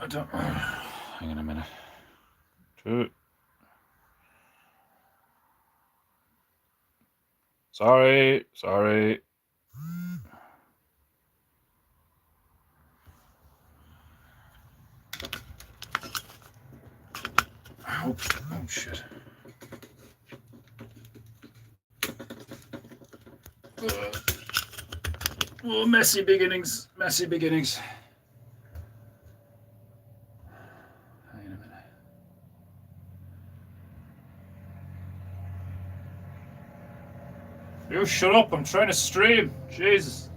I don't. Hang on a minute. Two. Sorry. Oh shit. Oh, messy beginnings. Hang on a minute. You shut up. I'm trying to stream. Jesus.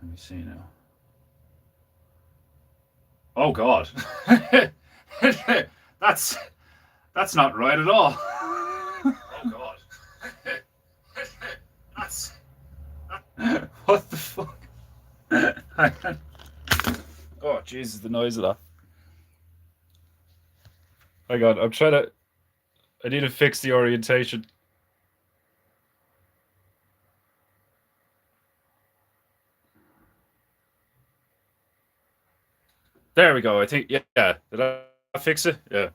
Let me see now. Oh God. that's that's not right at all. Oh God. That's what the fuck. Oh Jesus, the noise of that. My God, I'm trying to. I need to fix the orientation. There we go. I think yeah. Did I fix it? Yeah.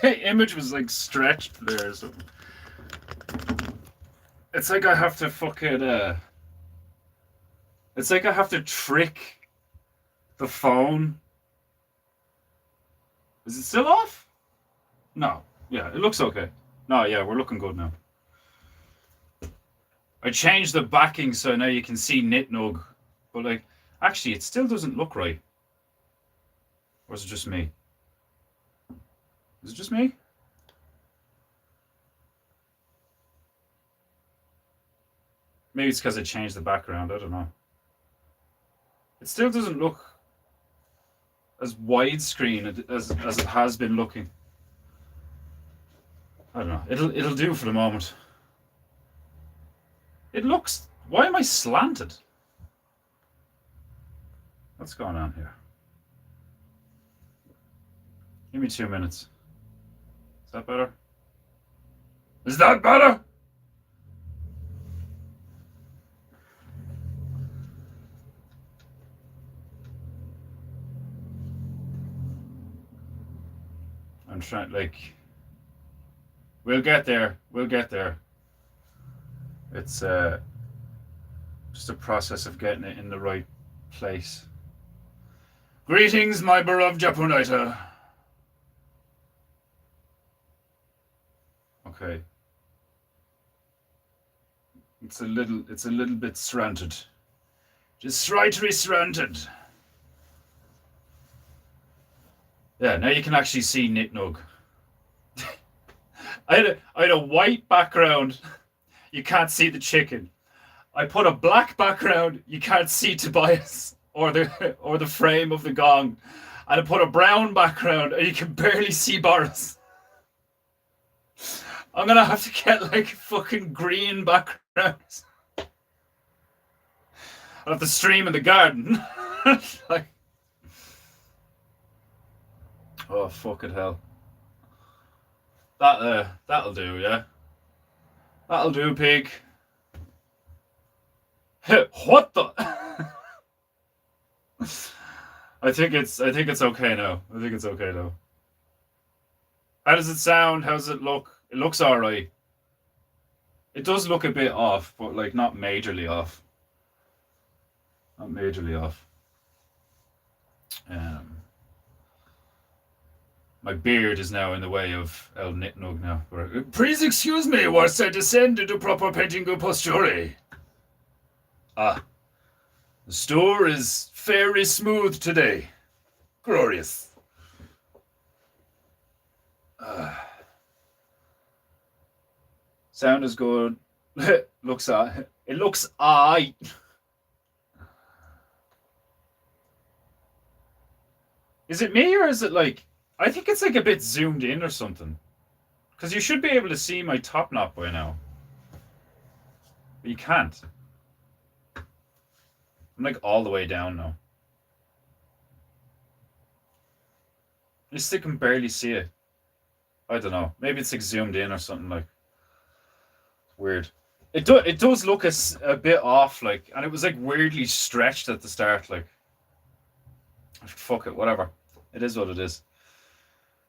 The image was like stretched there or something. It's like I have to fucking. It's like I have to trick the phone. Is it still off? No. Yeah, it looks okay. No, yeah, we're looking good now. I changed the backing so now you can see Nitnug, but like, actually, it still doesn't look right. Or is it just me? Is it just me? Maybe it's because I changed the background. I don't know. It still doesn't look as widescreen as it has been looking. I don't know. It'll do for the moment. It looks. Why am I slanted? What's going on here? Give me 2 minutes. Is that better? Is that better? I'm trying, like. We'll get there. It's just a process of getting it in the right place. Greetings, my beloved Japonator. Okay. It's a little bit slanted. Just slightly slanted. Yeah, now you can actually see Nitnug. I had a white background. You can't see the chicken. I put a black background. You can't see Tobias or the frame of the gong. And I put a brown background, and you can barely see Boris. I'm gonna have to get like fucking green backgrounds. I'll have to stream in the garden. Like, oh fucking hell. That'll do, yeah. That'll do, pig. What the? I think it's okay now. How does it sound? How does it look? It looks alright. It does look a bit off, but like not majorly off. Not majorly off. Um, my beard is now in the way of El Nitnug now. Please excuse me whilst I descend into proper Pentingo posture. Ah, the store is very smooth today. Glorious. Sound is good. It looks aight. Is it me or is it like? I think it's like a bit zoomed in or something. Because you should be able to see my top knot by now. But you can't. I'm like all the way down now. You still can barely see it. I don't know. Maybe it's like zoomed in or something like. Weird. It does look a bit off, like, and it was like weirdly stretched at the start. Like, fuck it, whatever. It is what it is.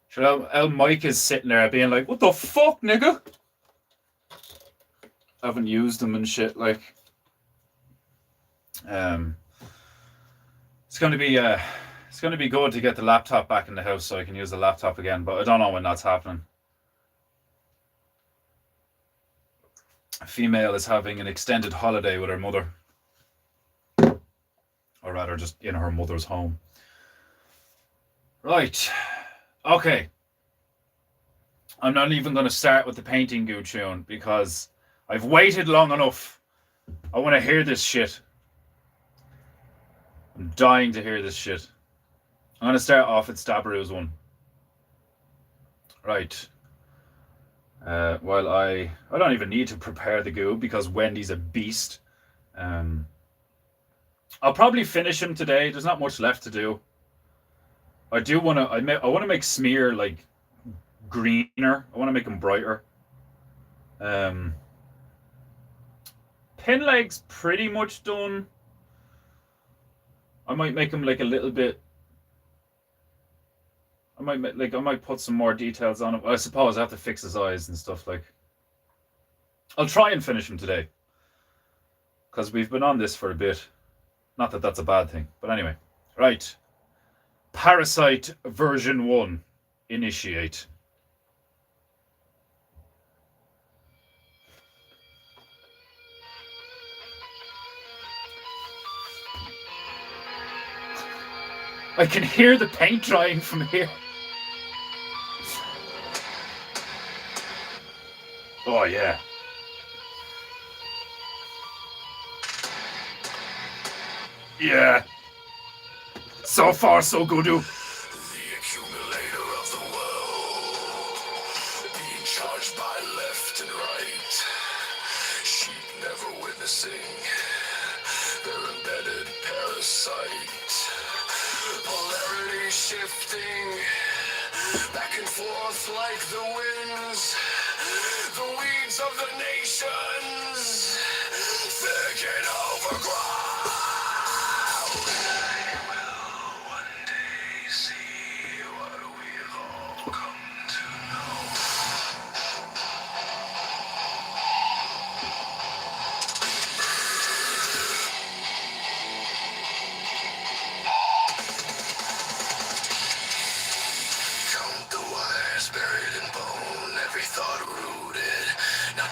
Sure, El Mike is sitting there being like, "What the fuck, nigga?" I haven't used them and shit. Like, um, it's gonna be good to get the laptop back in the house so I can use the laptop again. But I don't know when that's happening. A female is having an extended holiday with her mother, or rather, just in her mother's home. Right. Okay. I'm not even going to start with the painting goo tune because I've waited long enough. I want to hear this shit. I'm dying to hear this shit. I'm going to start off with Stabberoo's one. Right. While I don't even need to prepare the goo because Wendy's a beast. I'll probably finish him today. There's not much left to do. I do want to. I want to make Smear like greener. I want to make him brighter. Pinleg's pretty much done. I might make him like a little bit. I might put some more details on him. I suppose I have to fix his eyes and stuff. Like, I'll try and finish him today because we've been on this for a bit. Not that that's a bad thing, but anyway. Right. Parasite version 1. Initiate. I can hear the paint drying from here. Oh, yeah. Yeah. So far, so good. The accumulator of the world, being charged by left and right. Sheep never witnessing their embedded parasite. Polarity shifting back and forth like the winds. The weeds of the nations, thick and overgrown.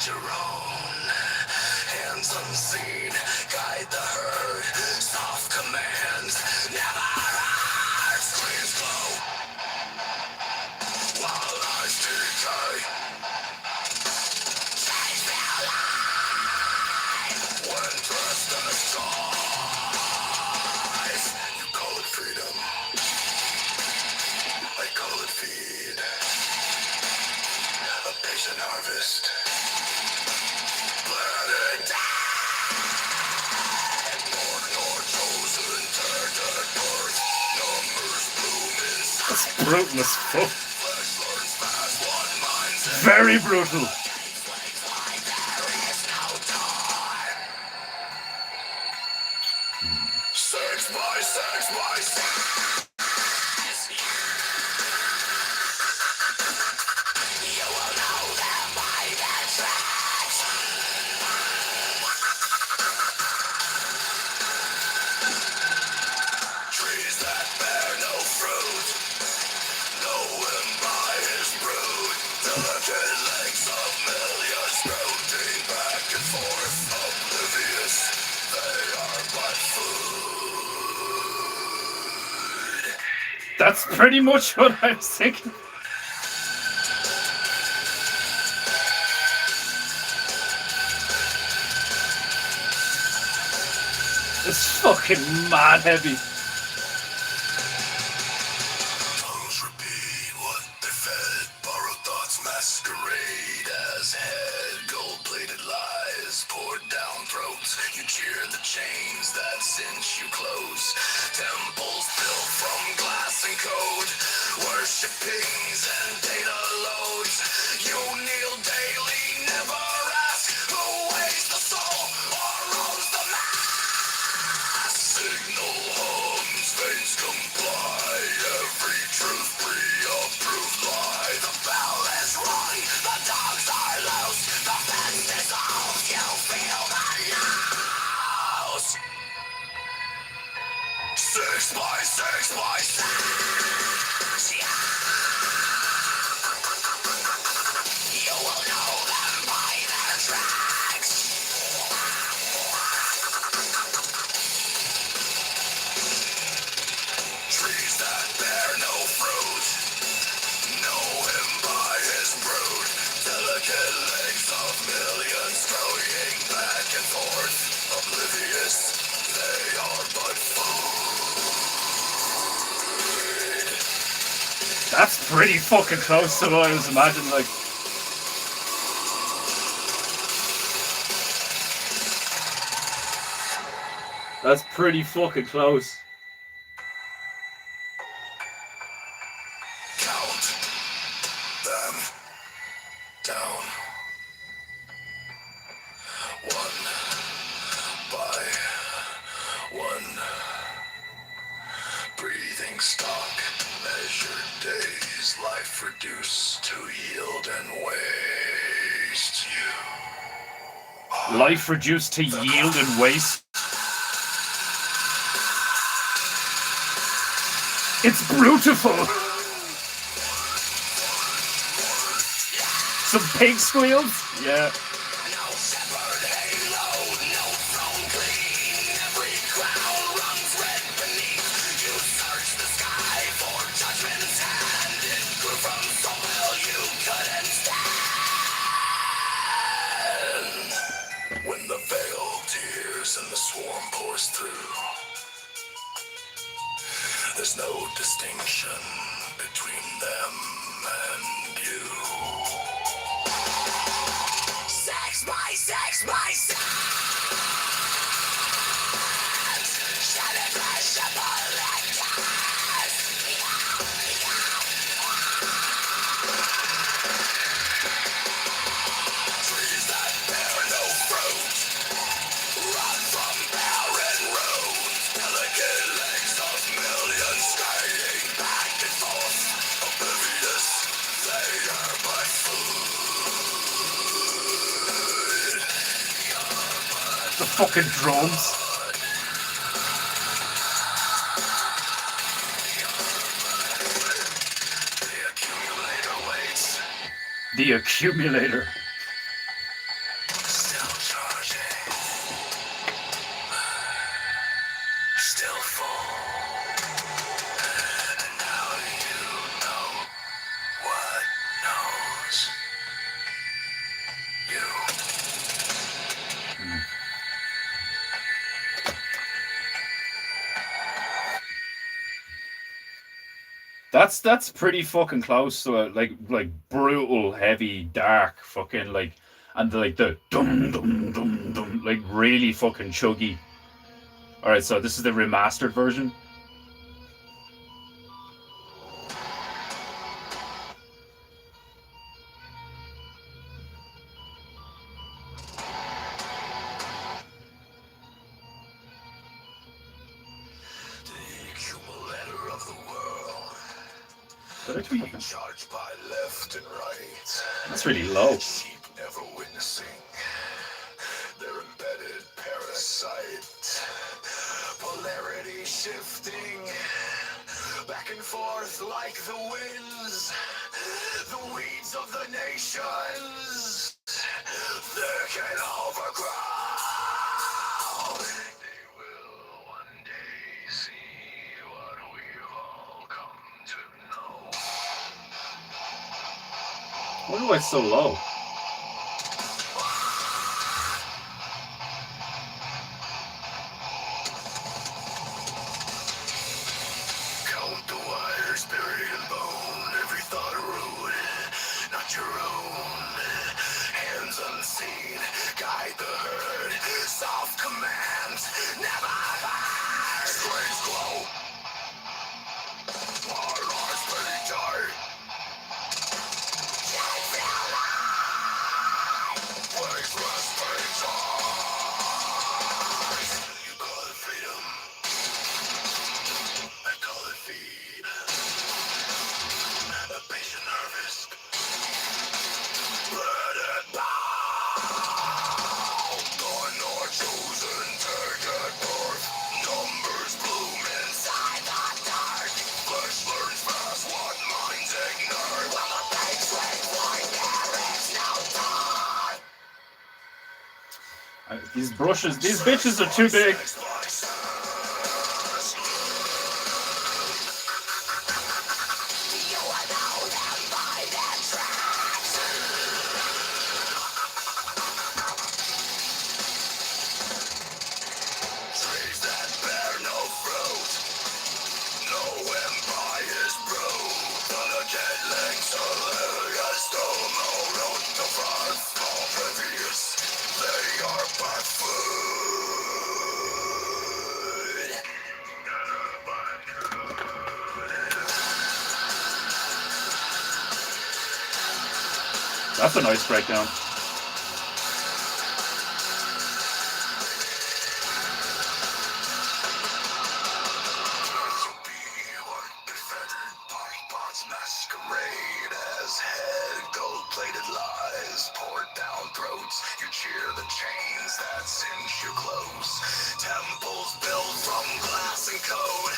Your own hands unseen guide the herd. Soft commands never heard. Screens glow while lies decay. Change their life when trust destroys. You call it freedom, I call it feed. A patient harvest. That's brutal as fuck. Very brutal. Sex by sex by sex. You will know them by their tracks. Trees that bear no fruit, know him by his brood. Delicate legs of millions floating back and forth, oblivious. They are but food. That's pretty much what I was thinking. It's fucking mad heavy. Tongues repeat what they fed. Borrowed thoughts masquerade as head. Gold-plated lies poured down throats. You cheer the chains that cinch you close. Temples built from glass and code. Worship pings and data loads. You kneel daily, never ask who waits. 6 by 6. You will know them by their tracks. Trees that bear no fruit, know him by his brood. Delicate legs of millions throwing back and forth. Oblivious, they are but food. That's pretty fucking close to what I was imagining. Like, that's pretty fucking close. Count them down. One by one. Breathing stock, measured days, life reduced to yield and waste. Life reduced to yield and waste. It's beautiful. Some pig squeals? Yeah. No shepherd halo, no throne clean. Every crown runs red beneath. You search the sky for judgment's hand. It grew from soil you couldn't stand. When the veil tears and the swarm pours through, there's no distinction between them and you. 6 by 6 by 6. Shattered flesh of bullet cast. Trees that bear no fruit, run from barren roads. Delicate legs of millions straying back and forth. Oblivious, they are but food. The fucking drums. The accumulator waits, The accumulator. still charging, still full. And now you know what knows you. That's pretty fucking close to it. Like brutal, heavy, dark, fucking like, and like the dum dum dum dum, like really fucking chuggy. All right, so this is the remastered version. The accumulator of the world, But actually, charged by left and right. that's really low. Sheep never witnessing their embedded parasite. Polarity shifting back and forth like the winds. The weeds of the nations. Thick and overgrown. They will one day see what we've all come to know. Why why it's so low? Count the wires buried in bone, every thought a road, not your own. Hands unseen, guide the herd, soft commands, never heard. Screens glow, our lives pretty tight. Can't feel love. These brushes, these bitches are too big. Trees that bear no fruit, no empires brew. Gonna get legs or legs, don't know road to far from previous. They are bad food. That's a nice breakdown. Masquerade as head, gold-plated lies poured down throats. You cheer the chains that cinch you close. Temples built from glass and code,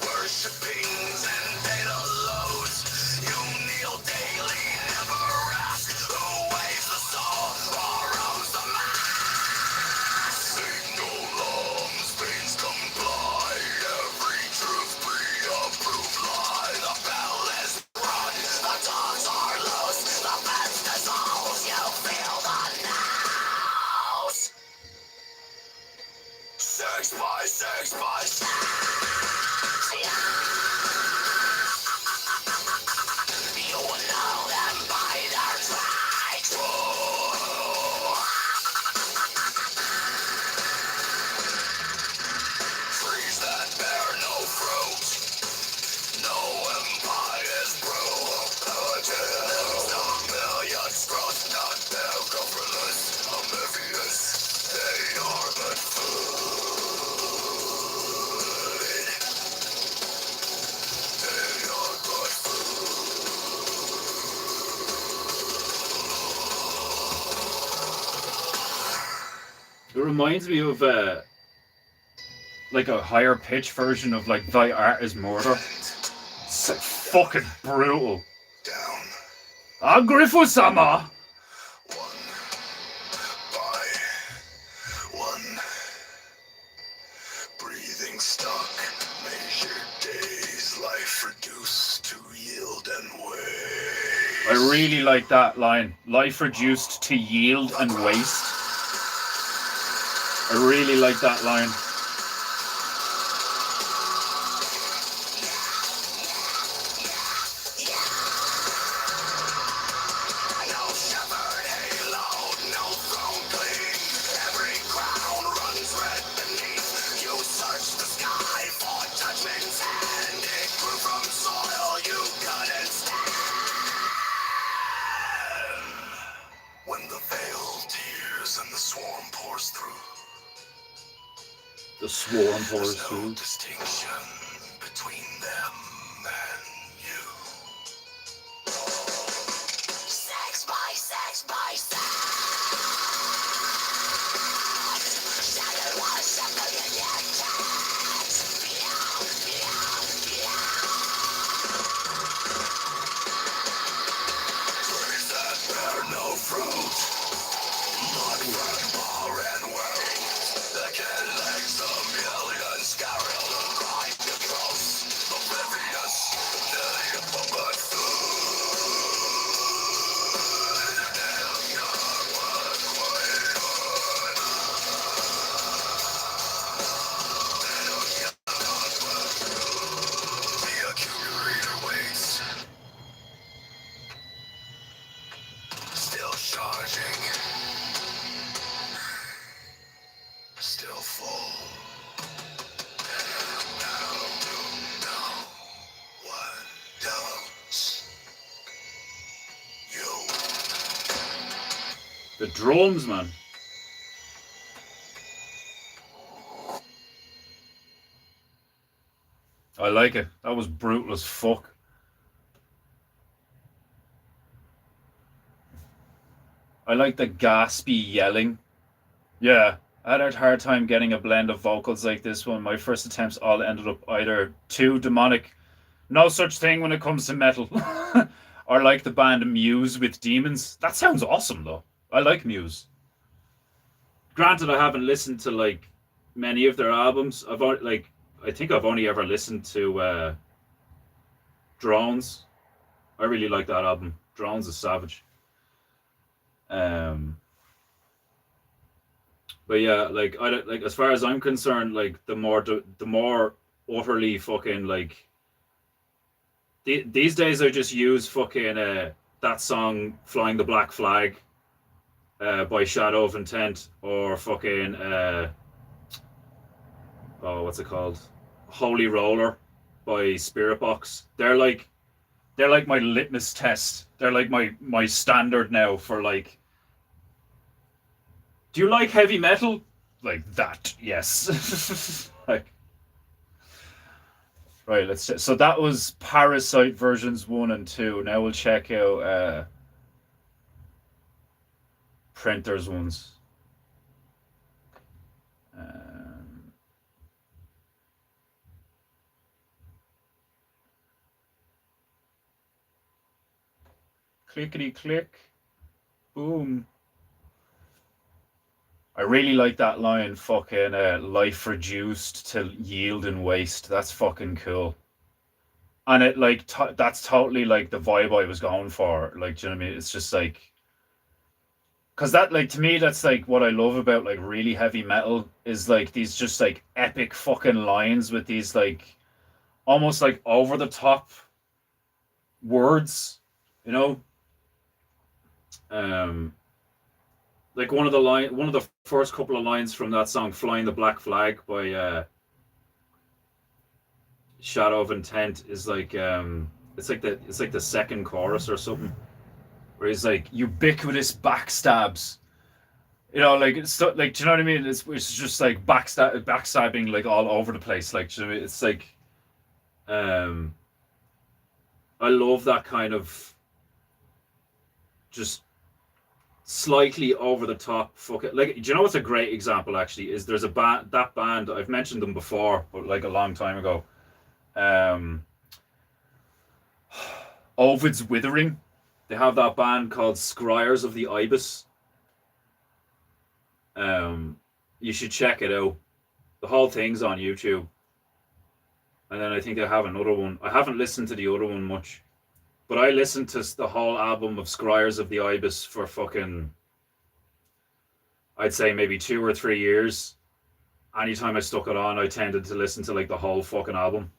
worshipings and data loads. You kneel daily, never ask who waves the soul or owns the mass. Signal lungs, veins comply. Every truth pre-approved lie. The bell is run, the dogs are loose. The fence dissolves, you feel the nose. 6 by 6 by 6. You know them by their tracks. Trees that bear no fruit, no empires brew. Politics, the millions cross, not their governance. Oblivious, they are but food. They are but It reminds me of like a higher pitch version of like Thy Art Is Murder. It's like fucking brutal. down. Agrifu-sama! One by one, breathing stuck, measured days, life reduced to yield and waste. I really like that line. Life reduced to yield and waste. I really like that line. No shepherd halo, no throne gleam. Every crown runs red beneath. You search the sky for judgment's hand. It grew from soil you couldn't stand. When the veil tears and the swarm pours through, The swarm pours there's no through. distinction between them and you. 6 by 6 by 6. Shadow was shuffling in your chest. Trees that bear no fruit, not from bar and world. The can legs a million scarrel and grind your throats. Oblivious, they are but the accumulator waits. Still charging. Still full. Now you know what does you. The drums, man. I like it. That was brutal as fuck. I like the gaspy yelling. Yeah, I had a hard time getting a blend of vocals like this one. My first attempts all ended up either too demonic, no such thing when it comes to metal, or like the band Muse with Demons. That sounds awesome though. I like Muse. Granted, I haven't listened to like many of their albums. I think I've only ever listened to Drones. I really like that album. Drones is savage. Um, but yeah, like I don't like as far as I'm concerned, like the more utterly fucking like these days I just use fucking that song "Flying the Black Flag" by Shadow of Intent, or fucking oh, what's it called? Holy Roller by Spirit Box. They're like my litmus test. They're like my standard now for like, do you like heavy metal? Like that, yes. Like, right, so that was Parasite versions 1 and 2. Now we'll check out Printers ones. Clickety click. Boom. I really like that line, fucking life reduced to yield and waste. That's fucking cool. And it like that's totally like the vibe I was going for. Like, do you know what I mean? It's just like, because that, like, to me, that's like what I love about like really heavy metal is like these just like epic fucking lines with these like almost like over the top words, you know. Um, like one of the first couple of lines from that song "Flying the Black Flag" by Shadow of Intent is like it's like the second chorus or something, where he's like ubiquitous backstabs. You know, like it's so, like, do you know what I mean? It's just like backstabbing like all over the place. Like, do you know what I mean? It's like, um, I love that kind of just slightly over the top fuck it. Like, do you know what's a great example actually is there's a band I've mentioned them before, but like a long time ago. Um, Ovid's Withering. They have that band called Scryers of the Ibis. You should check it out. The whole thing's on YouTube. And then I think they have another one. I haven't listened to the other one much, but I listened to the whole album of Scryers of the Ibis for fucking, I'd say maybe 2 or 3 years. Anytime I stuck it on, I tended to listen to like the whole fucking album.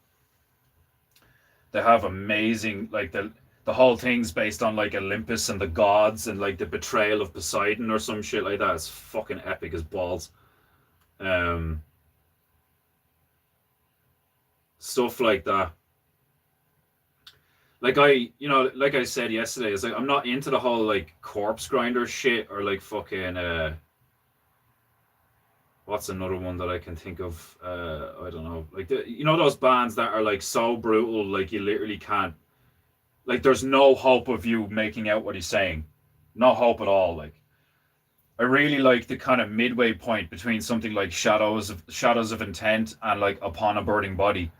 They have amazing, like the whole thing's based on like Olympus and the gods and like the betrayal of Poseidon or some shit like that. It's fucking epic as balls. Stuff like that. Like like I said yesterday, it's like I'm not into the whole like corpse grinder shit or like fucking what's another one that I can think of? I don't know. Like those bands that are like so brutal, like you literally can't, like there's no hope of you making out what he's saying. No hope at all. Like, I really like the kind of midway point between something like Shadows of Intent and like Upon a Burning Body,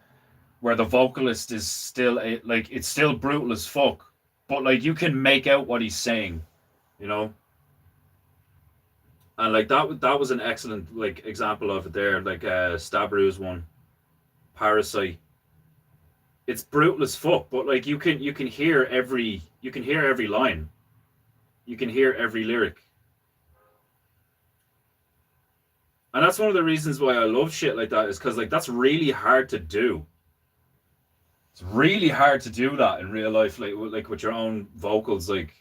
where the vocalist is still like it's still brutal as fuck, but like you can make out what he's saying, you know. And like that was an excellent like example of it there. Like Stabru's one, Parasite. It's brutal as fuck, but like you can hear every line, you can hear every lyric. And that's one of the reasons why I love shit like that, is because like that's really hard to do. It's really hard to do that in real life, like with your own vocals, like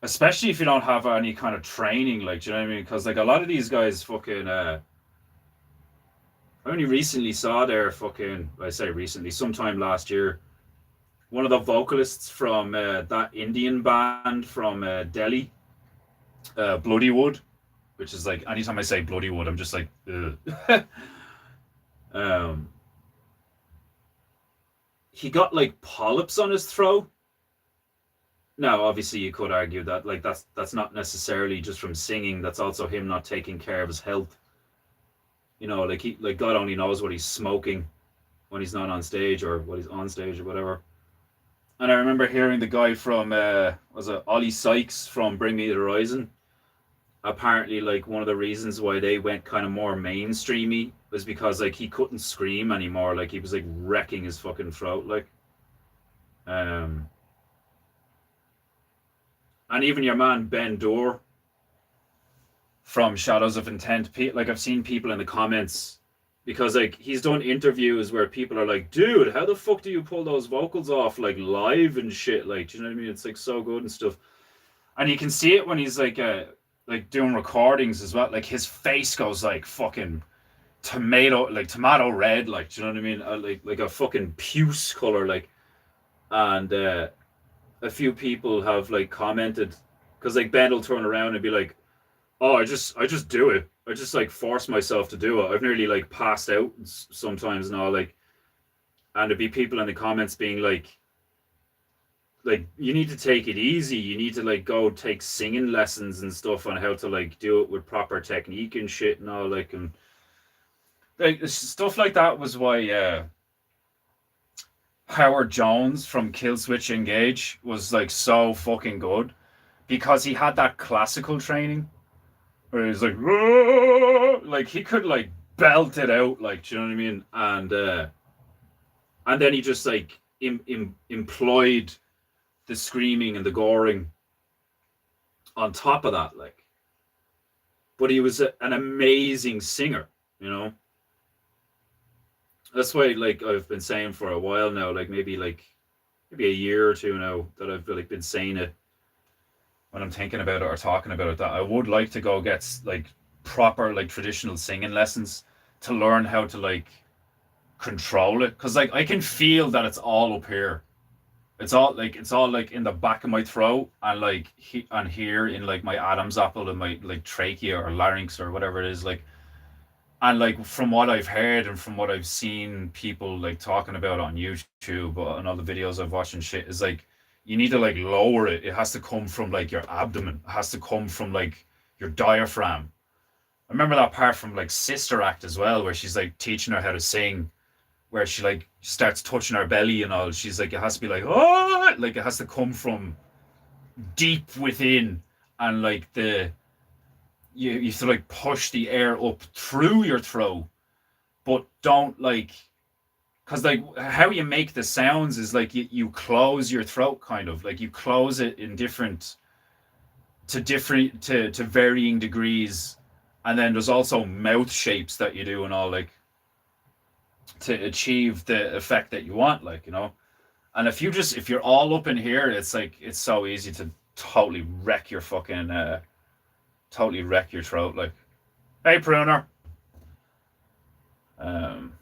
especially if you don't have any kind of training, like, do you know what I mean? Because like a lot of these guys fucking I only recently saw their fucking, I say recently, sometime last year, one of the vocalists from that Indian band from Delhi, Bloodywood, which is like anytime I say Bloodywood, I'm just like, ugh. um, he got like polyps on his throat. Now, obviously, you could argue that like that's not necessarily just from singing. That's also him not taking care of his health. You know, like God only knows what he's smoking when he's not on stage or what he's on stage or whatever. And I remember hearing the guy from was it Ollie Sykes from Bring Me the Horizon. apparently like one of the reasons why they went kind of more mainstreamy was because like he couldn't scream anymore. Like he was like wrecking his fucking throat. Like, um, and even your man Ben Dorr from Shadows of Intent. Like I've seen people in the comments because like he's done interviews where people are like, "Dude, how the fuck do you pull those vocals off like live and shit?" Like, do you know what I mean? It's like so good and stuff. And you can see it when he's like doing recordings as well. Like his face goes like fucking tomato red. Like, do you know what I mean? Like a fucking puce color. Like, and a few people have like commented because like Ben will turn around and be like, "Oh, I just do it. I just like force myself to do it. I've nearly like passed out sometimes now." Like, and there'd be people in the comments being like you need to take it easy. You need to like go take singing lessons and stuff on how to like do it with proper technique and shit and all like and like stuff like that was why Howard Jones from Killswitch Engage was like so fucking good because he had that classical training where he's like he could like belt it out like do you know what I mean and then he just like employed the screaming and the goring on top of that like but he was an amazing singer, you know. That's why like I've been saying for a while now like maybe a year or two now that I've like been saying it when I'm thinking about it or talking about it that I would like to go get like proper like traditional singing lessons to learn how to like control it because like I can feel that it's all up here. It's all like in the back of my throat and like and here in like my Adam's apple and my like trachea or larynx or whatever it is like and like from what I've heard and from what I've seen people like talking about on YouTube and all the videos I've watched and shit is like you need to like lower it. It has to come from like your abdomen. It has to come from like your diaphragm. I remember that part from like Sister Act as well, where she's like teaching her how to sing, where she like starts touching her belly and all. She's like, it has to be like, oh, like it has to come from deep within, and like you have to like push the air up through your throat, but don't like, because like how you make the sounds is like you close your throat kind of like you close it in different to varying degrees, and then there's also mouth shapes that you do and all like to achieve the effect that you want, like, you know. And if you're all up in here, it's like it's so easy to totally wreck your throat. Like, hey pruner. Um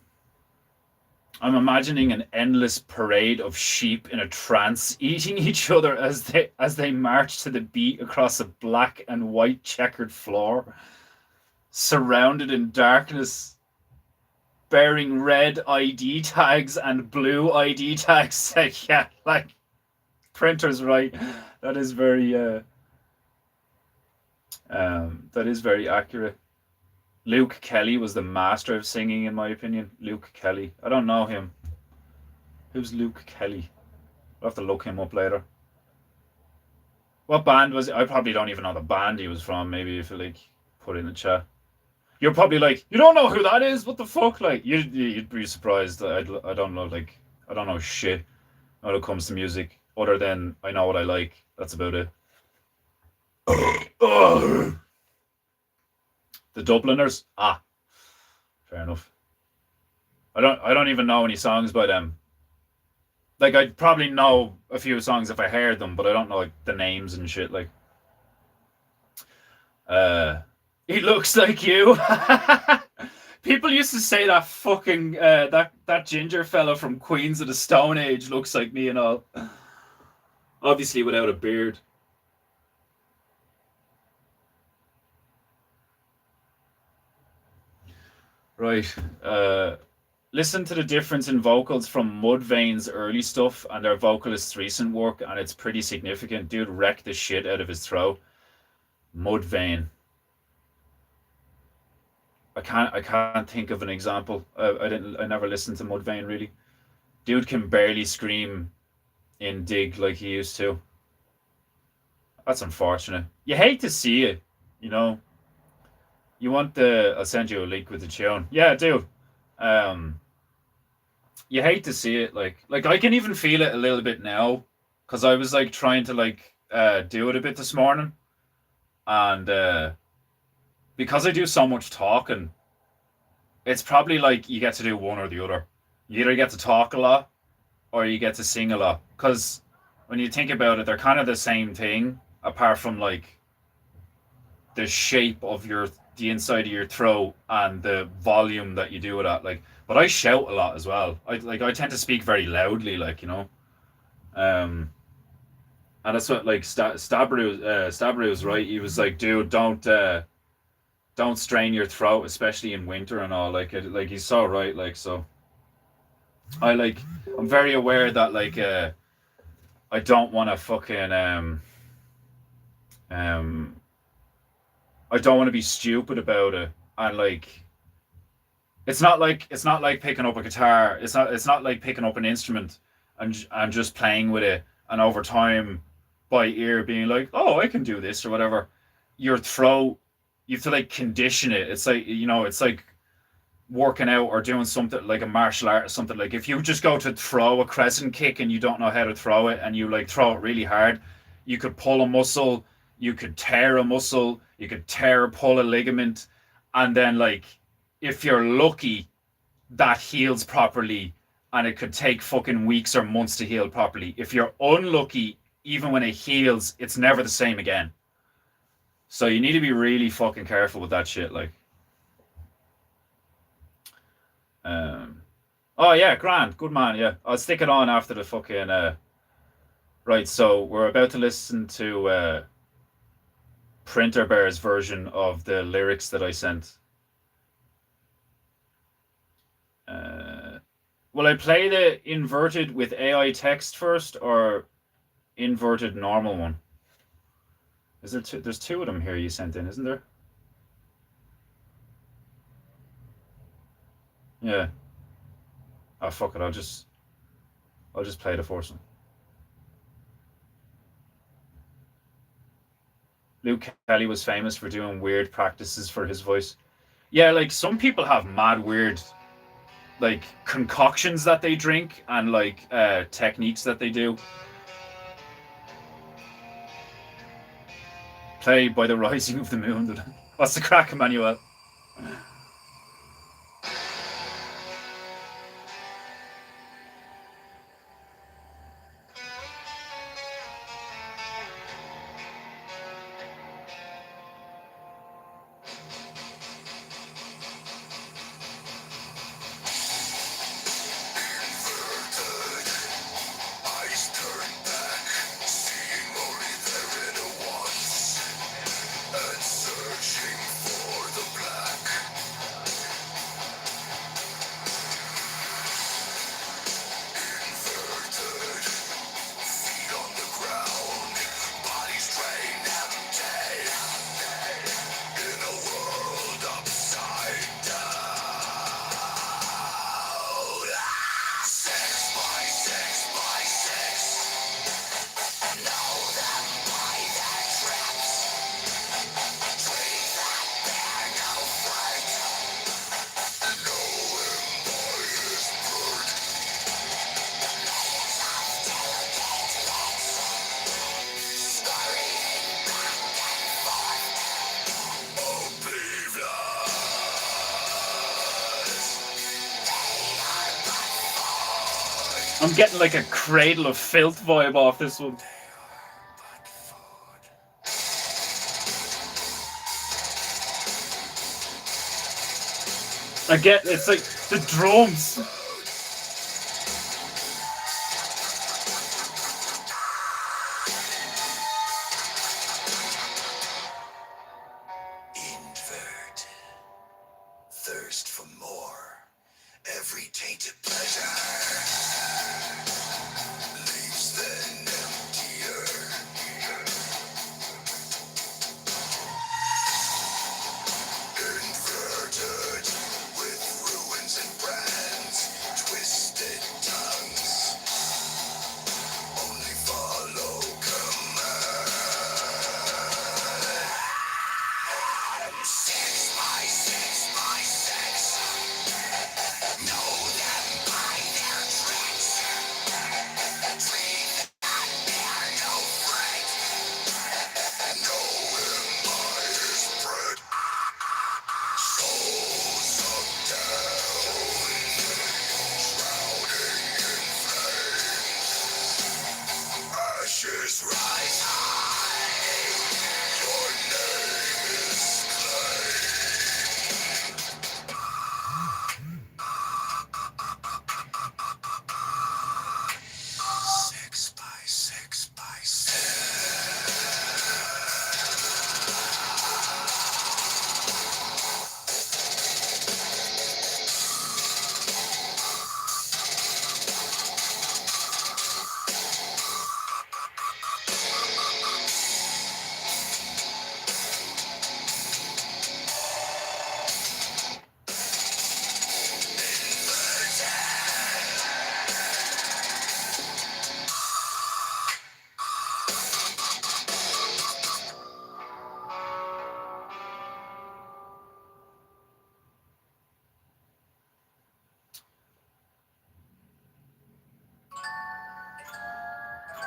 I'm imagining an endless parade of sheep in a trance eating each other as they march to the beat across a black and white checkered floor, surrounded in darkness, bearing red ID tags and blue ID tags. Like, yeah, like printer's right. That is very accurate. Luke Kelly was the master of singing, in my opinion. Luke Kelly. I don't know him. Who's Luke Kelly? I'll have to look him up later. What band was it? I probably don't even know the band he was from. Maybe if you like put it in the chat. You're probably like, you don't know who that is? What the fuck? Like, you'd be surprised. I don't know, like, I don't know shit when it comes to music, other than I know what I like. That's about it. The Dubliners? Ah, fair enough. I don't even know any songs by them. Like, I'd probably know a few songs if I heard them, but I don't know like the names and shit. Like, he looks like you. People used to say that fucking that ginger fella from Queens of the Stone Age looks like me and all. Obviously without a beard. Right. Listen to the difference in vocals from Mudvayne's early stuff and their vocalist's recent work, and it's pretty significant. Dude wrecked the shit out of his throat. Mudvayne. I can't think of an example. I never listened to Mudvayne really. Dude can barely scream in Dig like he used to. That's unfortunate. You hate to see it. You know, you want the? I'll send you a link with the tune. Yeah, I do. Um, you hate to see it. Like I can even feel it a little bit now, because I was like trying to like do it a bit this morning, and because I do so much talking, it's probably like you get to do one or the other. You either get to talk a lot or you get to sing a lot. Because when you think about it, they're kind of the same thing, apart from like the shape of the inside of your throat and the volume that you do it at. Like, but I shout a lot as well. I tend to speak very loudly, like um, and that's what like Stabru was right. He was like, dude, don't strain your throat, especially in winter and all. Like he's so right. Like so, I like I'm very aware that like I don't want to fucking um I don't want to be stupid about it. And like it's not like picking up a guitar. It's not like picking up an instrument and just playing with it and over time by ear being like, "Oh, I can do this" or whatever. Your throat, you have to like condition it. It's like, it's like working out or doing something like a martial art or something. Like if you just go to throw a crescent kick and you don't know how to throw it and you like throw it really hard, you could pull a muscle, you could tear a muscle, you could tear or pull a ligament, and then like if you're lucky, that heals properly, and it could take fucking weeks or months to heal properly. If you're unlucky, even when it heals, it's never the same again. So you need to be really fucking careful with that shit. Like, um, oh yeah, grand, good man. Yeah, I'll stick it on after the fucking. Right, so we're about to listen to Printer Bear's version of the lyrics that I sent. Will I play the inverted with AI text first or inverted normal one? Is there two? There's two of them here you sent in, isn't there? Yeah. Oh fuck it. I'll just play the first one. Luke Kelly was famous for doing weird practices for his voice. Yeah, like some people have mad weird like concoctions that they drink and like techniques that they do. Play by the rising of the moon. What's the crack, Emmanuel? Eyes turned back, seeing only their inner wants, and searching for the black. Inverted, feet on the ground, bodies drained empty, in a world upside down. Six by six by six. Know them by their traps. Trees that bear no fruit. Know him by his bird. Scurrying back and forth. Oblivious. I'm getting like a Cradle of Filth vibe off this one. But food. I get it's like the drums. Invert. Thirst for more. Every tainted pleasure leaves them emptier. Inverted with ruins and brands, twisted tongues. Only follow command.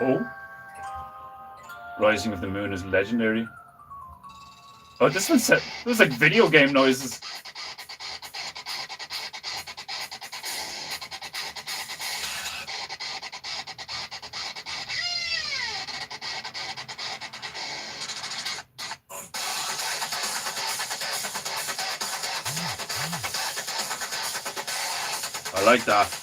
Oh, Rising of the Moon is legendary. Oh, this one said it was like video game noises. I like that.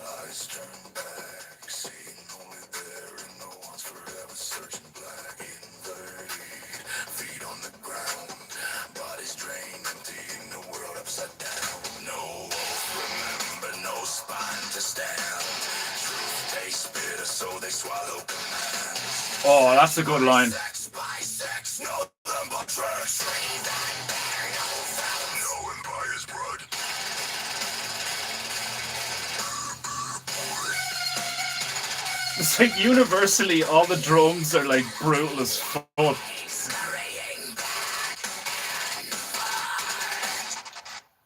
Eyes turn back, seeing only there and no one's forever searching black. Inverted, feet on the ground, bodies drained, emptying the world upside down. No wolf, remember, no spine to stand. Truth tastes bitter, so they swallow commands. Oh, that's a good line. Sex by sex, nothing but tracks. No empire's blood. It's like universally all the drums are like brutal as fuck.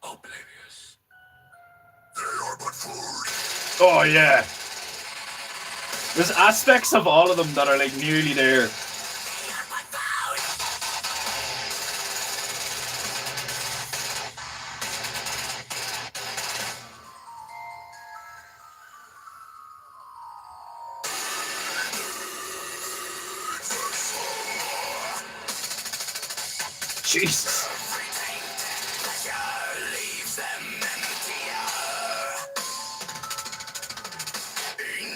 Oblivious. They are but food. Oh yeah. There's aspects of all of them that are like nearly there. Jesus. Leaves them emptier.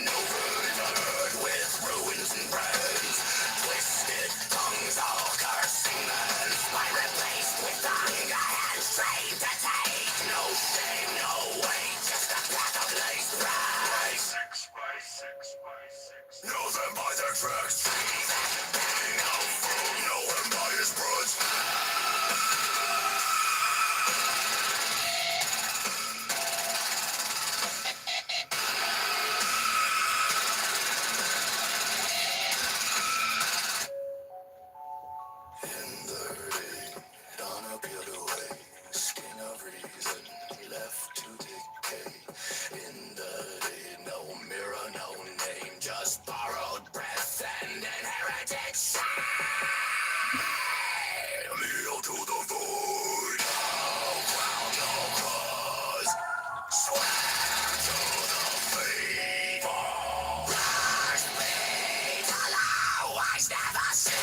Overload with ruins and brains. Twisted tongues all cursing men. Mind replaced with hunger and shame to take. No shame, no weight, just a path of lace rise. 6 by 6 by 6. Know them by their tracks. No food, no empire's broods. Unappealed away, skin of reason left to decay. In the day, no mirror, no name, just borrowed breath and inherited shame. Kneel to the void, no ground, no cause. Swear to the faithful. Rush me to low, eyes never see.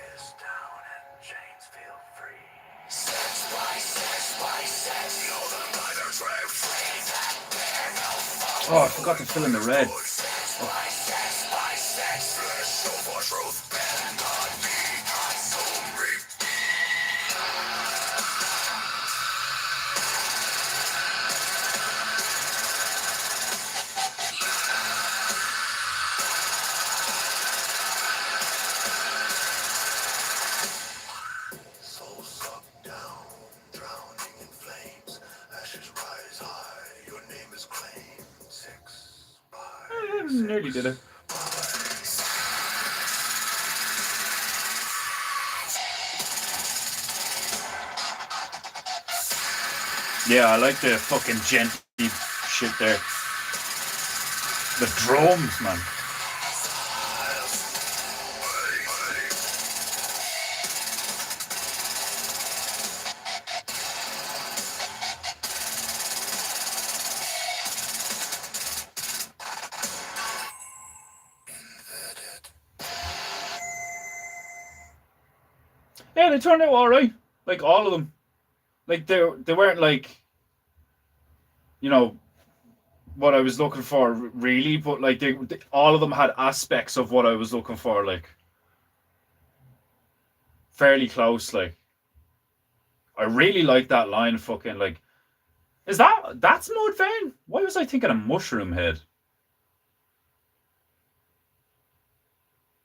Is down and chains feel free. 6 by 6 by 6. Know them by their traps. Oh, I forgot to fill in the red. 6 by 6 by 6. Flesh over truth. Bend not me. Consume me. Soul sucked down, drowning in flames. Ashes rise high, your name is claimed. 6 by Nearly did it. Yeah, I like the fucking genty shit there. The drums, man. Yeah, they turned out alright. Like all of them. Like they weren't like, you know, what I was looking for really, but like they all of them had aspects of what I was looking for, like fairly close. Like I really like that line. Fucking like, that's Mudvayne? Why was I thinking of Mushroom Head?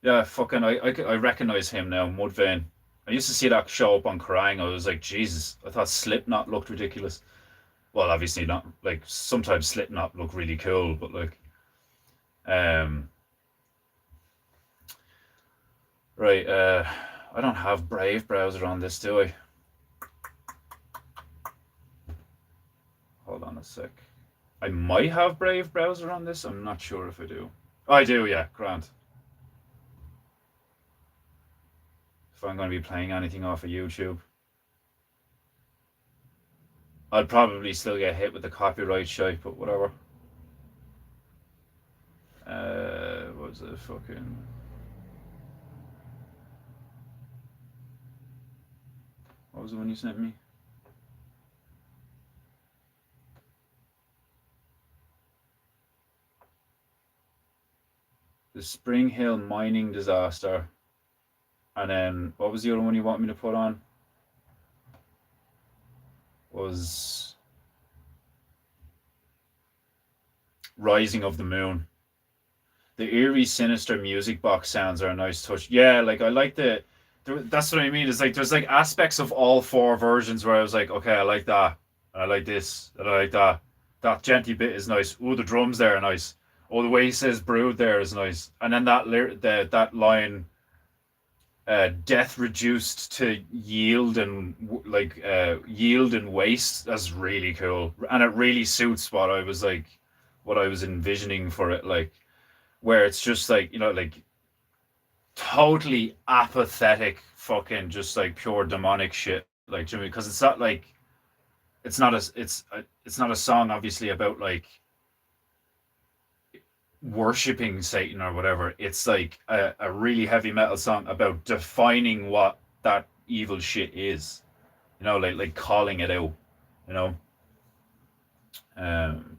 Yeah, fucking I recognize him now, Mudvayne. I used to see that show up on Crying. I was like, Jesus, I thought Slipknot looked ridiculous. Well, obviously not. Like sometimes Slipknot look really cool, but like, um, right. I don't have Brave browser on this, do I? Hold on a sec. I might have Brave browser on this. I'm not sure if I do. Oh, I do, yeah. Grant. If I'm going to be playing anything off of YouTube, I'll probably still get hit with the copyright shite, but whatever. What was it? Fucking. What was the one you sent me? The Spring Hill mining disaster. And then, what was the other one you want me to put on? Was Rising of the Moon. The eerie, sinister music box sounds are a nice touch. Yeah, like I like that's what I mean. It's like there's like aspects of all four versions where I was like, okay, I like that, and I like this, and I like that. That genty bit is nice. Oh, the drums there are nice. Oh, the way he says "brood" there is nice. And then that line, "death reduced to yield and yield and waste." That's really cool, and it really suits what I was envisioning for it, like where it's just like like totally apathetic fucking just like pure demonic shit, like Jimmy, because it's not like it's not a song obviously about like worshipping Satan or whatever. It's like a really heavy metal song about defining what that evil shit is, like calling it out, you know. um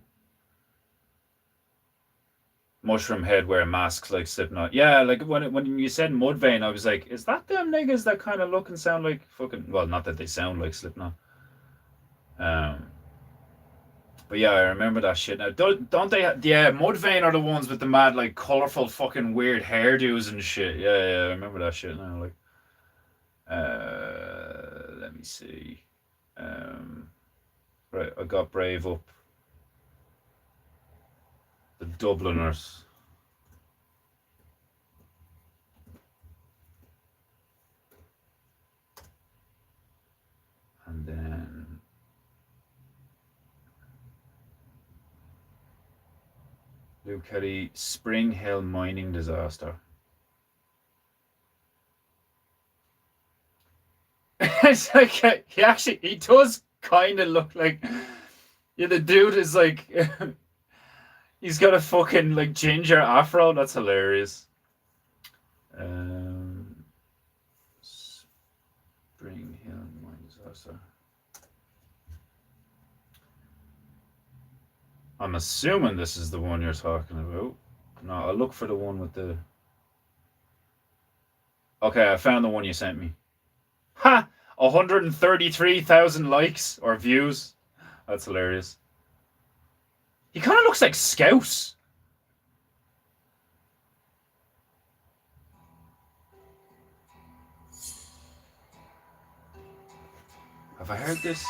Mushroom Head wear masks like Slipknot. Yeah, like when you said Mudvayne, I was like, is that them niggas that kind of look and sound like fucking? Well, not that they sound like Slipknot. Um, but yeah, I remember that shit. Now, don't they? Yeah, Mudvayne are the ones with the mad like colorful fucking weird hairdos and shit. Yeah, yeah, I remember that shit now. Like, let me see. Right, I got Brave up. The Dubliners. And then Luke Kelly, Spring Hill mining disaster. It's like he does kind of look like, yeah, the dude is like he's got a fucking like ginger afro. That's hilarious. Um, Spring Hill mine disaster. I'm assuming this is the one you're talking about. No, I'll look for the one with the. Okay, I found the one you sent me. Ha! 133,000 likes or views. That's hilarious. He kind of looks like Scouse. Have I heard this?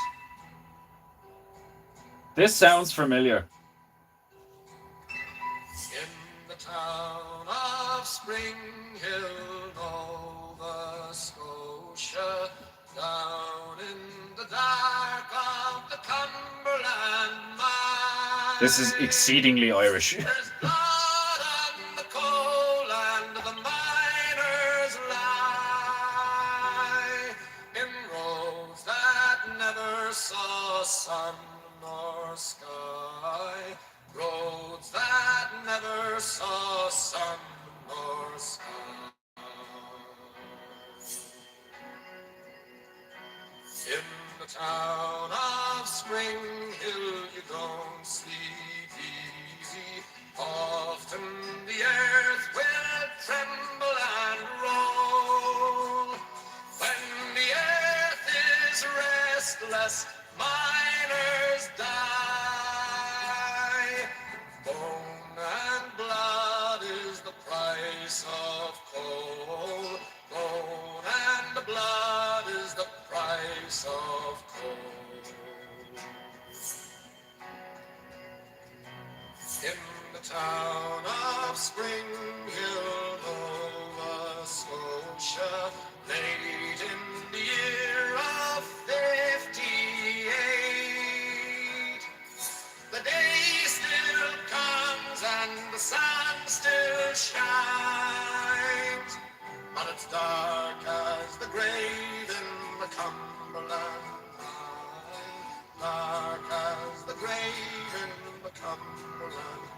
This sounds familiar. In the town of Spring Hill, Nova Scotia, down in the dark of the Cumberland mine. This is exceedingly Irish. There's blood on the coal and the miners lie in roads that never saw sun nor sky. Roads that never saw sun nor sky. In the town of Spring Hill, you don't sleep easy. Often the earth will tremble and roll. When the earth is restless, miners die. Bone and blood is the price of coal. Bone and blood town of Spring Hill, Nova Scotia, late in the year of 58. The day still comes and the sun still shines, but it's dark as the grave in the Cumberland mine, dark as the grave in the Cumberland.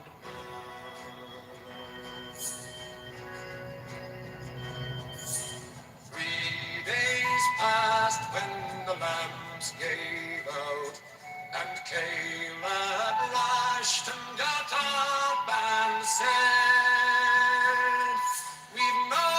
3 days passed when the lamps gave out, and Caleb rushed and got up and said, "We've no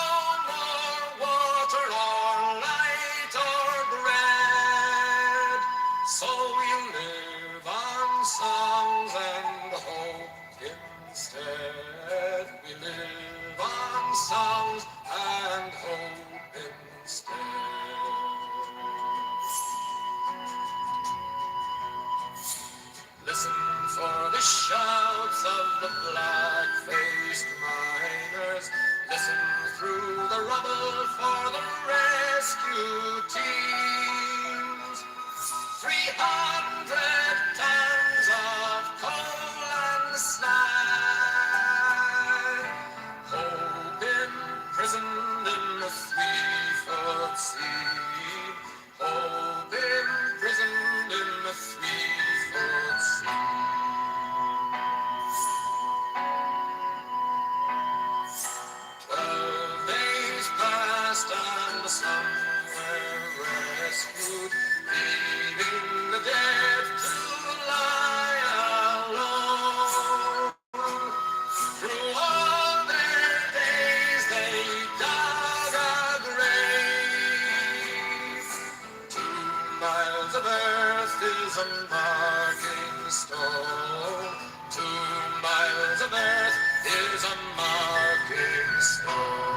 more water or light or bread, so we'll live on songs and hope instead. We live on songs and hope instead." Listen for the shouts of the black-faced miners. Listen through the rubble for the rescue teams. 300 tons of coal and slag, hope imprisoned in a 3-foot seam, hope imprisoned in a 3-foot seam. 12 days passed and some were rescued, leaving the dead to lie alone. Through all their days they dug a grave. 2 miles of earth is a marking stone. 2 miles of earth is a marking stone.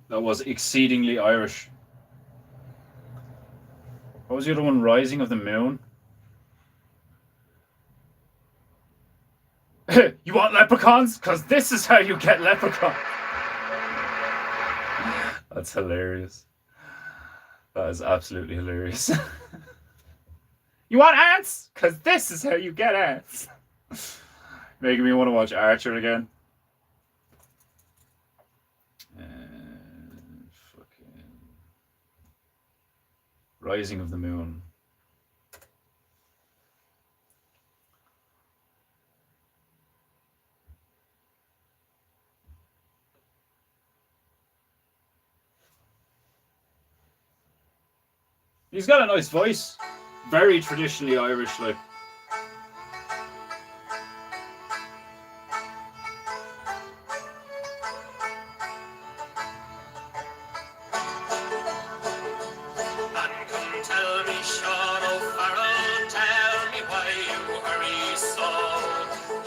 That was exceedingly Irish. What was the other one? Rising of the Moon? You want leprechauns? Because this is how you get leprechauns. That's hilarious. That is absolutely hilarious. You want ants? Because this is how you get ants. Making me want to watch Archer again. Fucking Rising of the Moon. He's got a nice voice. Very traditionally Irish, like. And come tell me, Sean O'Farrell, tell me why you hurry so.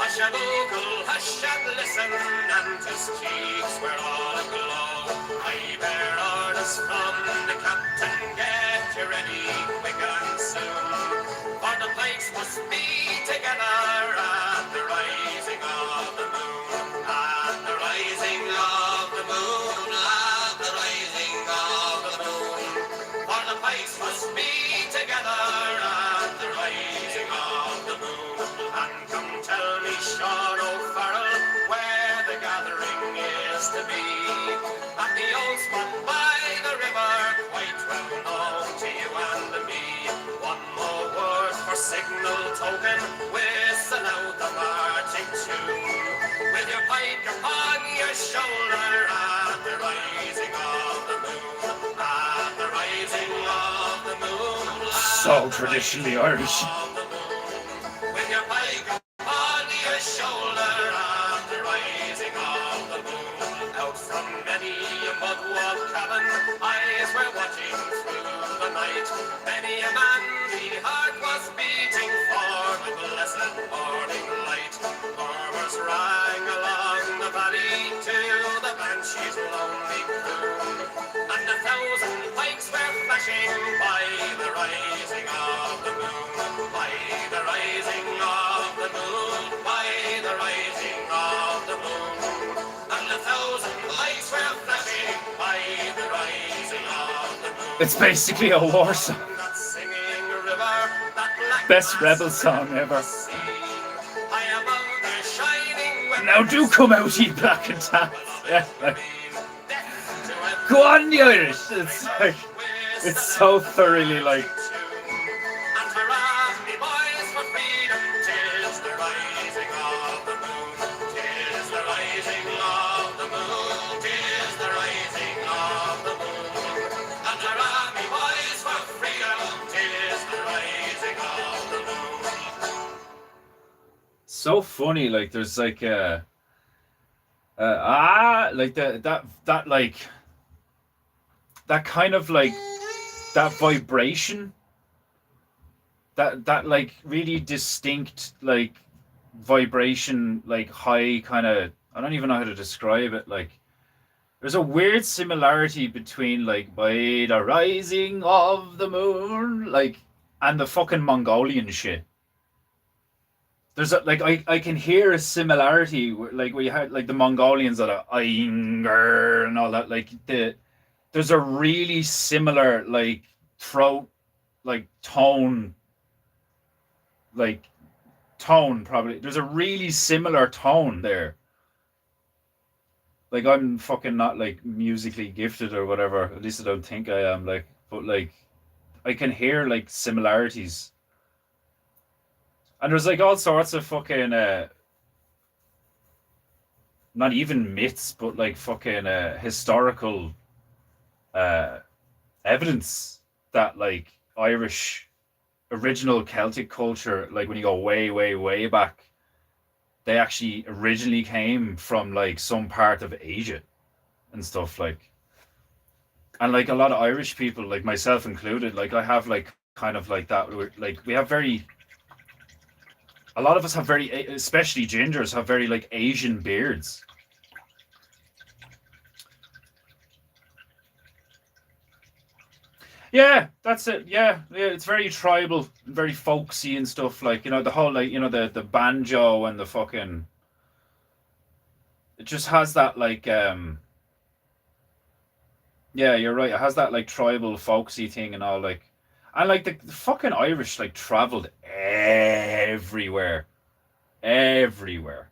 Hush and ogle, hush and listen, and his cheeks were all aglow. I bear orders from the captain, get you ready quick and soon. For the place must be together at the rising of the moon. At the rising of the moon, at the rising of the moon. For the place must be together at the rising of the moon. And come tell me, Sean O'Farrell, where the gathering is to be. At the old spot by the river, quite well known to you and me. One more word for signal token, whistle out the marching tune. With your pike upon your shoulder at the rising of the moon. At the rising of the moon. So traditionally Irish. With your pike upon your shoulder at the rising of the moon. Out from many a mud-wall cabin, eyes were watching through the night. Many a man the heart was beating for the blessed morning light. Murmurs rang along the valley to the bank she's lonely coon, and 1,000 pikes were flashing by the rising of the moon, by the rising of the moon, by the rising of the moon, and 1,000 pikes were flashing by the rising of the moon. It's basically a war song. That singing river, that black Best mass rebel of song ever. sea, high above the shining Now do come out, ye black and tan. Yeah, like, go on, the Irish. It's like, it's so thoroughly like. And hurrah, me boys, for freedom, 'tis the rising of the moon, 'tis the rising of the moon, 'tis the rising of the moon. And hurrah, me boys, for freedom, 'tis the rising of the moon. So funny, like there's like like that like that kind of like that vibration, that like really distinct like vibration, like high kind of, I don't even know how to describe it. Like there's a weird similarity between like by the rising of the moon, like, and the fucking Mongolian shit. There's a, like I can hear a similarity like we had like the Mongolians that are Inger and all that, like there's a really similar like throat, like tone, like tone, probably there's a really similar tone there. Like I'm fucking not like musically gifted or whatever, at least I don't think I am, like, but like I can hear like similarities. And there's like all sorts of fucking not even myths, but like fucking historical evidence that like Irish original Celtic culture, like when you go way, way, way back, they actually originally came from like some part of Asia and stuff, like, and like a lot of Irish people, like myself included, like I have like kind of like that, like we have very, a lot of us have very, especially gingers, have very like Asian beards. Yeah, that's it. Yeah, yeah, it's very tribal, very folksy and stuff. Like, you know, the whole like, you know, the banjo and the fucking. It just has that like yeah, you're right. It has that like tribal folksy thing and all, like, and like the fucking Irish like traveled everywhere, everywhere.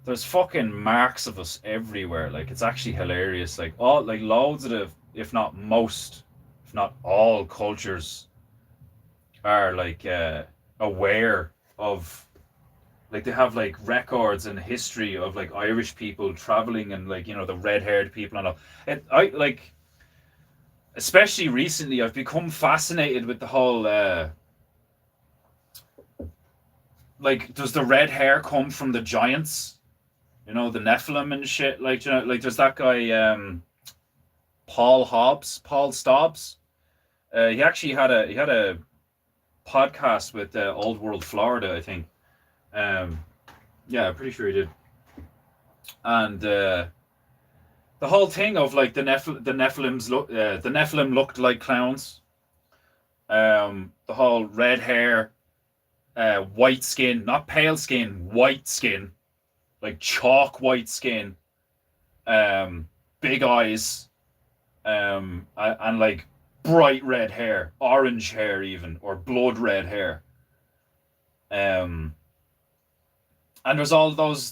There's fucking marks of us everywhere. Like it's actually hilarious. Like all, like loads of the, if not most, if not all cultures are like aware of, like they have like records and history of like Irish people traveling and like, you know, the red-haired people and all. I like, especially recently, I've become fascinated with the whole like, does the red hair come from the giants? You know, the Nephilim and shit. Like, you know, like there's that guy Paul Stobbs. He had a podcast with Old World Florida, I think. Yeah, I'm pretty sure he did. And the whole thing of like the Nephilim looked like clowns. The whole red hair, white skin, not pale skin, white skin, like chalk white skin, big eyes, and like bright red hair, orange hair even, or blood red hair. And there's all those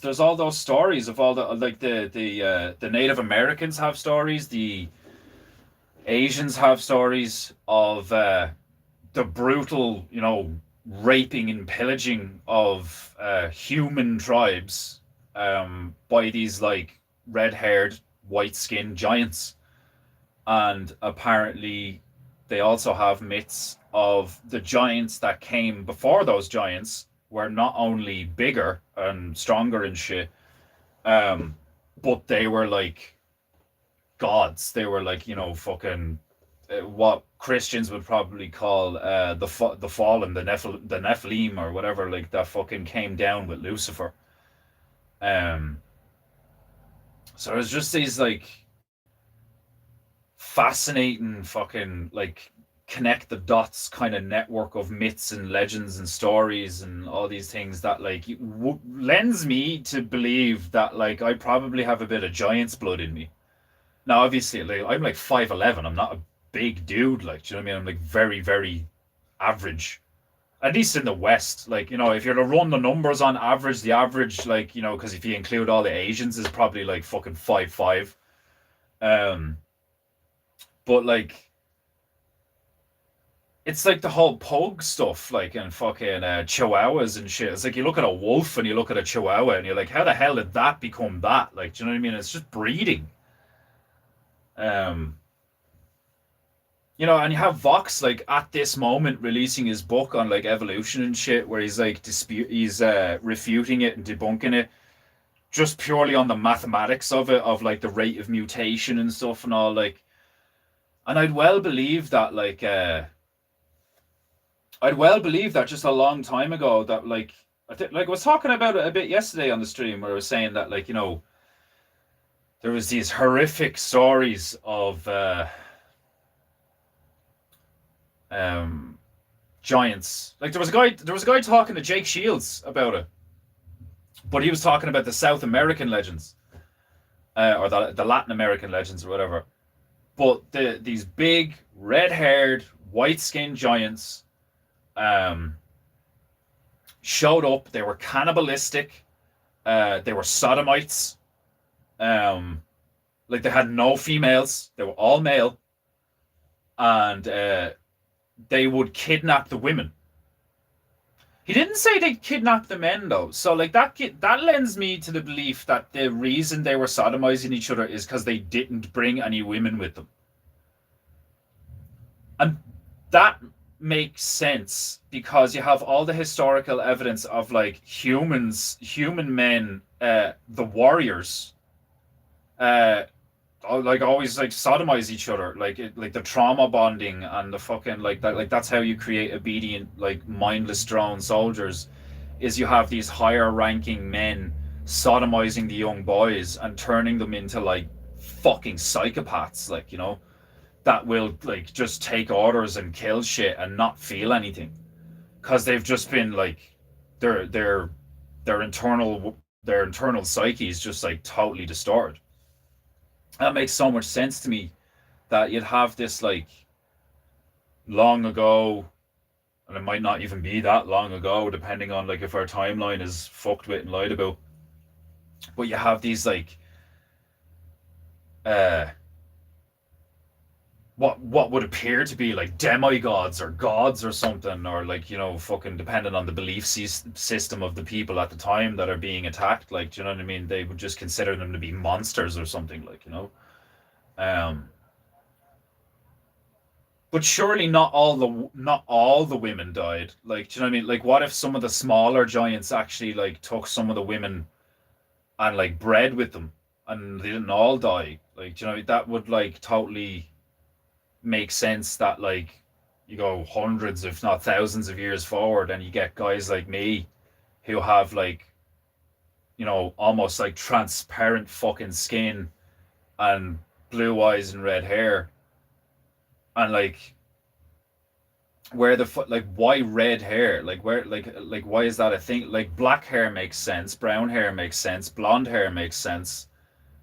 stories of all the, like the Native Americans have stories, the Asians have stories of the brutal, you know, raping and pillaging of human tribes by these like red-haired, white-skinned giants. And apparently they also have myths of the giants that came before those giants were not only bigger and stronger and shit, but they were like gods. They were like, you know, fucking what Christians would probably call the fallen, the Nephilim or whatever, like that fucking came down with Lucifer. So there's just these like fascinating fucking like connect the dots kind of network of myths and legends and stories and all these things that like lends me to believe that like I probably have a bit of giant's blood in me. Now, obviously, like, I'm like 5'11". I'm not a big dude. Like, do you know what I mean? I'm like very, very average. At least in the West, like, if you're to run the numbers on average, the average, like, because if you include all the Asians, is probably like fucking 5'5". Um, but like, it's like the whole pug stuff, like, and fucking chihuahuas and shit. It's like you look at a wolf and you look at a chihuahua and you're like, how the hell did that become that? Like, do you know what I mean? It's just breeding. Um, and you have Vox like at this moment releasing his book on like evolution and shit, where he's like he's refuting it and debunking it just purely on the mathematics of it, of like the rate of mutation and stuff and all like. And I'd well believe that just a long time ago that like I was talking about it a bit yesterday on the stream where I was saying that like there was these horrific stories of um giants. Like there was a guy talking to Jake Shields about it, but he was talking about the South American legends, or the Latin American legends or whatever. But these big red-haired, white-skinned giants um, showed up. They were cannibalistic. They were sodomites. Like they had no females. They were all male, and they would kidnap the women. He didn't say they'd kidnap the men though, so like that lends me to the belief that the reason they were sodomizing each other is because they didn't bring any women with them, and that makes sense because you have all the historical evidence of like human men, the warriors, uh, like always like sodomize each other, like the trauma bonding and the fucking like that, like that's how you create obedient like mindless drone soldiers, is you have these higher ranking men sodomizing the young boys and turning them into like fucking psychopaths, like that will like just take orders and kill shit and not feel anything because they've just been like their their their internal psyche is just like totally distorted. That makes so much sense to me, that you'd have this like long ago, and it might not even be that long ago, depending on like if our timeline is fucked with and lied about. But you have these like uh what would appear to be like demigods or gods or something, or like fucking depending on the belief system of the people at the time that are being attacked. Like, do you know what I mean? They would just consider them to be monsters or something, like um but surely not all the women died. Like, do you know what I mean? Like, what if some of the smaller giants actually like took some of the women and like bred with them, and they didn't all die? Like, do you know, that would like totally make sense, that like you go hundreds if not thousands of years forward and you get guys like me who have like almost like transparent fucking skin and blue eyes and red hair, and like where the like why red hair, like where like why is that a thing? Like black hair makes sense, brown hair makes sense, blonde hair makes sense,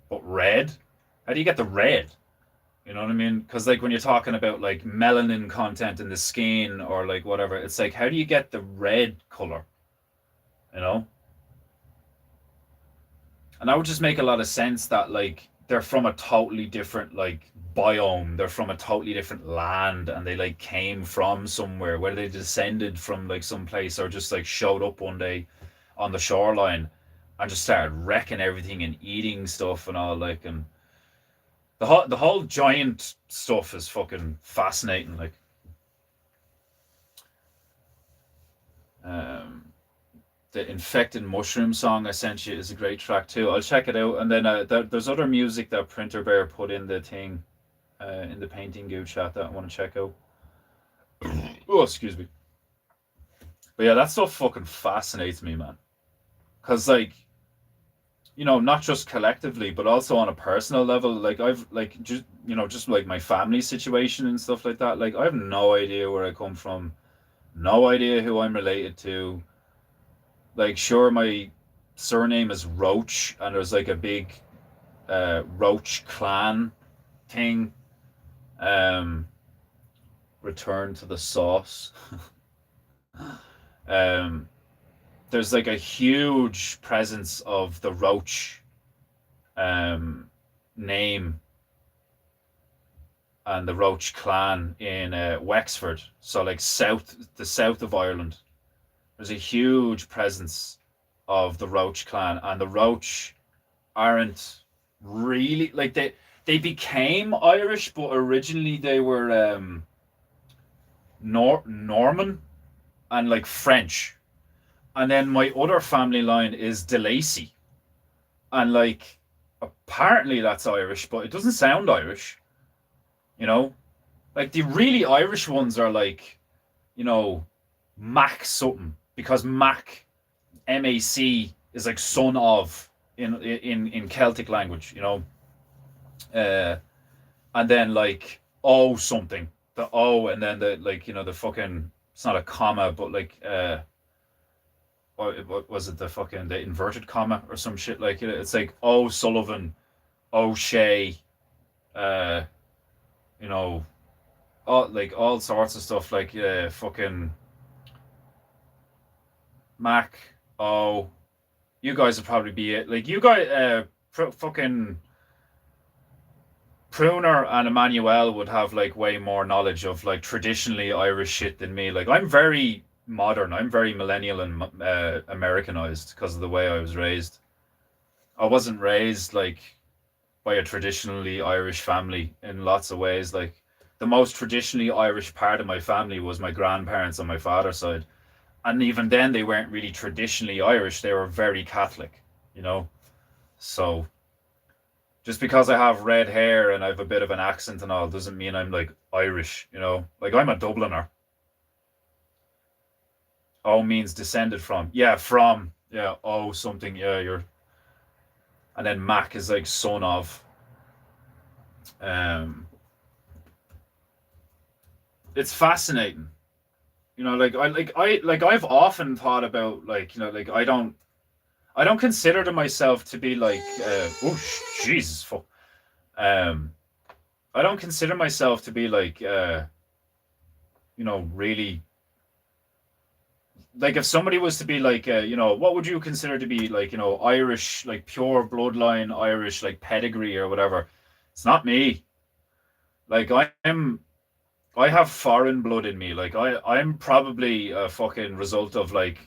but red, how do you get the red? You know what I mean? Because like when you're talking about like melanin content in the skin or like whatever, it's like how do you get the red color? You know? And that would just make a lot of sense, that like they're from a totally different like biome. They're from a totally different land, and they like came from somewhere, where they descended from like some place, or just like showed up one day on the shoreline and just started wrecking everything and eating stuff and all, like. And the whole giant stuff is fucking fascinating. Like, um, the Infected Mushroom song I sent you is a great track too. I'll check it out. And then there's other music that Printer Bear put in the thing, in the Painting Goo chat, that I want to check out. Oh, excuse me. But yeah, that stuff fucking fascinates me, man. Cause like not just collectively, but also on a personal level. Like I've like just like my family situation and stuff like that. Like I have no idea where I come from, no idea who I'm related to. Like sure, my surname is Roach, and there's like a big Roach clan thing. Um, Return to the sauce. um, there's like a huge presence of the Roach um, name and the Roach clan in Wexford. So like the south of Ireland. There's a huge presence of the Roach clan, and the Roach aren't really like they became Irish, but originally they were Norman and like French. And then my other family line is De Lacy, and like apparently that's Irish, but it doesn't sound Irish. You know, like the really Irish ones are like you know Mac something because Mac is like son of in Celtic language. Uh, and then like O something, the O, and then the like the fucking it's not a comma, but like what was it, the inverted comma or some shit like it? It's like O'Sullivan, O'Shea, uh, you know, all sorts of stuff like fucking Mac. Oh, you guys would probably be it. Like you guys, fucking Pruner and Emmanuel would have like way more knowledge of like traditionally Irish shit than me. Like I'm very modern. I'm very millennial and Americanized because of the way I was raised. I wasn't raised like by a traditionally Irish family in lots of ways. Like the most traditionally Irish part of my family was my grandparents on my father's side. And even then they weren't really traditionally Irish. They were very Catholic, you know. So just because I have red hair and I have a bit of an accent and all doesn't mean I'm like Irish, you know. Like I'm a Dubliner. O means descended from. Yeah, from. Yeah, O something. Yeah, you're. And then Mac is like son of. Um, it's fascinating. I've often thought about like like I don't consider to myself to be like oh Jesus fuck. Um, I don't consider myself to be like really like if somebody was to be like what would you consider to be like Irish, like pure bloodline Irish, like pedigree or whatever. It's not me. Like I have foreign blood in me. Like I'm probably a fucking result of like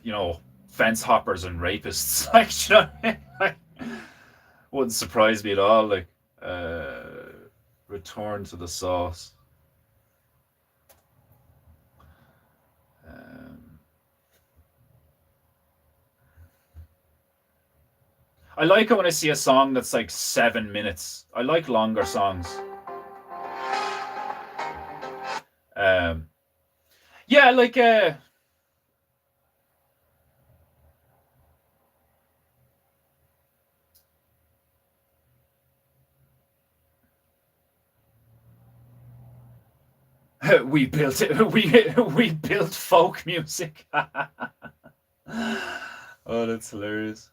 fence hoppers and rapists. Like like, wouldn't surprise me at all. Like uh return to the sauce. um I like it when I see a song that's like 7 minutes. I like longer songs. um yeah, like we built it. We built folk music. Oh, that's hilarious.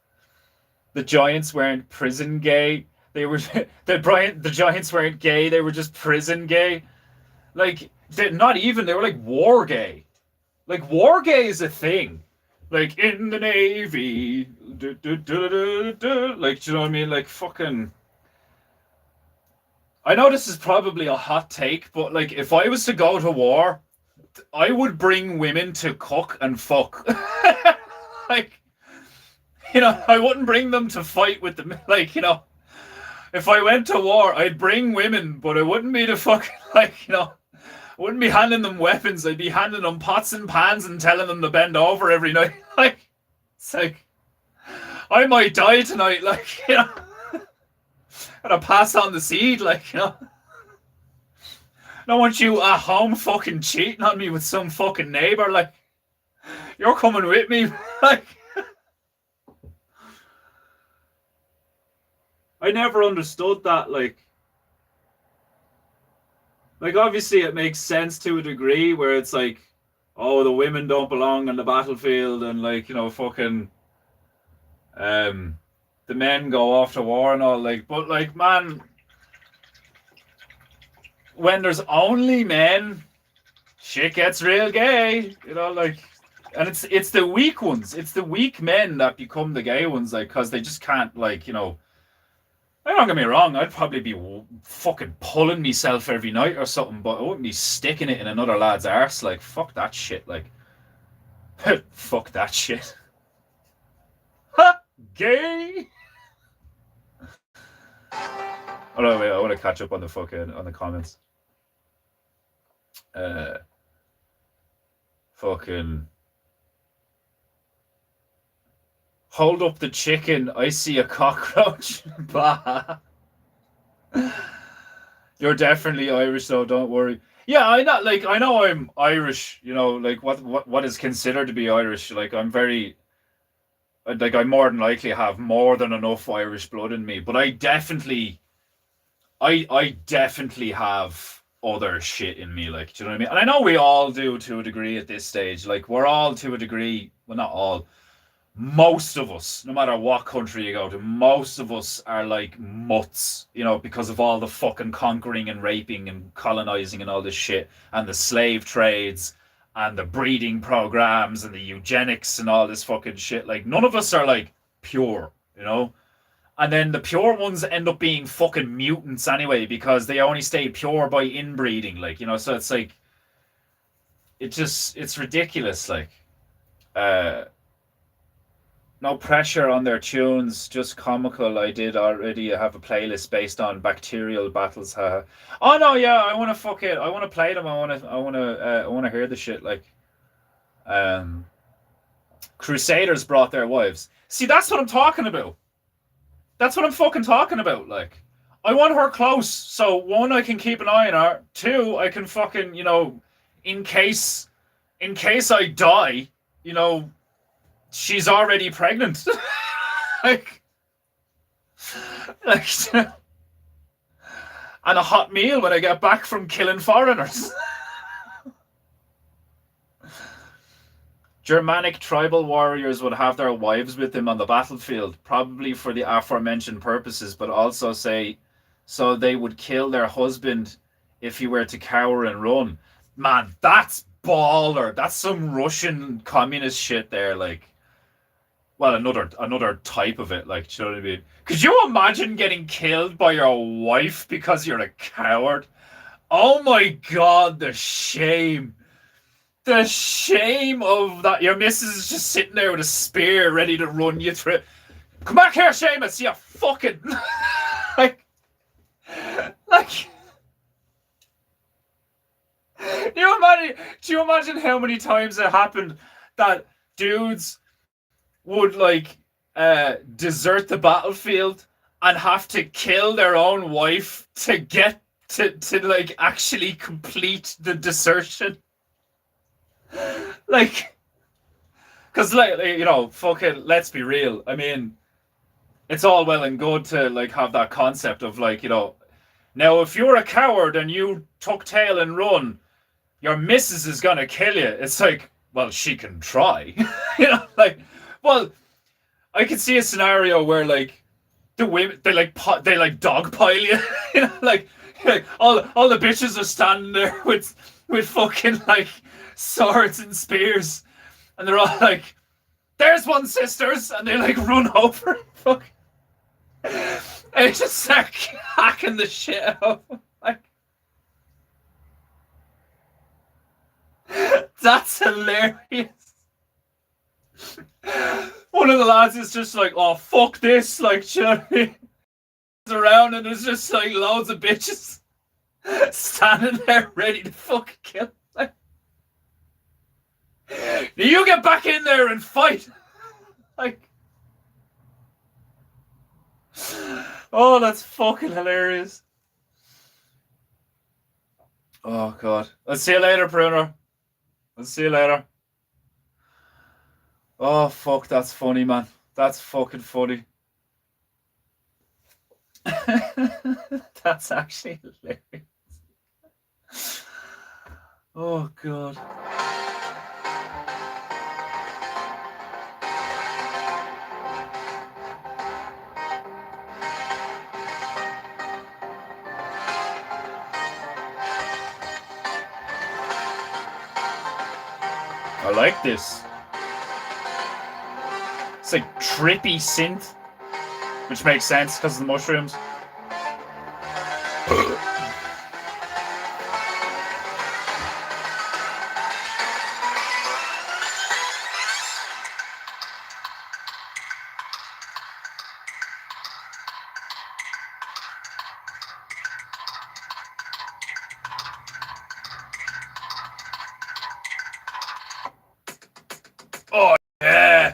The Giants weren't prison gay. They were the Giants weren't gay. They were just prison gay. Like they're not even. They were like war gay. Like war gay is a thing. Like in the Navy. Like do you know what I mean? Like fucking. I know this is probably a hot take, but like if I was to go to war, I would bring women to cook and fuck. Like I wouldn't bring them to fight with them. Like if I went to war, I'd bring women, but it wouldn't be to fuck. Like I wouldn't be handing them weapons. I'd be handing them pots and pans and telling them to bend over every night. Like it's like I might die tonight. Like gotta pass on the seed. Like I don't want you at home fucking cheating on me with some fucking neighbor. Like you're coming with me. Like I never understood that. Like obviously it makes sense to a degree where it's like, oh, the women don't belong on the battlefield, and like, you know, fucking um the men go off to war and all, like, but like, man, when there's only men, shit gets real gay, you know, like, and it's the weak ones, it's the weak men that become the gay ones, like, because they just can't, like, you know. Don't get me wrong, I'd probably be fucking pulling myself every night or something, but I wouldn't be sticking it in another lad's arse. Like, fuck that shit. Like, fuck that shit. Ha! Gay! Oh no, wait, I want to catch up on the comments. Fucking hold up the chicken, I see a cockroach. Bah. You're definitely Irish though, don't worry. Yeah, I know I'm Irish, you know, like what is considered to be Irish. Like I'm very, like, I more than likely have more than enough Irish blood in me, but I definitely have other shit in me, like, do you know what I mean? And I know we all do to a degree at this stage. Like, we're all to a degree, well, not all, most of us, no matter what country you go to, most of us are like mutts, you know, because of all the fucking conquering and raping and colonizing and all this shit, and the slave trades and the breeding programs and the eugenics and all this fucking shit. Like, none of us are like pure, you know? And then the pure ones end up being fucking mutants anyway, because they only stay pure by inbreeding, like, you know, so it's like, it's ridiculous, like, uh, no pressure on their tunes, just comical. I did already have a playlist based on bacterial battles. Oh no, yeah, I want to fuck it. I want to play them. I want to hear the shit. Like, um, Crusaders brought their wives. See, that's what I'm talking about. That's what I'm fucking talking about. Like, I want her close. So one, I can keep an eye on her. Two, I can fucking, you know, in case I die, you know, she's already pregnant. like, like, and a hot meal when I get back from killing foreigners. Germanic tribal warriors would have their wives with them on the battlefield, probably for the aforementioned purposes, but also say so they would kill their husband if he were to cower and run. Man, that's baller. That's some Russian communist shit there, like. Well, another type of it, like, do you know what I mean? Could you imagine getting killed by your wife because you're a coward? Oh my god, the shame. The shame of that. Your missus is just sitting there with a spear ready to run you through. Come back here, Seamus, you fucking like do you imagine how many times it happened that dudes would like desert the battlefield and have to kill their own wife to get to like actually complete the desertion? Like, because like, you know, fucking, let's be real. I mean, it's all well and good to like have that concept of like, you know, now if you're a coward and you tuck tail and run, your missus is gonna kill you. It's like, well, she can try. You know, like, well, I could see a scenario where like the women they like dogpile you, you know, like all the bitches are standing there with fucking like swords and spears, and they're all like, "There's one, sisters," and they like run over, fuck, and they just start hacking the shit out. Like, that's hilarious. One of the lads is just like, "Oh fuck this!" Like, you know what I mean? Around and there's just like loads of bitches standing there ready to fucking kill. Like, you get back in there and fight. Like, oh, that's fucking hilarious. Oh god. I'll see you later, Bruno. I'll see you later. Oh fuck, that's funny, man. That's fucking funny. That's actually hilarious. Oh god. I like this. It's like trippy synth, which makes sense because of the mushrooms. Oh yeah,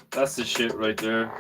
that's the shit right there.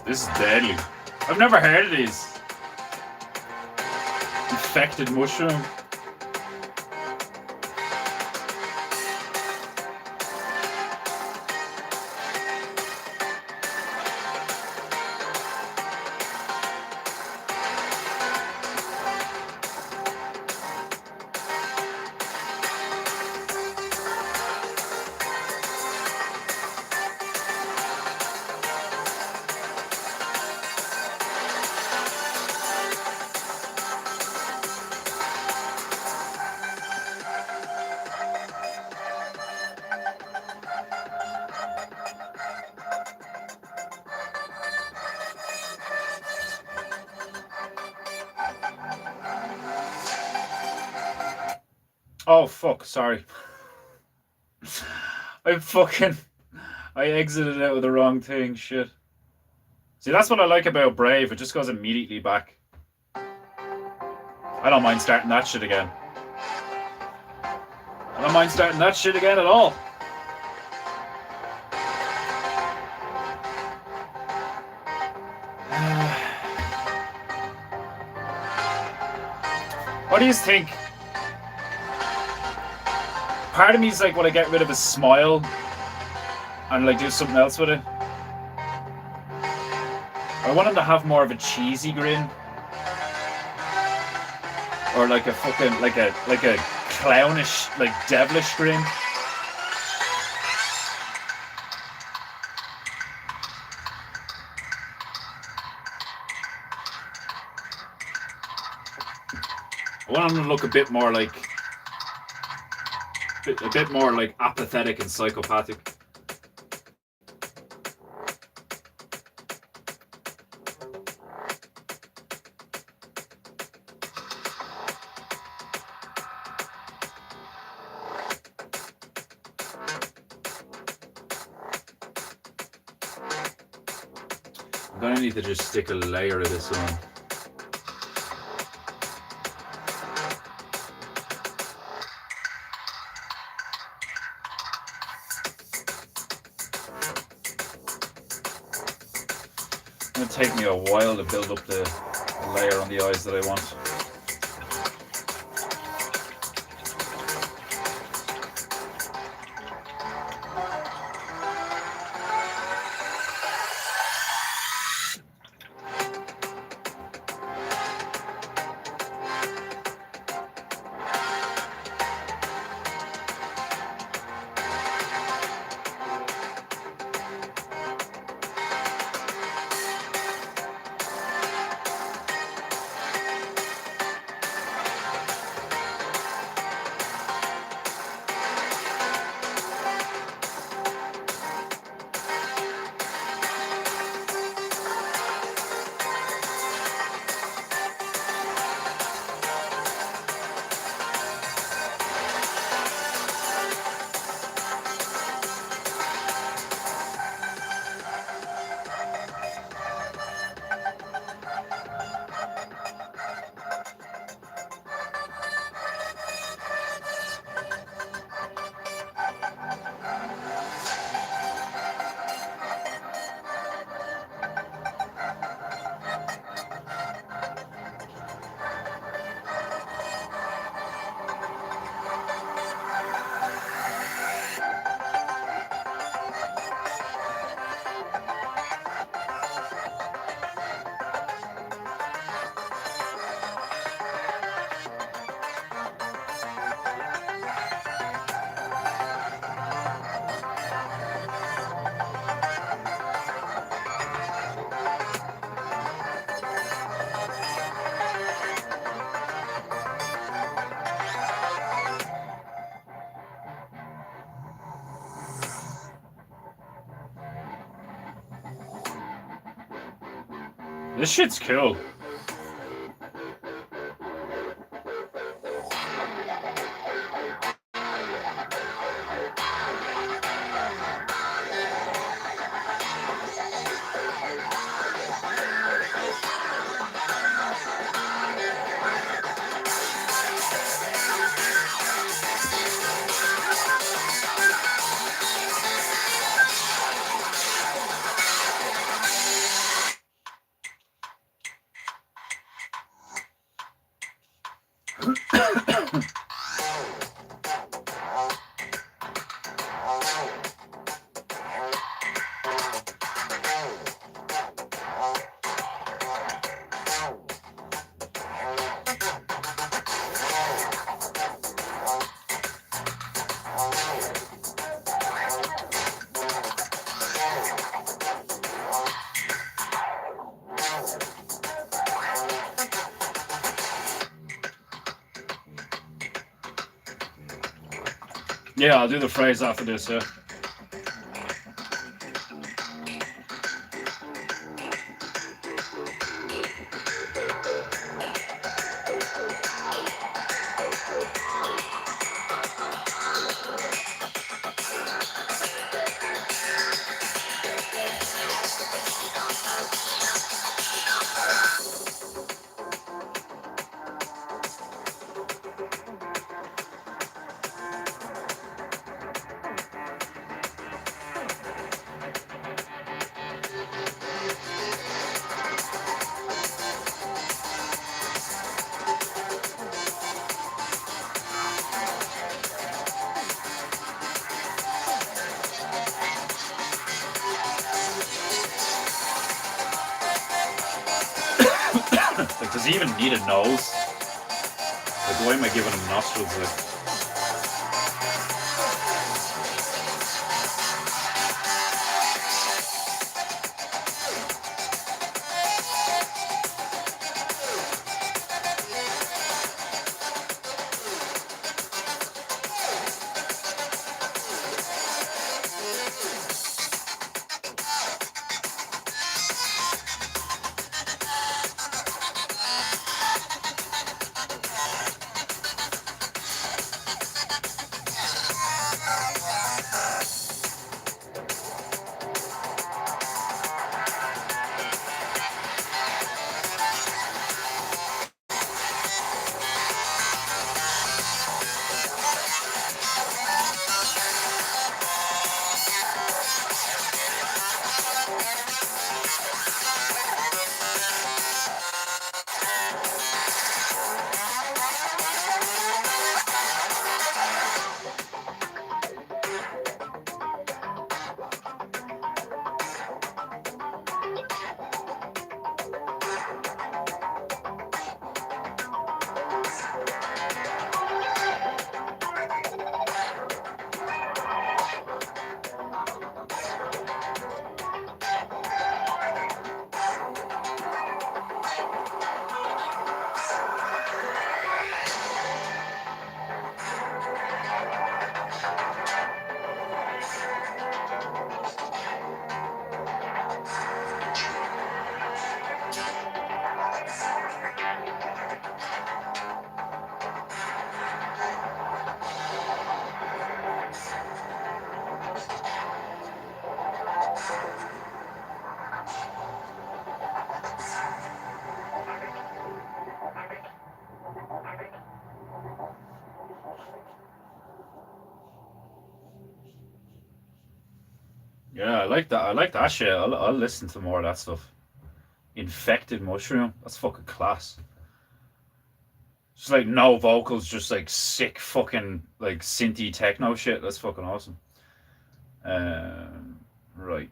This is deadly. I've never heard of these. Infected mushroom. Oh fuck, sorry. I exited out of the wrong thing, shit. See, that's what I like about Brave, it just goes immediately back. I don't mind starting that shit again. I don't mind starting that shit again at all. What do you think? Part of me is like, will I get rid of his smile and like do something else with it? I want him to have more of a cheesy grin, or like a fucking like a clownish, like devilish grin. I want him to look a bit more like apathetic and psychopathic. I'm gonna need to just stick a layer of this on. It'll take me a while to build up the layer on the eyes that I want. This shit's cool. Yeah, I'll do the phrase after this, yeah. Like, does he even need a nose? Like, why am I giving him nostrils? Like, yeah, I like that. I like that shit. I'll listen to more of that stuff. Infected Mushroom. That's fucking class. Just like no vocals, just like sick fucking like synthy techno shit. That's fucking awesome. Right.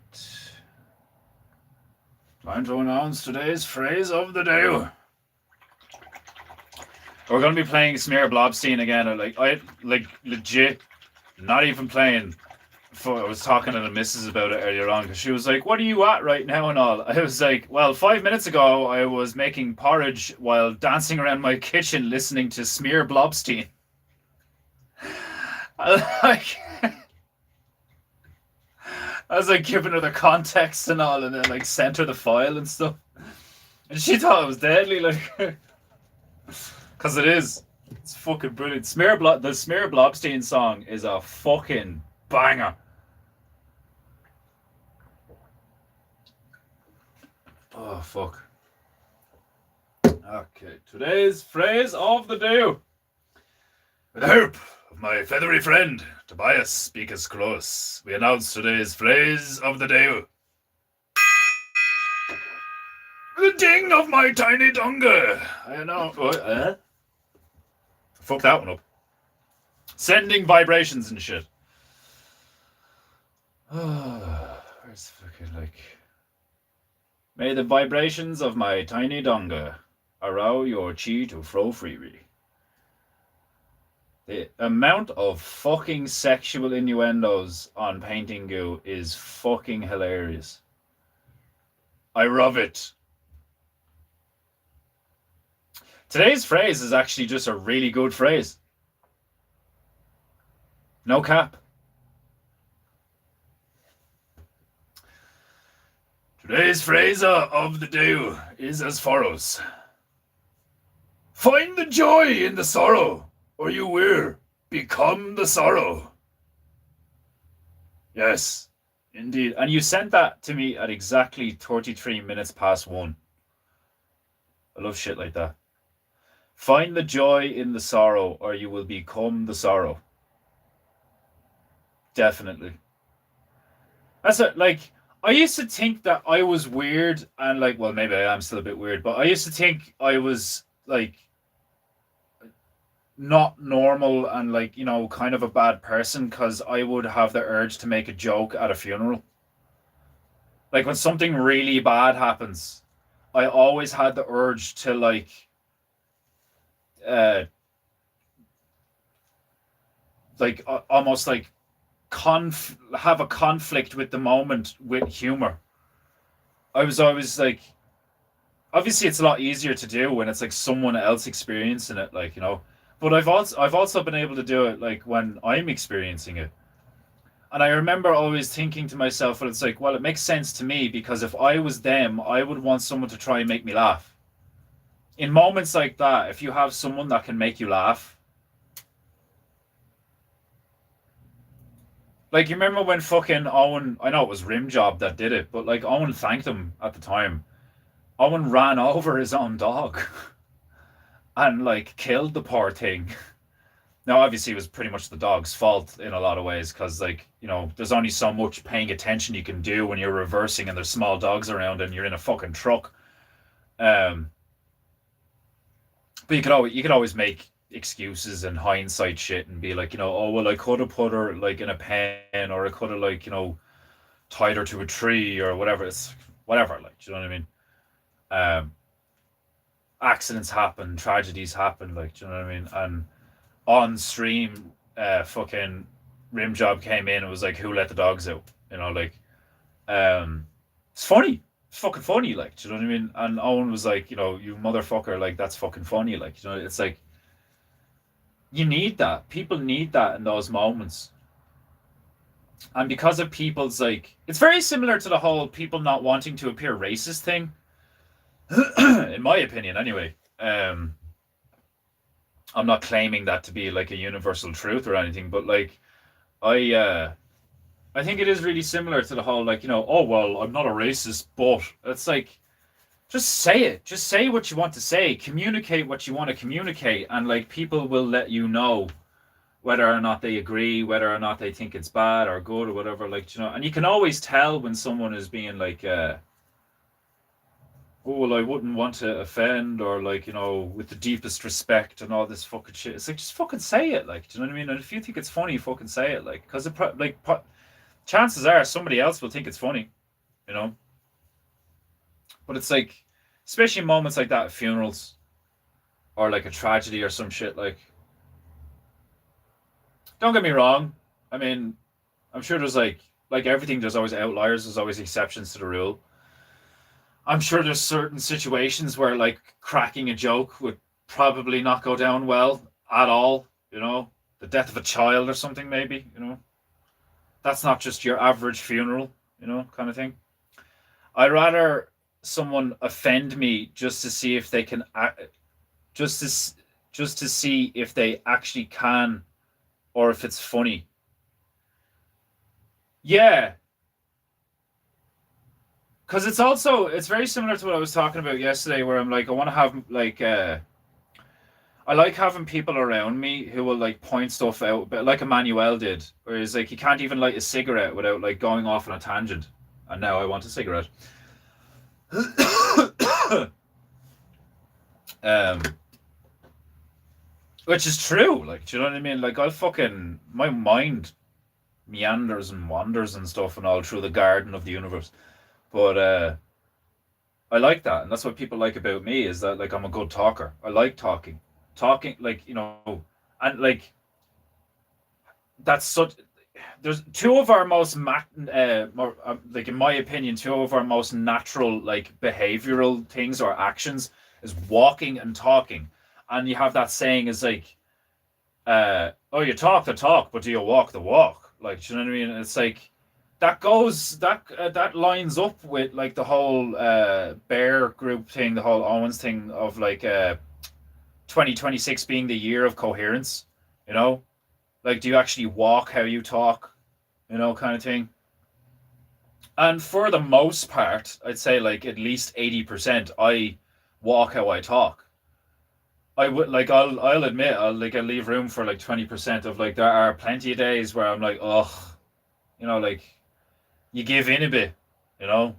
Time to announce today's phrase of the day. We're gonna be playing Smear Blobstein again. I like legit not even playing. I was talking to the missus about it earlier on because she was like, "What are you at right now?" and all. I was like, "Well, 5 minutes ago, I was making porridge while dancing around my kitchen listening to Smear Blobstein." Like, I was like giving her the context and all, and then like sent her the file and stuff. And she thought it was deadly, like, because it is. It's fucking brilliant. The Smear Blobstein song is a fucking banger. Oh, fuck. Okay, today's phrase of the day. With the help of my feathery friend, Tobias Speakers Close, we announce today's phrase of the day. The ding of my tiny donga. I know. Fuck that one up. Sending vibrations and shit. Where's fucking like... May the vibrations of my tiny donga arouse your chi to flow freely. The amount of fucking sexual innuendos on Painting Goo is fucking hilarious. I love it. Today's phrase is actually just a really good phrase. No cap. Today's phrase of the day is as follows. Find the joy in the sorrow, or you will become the sorrow. Yes, indeed. And you sent that to me at exactly 33 minutes past 1. I love shit like that. Find the joy in the sorrow, or you will become the sorrow. Definitely. That's it. Like, I used to think that I was weird, and like, well, maybe I am still a bit weird, but I used to think I was like not normal and like, you know, kind of a bad person because I would have the urge to make a joke at a funeral. Like when something really bad happens, I always had the urge to like almost like have a conflict with the moment with humor. I was always like, obviously it's a lot easier to do when it's like someone else experiencing it, like, you know, but I've also been able to do it like when I'm experiencing it. And I remember always thinking to myself, well, it's like, well, it makes sense to me because if I was them, I would want someone to try and make me laugh. In moments like that, if you have someone that can make you laugh, like, you remember when fucking Owen, I know it was Rimjob that did it, but like Owen thanked him at the time. Owen ran over his own dog and like killed the poor thing. Now, obviously, it was pretty much the dog's fault in a lot of ways because, like, you know, there's only so much paying attention you can do when you're reversing and there's small dogs around and you're in a fucking truck. But you could always make excuses and hindsight shit and be like, you know, oh well, I could have put her like in a pen, or I could have like, you know, tied her to a tree or whatever. It's whatever, like, do you know what I mean? Accidents happen, tragedies happen, like, do you know what I mean? And on stream, fucking Rimjob came in and was like, who let the dogs out? You know, like, it's funny. It's fucking funny, like, do you know what I mean? And Owen was like, you know, you motherfucker, like, that's fucking funny, like, you know, it's like, you need that. People need that in those moments. And because of people's, like, it's very similar to the whole people not wanting to appear racist thing, in my opinion, anyway. I'm not claiming that to be like a universal truth or anything, but like, I think it is really similar to the whole, like, you know, oh well, I'm not a racist, but it's like, just say it. Just say what you want to say. Communicate what you want to communicate, and like, people will let you know whether or not they agree, whether or not they think it's bad or good or whatever. Like, you know, and you can always tell when someone is being like, oh well, I wouldn't want to offend, or like, you know, with the deepest respect and all this fucking shit. It's like, just fucking say it, like, do you know what I mean? And if you think it's funny, fucking say it, like, because chances are somebody else will think it's funny, you know. But it's like, especially in moments like that at funerals, or like a tragedy or some shit, like, don't get me wrong. I mean, I'm sure there's like everything, there's always outliers, there's always exceptions to the rule. I'm sure there's certain situations where like cracking a joke would probably not go down well at all, you know, the death of a child or something, maybe, you know. That's not just your average funeral, you know, kind of thing. I'd rather someone offend me just to see if they can just to just to see if they actually can or if it's funny. Yeah, because it's very similar to what I was talking about yesterday, where I'm like I want to have like I like having people around me who will like point stuff out, but like Emmanuel did, where he's like he can't even light a cigarette without like going off on a tangent. And now I want a cigarette. um, which is true. Like, do you know what I mean? Like, I'll fucking my mind meanders and wanders and stuff and all through the garden of the universe. But I like that, and that's what people like about me is that like I'm a good talker. I like talking like and like that's such. There's two of our most more, like in my opinion, two of our most natural like behavioral things or actions is walking and talking, and you have that saying is like, oh, you talk the talk, but do you walk the walk? Like, do you know what I mean? And it's like that lines up with like the whole Bear Group thing, the whole Owens thing of like 2026 being the year of coherence. You know, like do you actually walk how you talk? Kind of thing. And for the most part, I'd say like at least 80%, I walk how I talk. I would like I'll admit I leave room for like 20% of like there are plenty of days where I'm like, oh, like you give in a bit, you know, you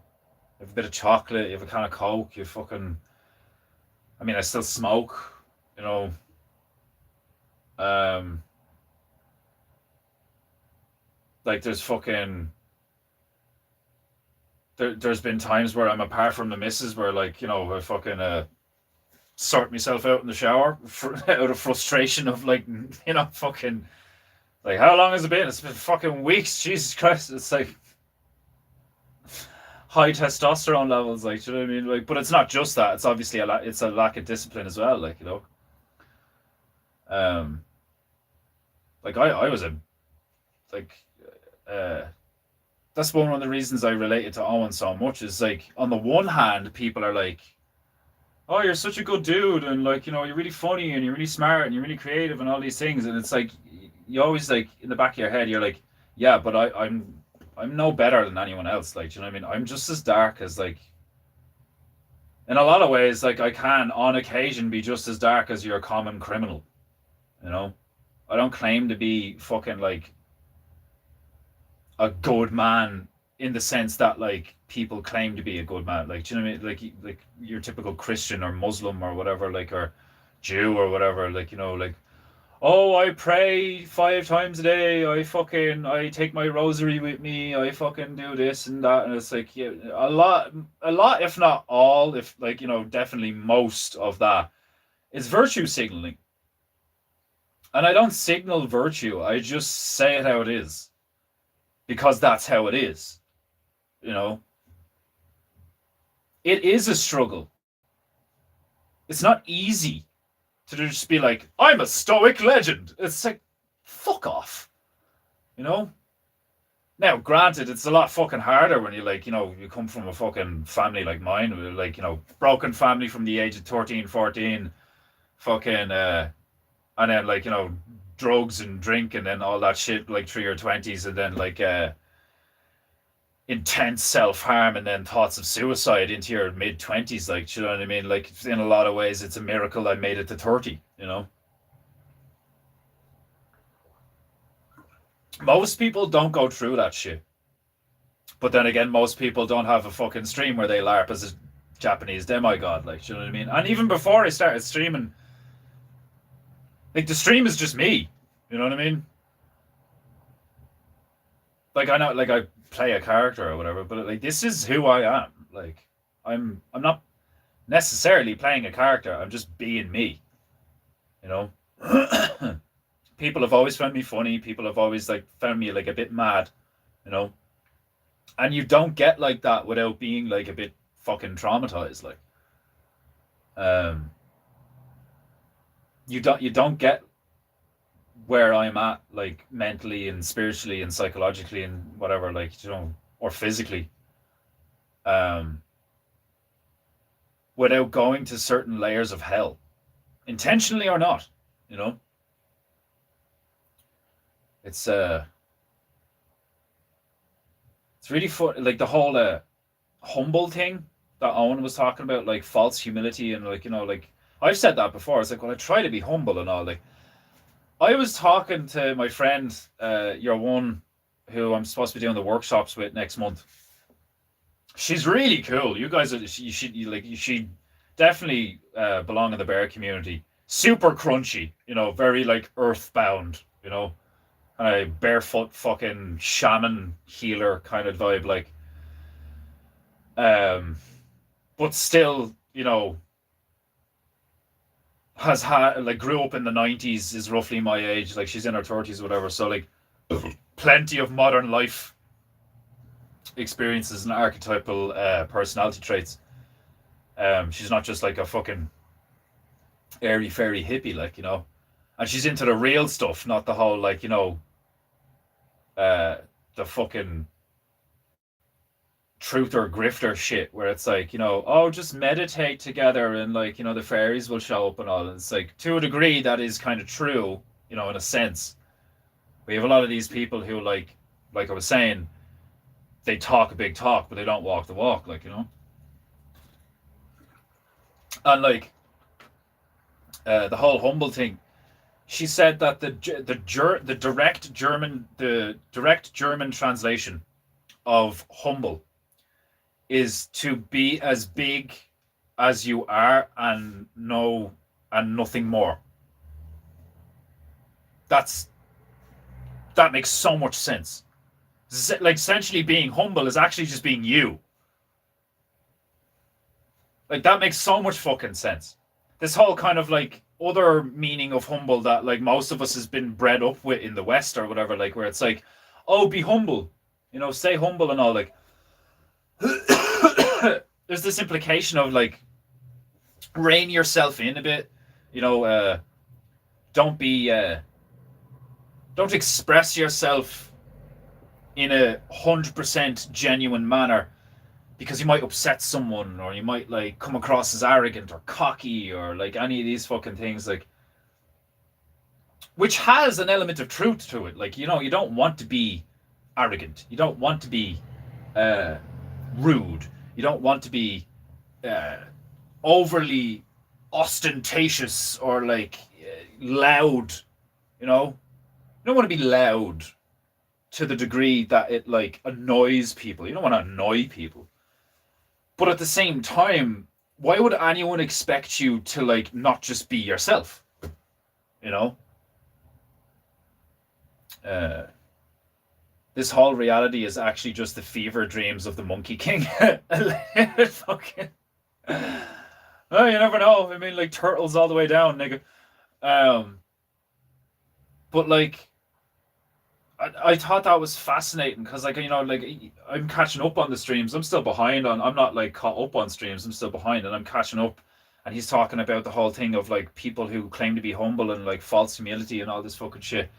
have a bit of chocolate, you have a can of Coke, you fucking I mean I still smoke, you know. Um like there's fucking there's been times where I'm apart from the missus where like, I fucking sort myself out in the shower out of frustration of like, fucking like how long has it been? It's been fucking weeks. Jesus Christ! It's like high testosterone levels. Like, do you know what I mean? Like, but it's not just that. It's obviously it's a lack of discipline as well. Like, um, like I was a like uh. That's one of the reasons I related to Owen so much. Is like on the one hand, people are like, oh, you're such a good dude, and like, you're really funny and you're really smart and you're really creative and all these things. And it's like you always like in the back of your head, you're like, yeah, but I'm no better than anyone else. Like, do you know what I mean? I'm just as dark as like in a lot of ways, like I can on occasion be just as dark as your common criminal. You know? I don't claim to be fucking like a good man in the sense that like people claim to be a good man. Like, do you know what I mean? Like your typical Christian or Muslim or whatever, like or Jew or whatever. Like, like, oh, I pray 5 times a day. I take my rosary with me. I fucking do this and that. And it's like, yeah, a lot, if not all, if like, definitely most of that is virtue signaling. And I don't signal virtue. I just say it how it is because that's how it is. You know, it is a struggle. It's not easy to just be like, I'm a stoic legend. It's like, fuck off. You know? Now, granted, it's a lot fucking harder when you like, you come from a fucking family like mine, like, broken family from the age of 13, 14, fucking, and then like, drugs and drink and then all that shit, like through your 20s, and then like, intense self harm and then thoughts of suicide into your mid 20s. Like, you know what I mean? Like, in a lot of ways, it's a miracle I made it to 30, Most people don't go through that shit. But then again, most people don't have a fucking stream where they LARP as a Japanese demigod. Like, you know what I mean? And even before I started streaming, like, the stream is just me. You know what I mean? Like, I know, like, I play a character or whatever, but like, this is who I am. Like, I'm not necessarily playing a character. I'm just being me. You know? People have always found me funny. People have always like found me like a bit mad, you know. And you don't get like that without being like a bit fucking traumatized. Like, um, you don't get where I'm at like mentally and spiritually and psychologically and whatever, like, or physically, um, without going to certain layers of hell, intentionally or not. You know, it's it's really fun. Like the whole humble thing that Owen was talking about, like false humility and like like I've said that before. It's like, well, I try to be humble and all. Like I was talking to my friend, your one, who I'm supposed to be doing the workshops with next month. She's really cool. You guys, she definitely belong in the bear community. Super crunchy, very like earthbound, kind of barefoot fucking shaman healer kind of vibe, like, um, but still, has had like grew up in the 90s, is roughly my age, like she's in her 30s or whatever, so like plenty of modern life experiences and archetypal personality traits. She's not just like a fucking airy fairy hippie, like, and she's into the real stuff, not the whole like, the fucking truth or grifter shit where it's like, oh, just meditate together and like, the fairies will show up and all. And it's like, to a degree that is kind of true, in a sense. We have a lot of these people who like I was saying, they talk a big talk, but they don't walk the walk, like, and like the whole humble thing. She said that the direct German translation of humble is to be as big as you are and nothing more. That makes so much sense. Like essentially being humble is actually just being you. Like that makes so much fucking sense. This whole kind of like other meaning of humble that like most of us has been bred up with in the West or whatever, like where it's like, oh, be humble, stay humble and all, like there's this implication of like rein yourself in a bit, don't express yourself in 100% genuine manner, because you might upset someone, or you might like come across as arrogant or cocky or like any of these fucking things, like, which has an element of truth to it. Like, you don't want to be arrogant. You don't want to be rude. You don't want to be overly ostentatious or like loud. You don't want to be loud to the degree that it like annoys people. You don't want to annoy people. But at the same time, why would anyone expect you to like not just be yourself? This whole reality is actually just the fever dreams of the Monkey King. Fucking. Oh, you never know. I mean, like turtles all the way down, nigga. But like, I thought that was fascinating because, like, like I'm catching up on the streams. I'm still behind on. I'm not like caught up on streams. I'm still behind, and I'm catching up. And he's talking about the whole thing of like people who claim to be humble and like false humility and all this fucking shit.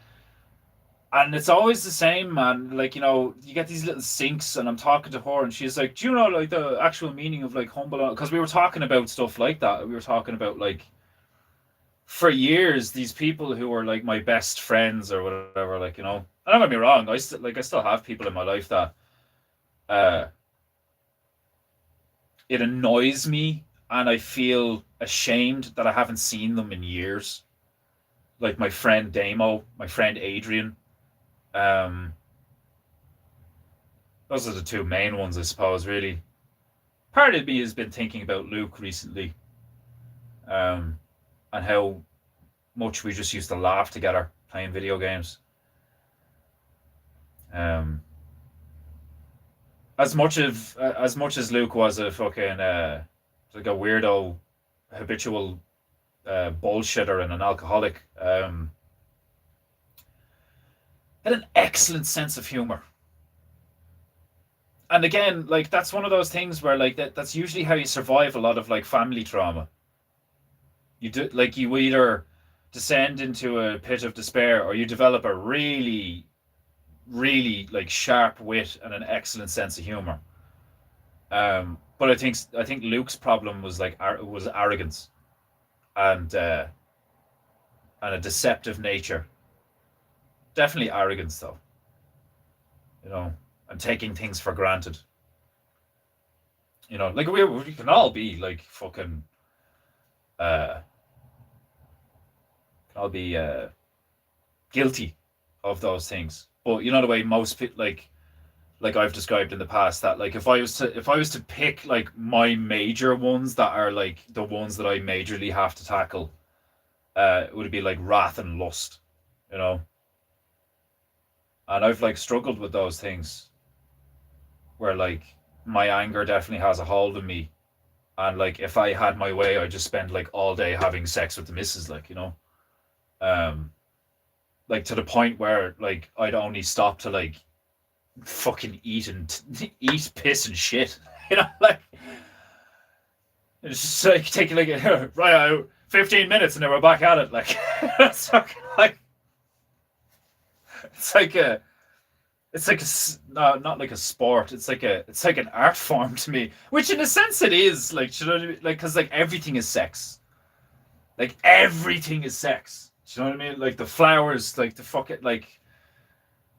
And it's always the same, man. Like, you get these little sinks, and I'm talking to her, and she's like, "Do you know like the actual meaning of like humble?" Because we were talking about stuff like that. We were talking about like, for years, these people who were like my best friends or whatever, like, and don't get me wrong, I still have people in my life that it annoys me, and I feel ashamed that I haven't seen them in years. Like my friend Damo, my friend Adrian. Those are the two main ones, I suppose, really. Part of me has been thinking about Luke recently, and how much we just used to laugh together playing video games. As much as Luke was a fucking like a weirdo, habitual bullshitter and an alcoholic, had an excellent sense of humor. And again, like that's one of those things where like that's usually how you survive a lot of like family trauma. You either descend into a pit of despair, or you develop a really, really like sharp wit and an excellent sense of humor. But But I think Luke's problem was like was arrogance and a deceptive nature. Definitely arrogance though, and taking things for granted. Like we can all be like fucking uh can all be guilty of those things. But you know the way most people like I've described in the past, that like if I was to pick like my major ones that are like the ones that I majorly have to tackle, it would be like wrath and lust, you know. And I've like struggled with those things where like my anger definitely has a hold of me, and like if I had my way, I'd just spend like all day having sex with the missus, um, like to the point where like I'd only stop to like fucking eat and eat piss and shit, like it's just like taking like right out 15 minutes and then we're back at it, like it's fucking like it's like a no, not like a sport. It's like an art form to me, which in a sense it is. Like, you know what I mean? Like, because like everything is sex. Like everything is sex. Do you know what I mean? Like the flowers, like the fucking like.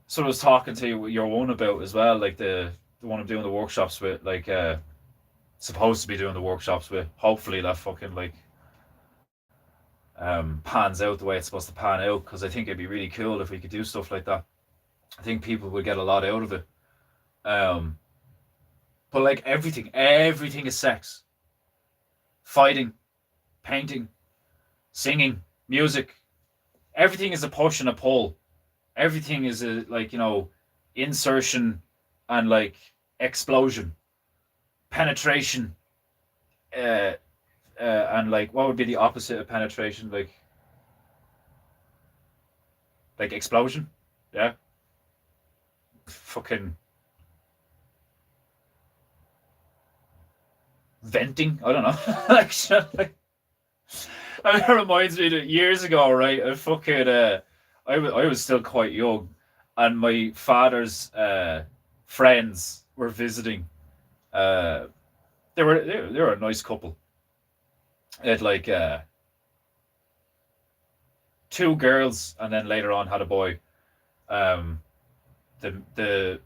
So I was talking to your one about as well, like the one I'm doing the workshops with, like supposed to be doing the workshops with. Hopefully that fucking like pans out the way it's supposed to pan out, because I think it'd be really cool if we could do stuff like that. I think people would get a lot out of it. Um, but like everything is sex. Fighting, painting, singing, music. Everything is a push and a pull. Everything is a like insertion and like explosion, penetration, uh, and like what would be the opposite of penetration? Like explosion, yeah. Fucking venting. I don't know. like, it reminds me that years ago, right? I was still quite young, and my father's friends were visiting. Uh, they were a nice couple. They had like two girls, and then later on had a boy. Um, the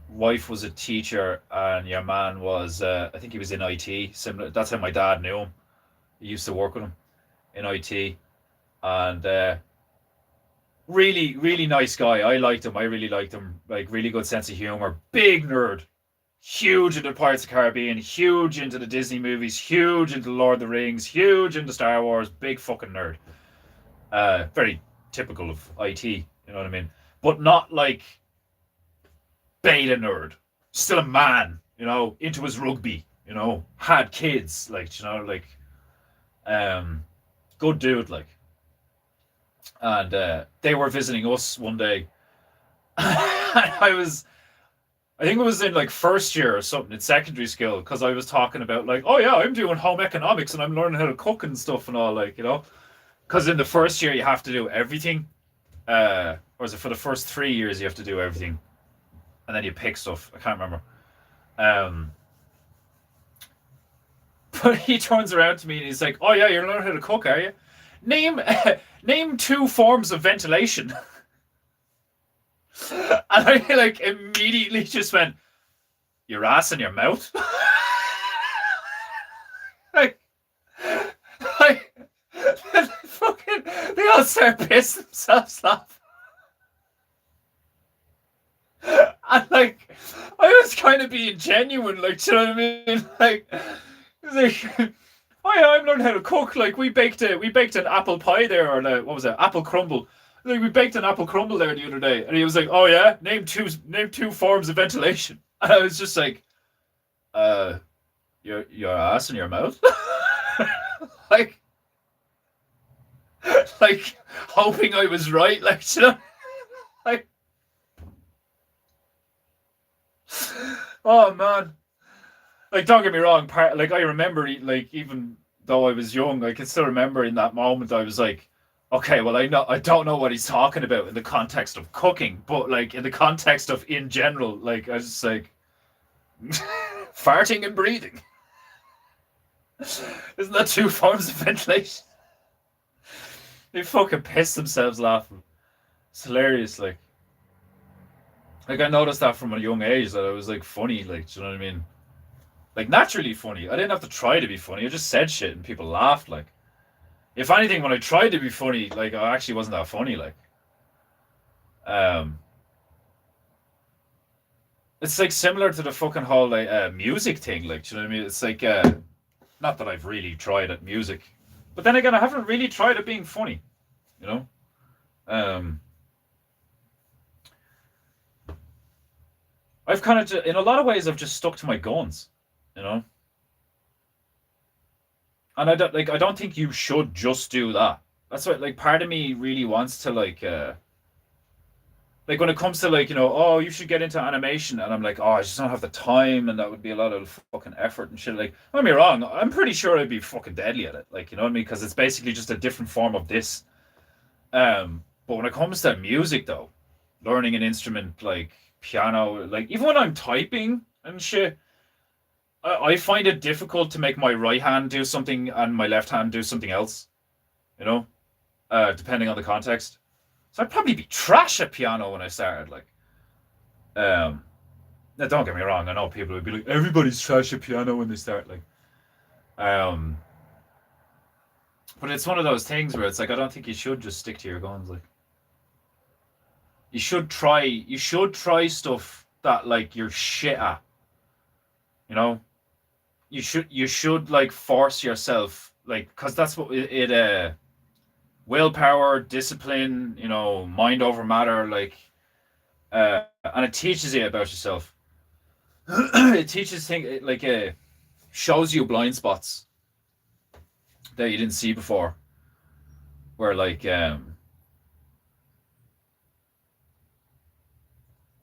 wife was a teacher, and your man was I think he was in IT. Similar. That's how my dad knew him. He used to work with him in IT, and really, really nice guy. I liked him. I really liked him. Like really good sense of humor. Big nerd. Huge into Pirates of the Caribbean. Huge into the Disney movies. Huge into Lord of the Rings. Huge into Star Wars. Big fucking nerd. Very typical of IT. You know what I mean? But not like beta nerd. Still a man. Into his rugby. Had kids. Good dude. And they were visiting us one day. I think it was in like first year or something in secondary school, because I was talking about like, oh yeah, I'm doing home economics and I'm learning how to cook and stuff and all, because in the first year you have to do everything, or is it for the first 3 years you have to do everything, and then you pick stuff. I can't remember. Um, but he turns around to me and he's like, oh yeah, you're learning how to cook, are you? Name name two forms of ventilation. And I like immediately just went, your ass and your mouth. like, like, fucking, they all start pissing themselves off. And like, I was kind of being genuine, like, do you know what I mean? Like, oh yeah, I'm learning how to cook. Like we baked an apple pie there, or what was it? Apple crumble. Like we baked an apple crumble there the other day, and he was like, "Oh yeah, name two forms of ventilation." And I was just like, your ass and your mouth." like, like hoping I was right, like. Oh man. Like, don't get me wrong, like I remember, like even though I was young, I can still remember in that moment I was like, okay, well I don't know what he's talking about in the context of cooking, but like in the context of in general, like I was just like, Farting and breathing. Isn't that two forms of ventilation? They fucking piss themselves laughing. It's hilarious, like I noticed that from a young age that it was like funny, like, do you know what I mean? Like naturally funny. I didn't have to try to be funny. I just said shit and people laughed. Like, if anything, when I tried to be funny, like I actually wasn't that funny. Like, um, it's like similar to the fucking whole like music thing. Like, do you know what I mean? It's like not that I've really tried at music, but then again, I haven't really tried at being funny. You know, um, I've kind of, in a lot of ways, I've just stuck to my guns. You know, and I don't think you should just do that. That's what, like, part of me really wants to like when it comes to, like, oh, you should get into animation, and I'm like, oh, I just don't have the time, and that would be a lot of fucking effort and shit. Like, don't get me wrong, I'm pretty sure I'd be fucking deadly at it. Like, you know what I mean? Because it's basically just a different form of this. But when it comes to music, though, learning an instrument like piano, like even when I'm typing and shit, I find it difficult to make my right hand do something and my left hand do something else. You know, depending on the context. So I'd probably be trash at piano when I started. Like, now don't get me wrong. I know people would be like, everybody's trash at piano when they start. Like, um, but it's one of those things where it's like I don't think you should just stick to your guns. Like, you should try. You should try stuff that like you're shit at. You know, you should like force yourself, like, because that's what it willpower, discipline, mind over matter, like, and it teaches you about yourself. It teaches things like shows you blind spots that you didn't see before, where like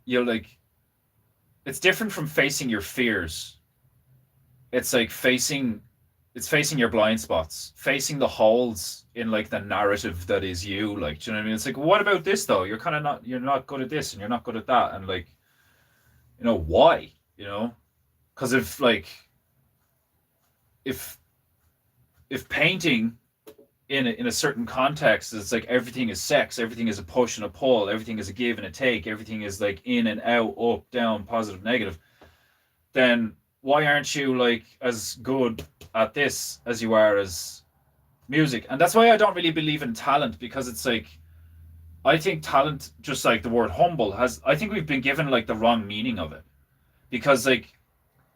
you're like, it's different from facing your fears. It's like facing your blind spots, facing the holes in like the narrative that is you. Like, do you know what I mean? It's like, what about this though? You're not good at this and you're not good at that. And like, why? Because if painting in a certain context, it's like everything is sex, everything is a push and a pull, everything is a give and a take, everything is like in and out, up, down, positive, negative, then why aren't you like as good at this as you are as music? And that's why I don't really believe in talent, because it's like, I think talent, just like the word humble, I think we've been given like the wrong meaning of it, because like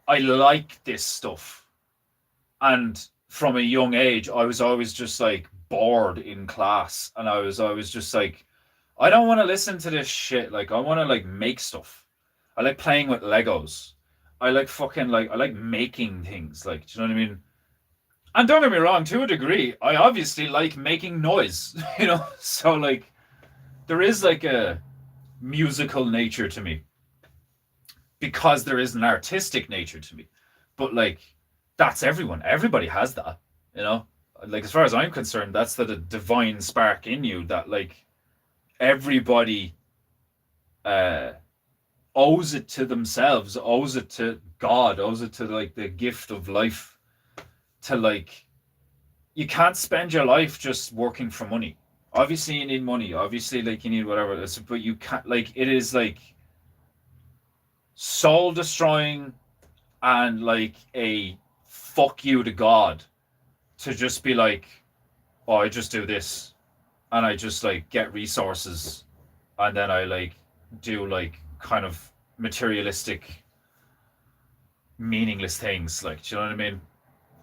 I like this stuff, and from a young age I was always just like bored in class, and I was always just like, I don't want to listen to this shit. Like, I want to like make stuff. I like playing with Legos. I like fucking like, I like making things. Like, do you know what I mean? And don't get me wrong, to a degree, I obviously like making noise, So like, there is like a musical nature to me, because there is an artistic nature to me. But like, that's everyone. Everybody has that. Like, as far as I'm concerned, that's the divine spark in you that like everybody owes it to themselves, owes it to God, owes it to like the gift of life. To like, you can't spend your life just working for money. Obviously you need money, obviously like you need whatever it is, but you can't, like, it is like soul destroying and like a fuck you to God to just be like, oh, I just do this and I just like get resources, and then I like do like kind of materialistic meaningless things. Like, do you know what I mean?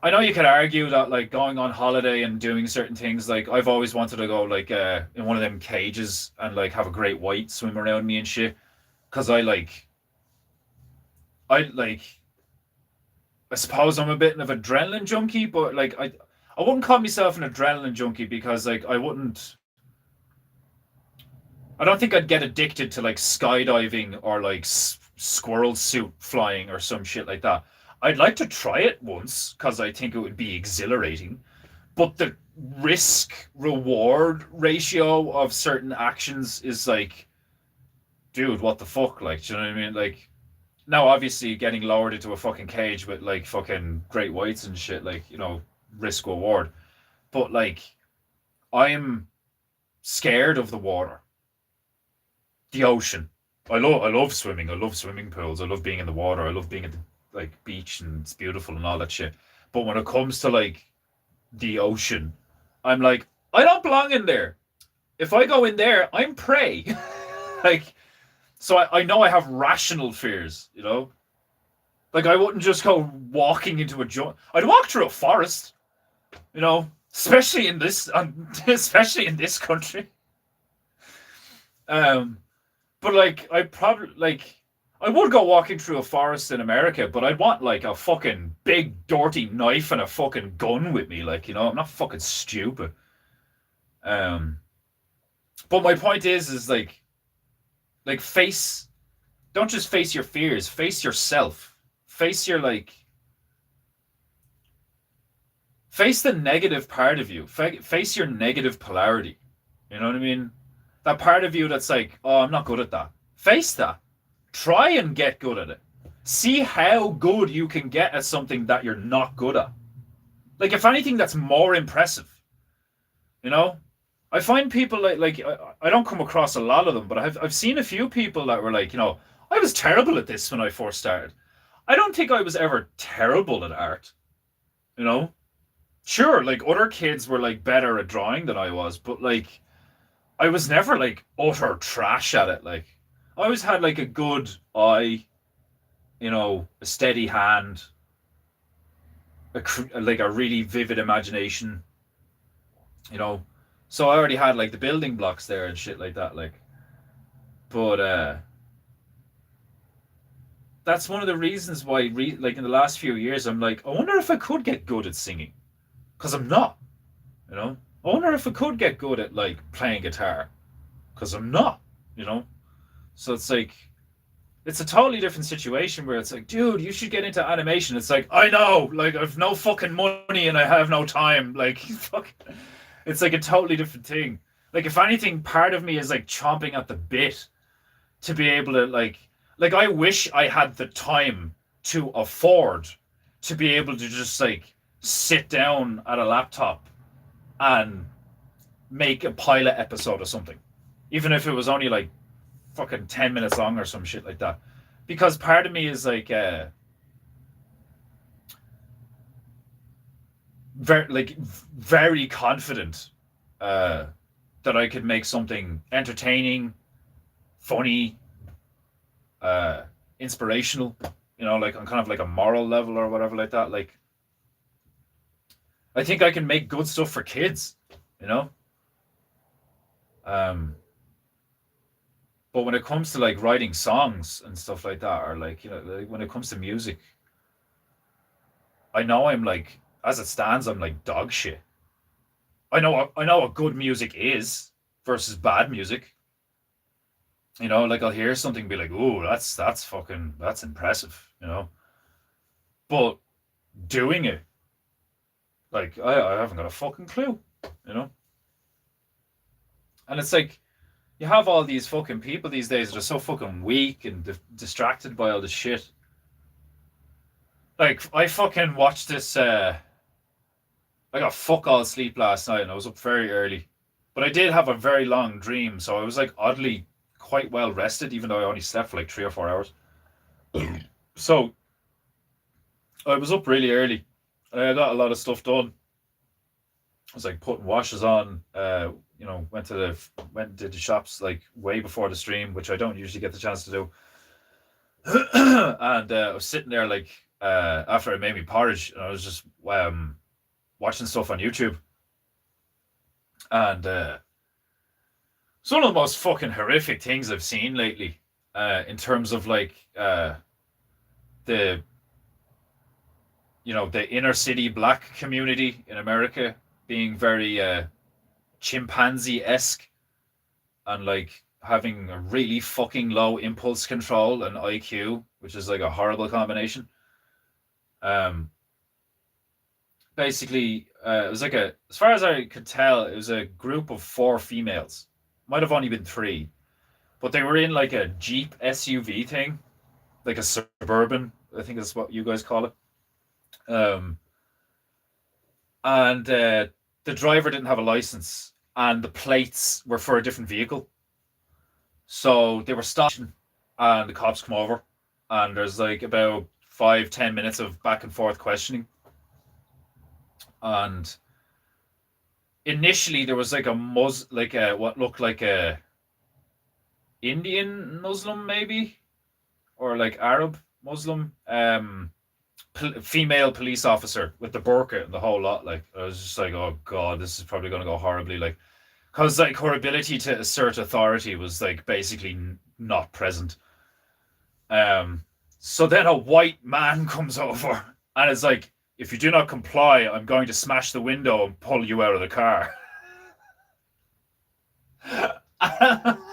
I know you could argue that like going on holiday and doing certain things, like I've always wanted to go like in one of them cages and like have a great white swim around me and shit, because I suppose I'm a bit of an adrenaline junkie, but like I wouldn't call myself an adrenaline junkie, because like I don't think I'd get addicted to like skydiving or like squirrel suit flying or some shit like that. I'd like to try it once because I think it would be exhilarating, but the risk reward ratio of certain actions is like, dude, what the fuck? Like, do you know what I mean? Like, Now, obviously, getting lowered into a fucking cage with like fucking great whites and shit, like, risk reward. But like, I'm scared of the water, the ocean. I love swimming. I love swimming pools. I love being in the water. I love being at the like beach and it's beautiful and all that shit. But when it comes to like the ocean, I'm like, I don't belong in there. If I go in there, I'm prey. Like, so I know I have rational fears, Like, I wouldn't just go walking into a I'd walk through a forest, especially in this, especially in this country. Um, but like, I would go walking through a forest in America, but I'd want like a fucking big dirty knife and a fucking gun with me, like, I'm not fucking stupid. Um, but my point is like don't just face your fears, face yourself, face your like, face the negative part of you, face your negative polarity. You know what I mean? That part of you that's like, oh, I'm not good at that. Face that. Try and get good at it. See how good you can get at something that you're not good at. Like, if anything, that's more impressive. I find people like I don't come across a lot of them, but I've seen a few people that were like, I was terrible at this when I first started. I don't think I was ever terrible at art. You know, sure, like other kids were like better at drawing than I was, but like I was never like utter trash at it. Like I always had like a good eye, a steady hand, like a really vivid imagination, you know. So I already had like the building blocks there and shit like that. Like, but that's one of the reasons why, like in the last few years, I'm like, I wonder if I could get good at singing, because I'm not. I wonder if I could get good at like playing guitar, because I'm not. You know, so it's like it's a totally different situation where it's like, dude, you should get into animation. It's like, I know, like I've no fucking money and I have no time. Like, fuck. It's like a totally different thing. Like, if anything, part of me is like chomping at the bit to be able to like I wish I had the time to afford to be able to just like sit down at a laptop and make a pilot episode or something, even if it was only like fucking 10 minutes long or some shit like that. Because part of me is like very confident that I could make something entertaining, funny, inspirational, like on kind of like a moral level or whatever like that. Like, I think I can make good stuff for kids, you know. But when it comes to like writing songs and stuff like that, or like, like when it comes to music, I know I'm like, as it stands, I'm like dog shit. I know what good music is versus bad music. Like I'll hear something and be like, "Ooh, that's impressive," But doing it, like I haven't got a fucking clue, you know. And it's like you have all these fucking people these days that are so fucking weak and distracted by all this shit. Like I fucking watched this. I got fuck all sleep last night and I was up very early, but I did have a very long dream, so I was like oddly quite well rested, even though I only slept for like 3 or 4 hours. So I was up really early and I got a lot of stuff done. I was like putting washes on, went and did the shops like way before the stream, which I don't usually get the chance to do. And I was sitting there like after I made me porridge, and I was just watching stuff on YouTube, and it's one of the most fucking horrific things I've seen lately, in terms of like the the inner city black community in America being very chimpanzee-esque and like having a really fucking low impulse control and IQ, which is like a horrible combination. Basically, it was like as far as I could tell, it was a group of 4 females. Might have only been 3, but they were in like a Jeep SUV thing, like a Suburban, I think is what you guys call it. Um, and the driver didn't have a license, and the plates were for a different vehicle. So they were stopped, and the cops come over, and there's like about 5-10 minutes of back and forth questioning. And initially, there was like like a what looked like a Indian Muslim, maybe, or like Arab Muslim, female police officer with the burqa and the whole lot. Like, I was just like, oh god, this is probably going to go horribly. Like, because like her ability to assert authority was like basically not present. Um, so then a white man comes over and is like, if you do not comply, I'm going to smash the window and pull you out of the car.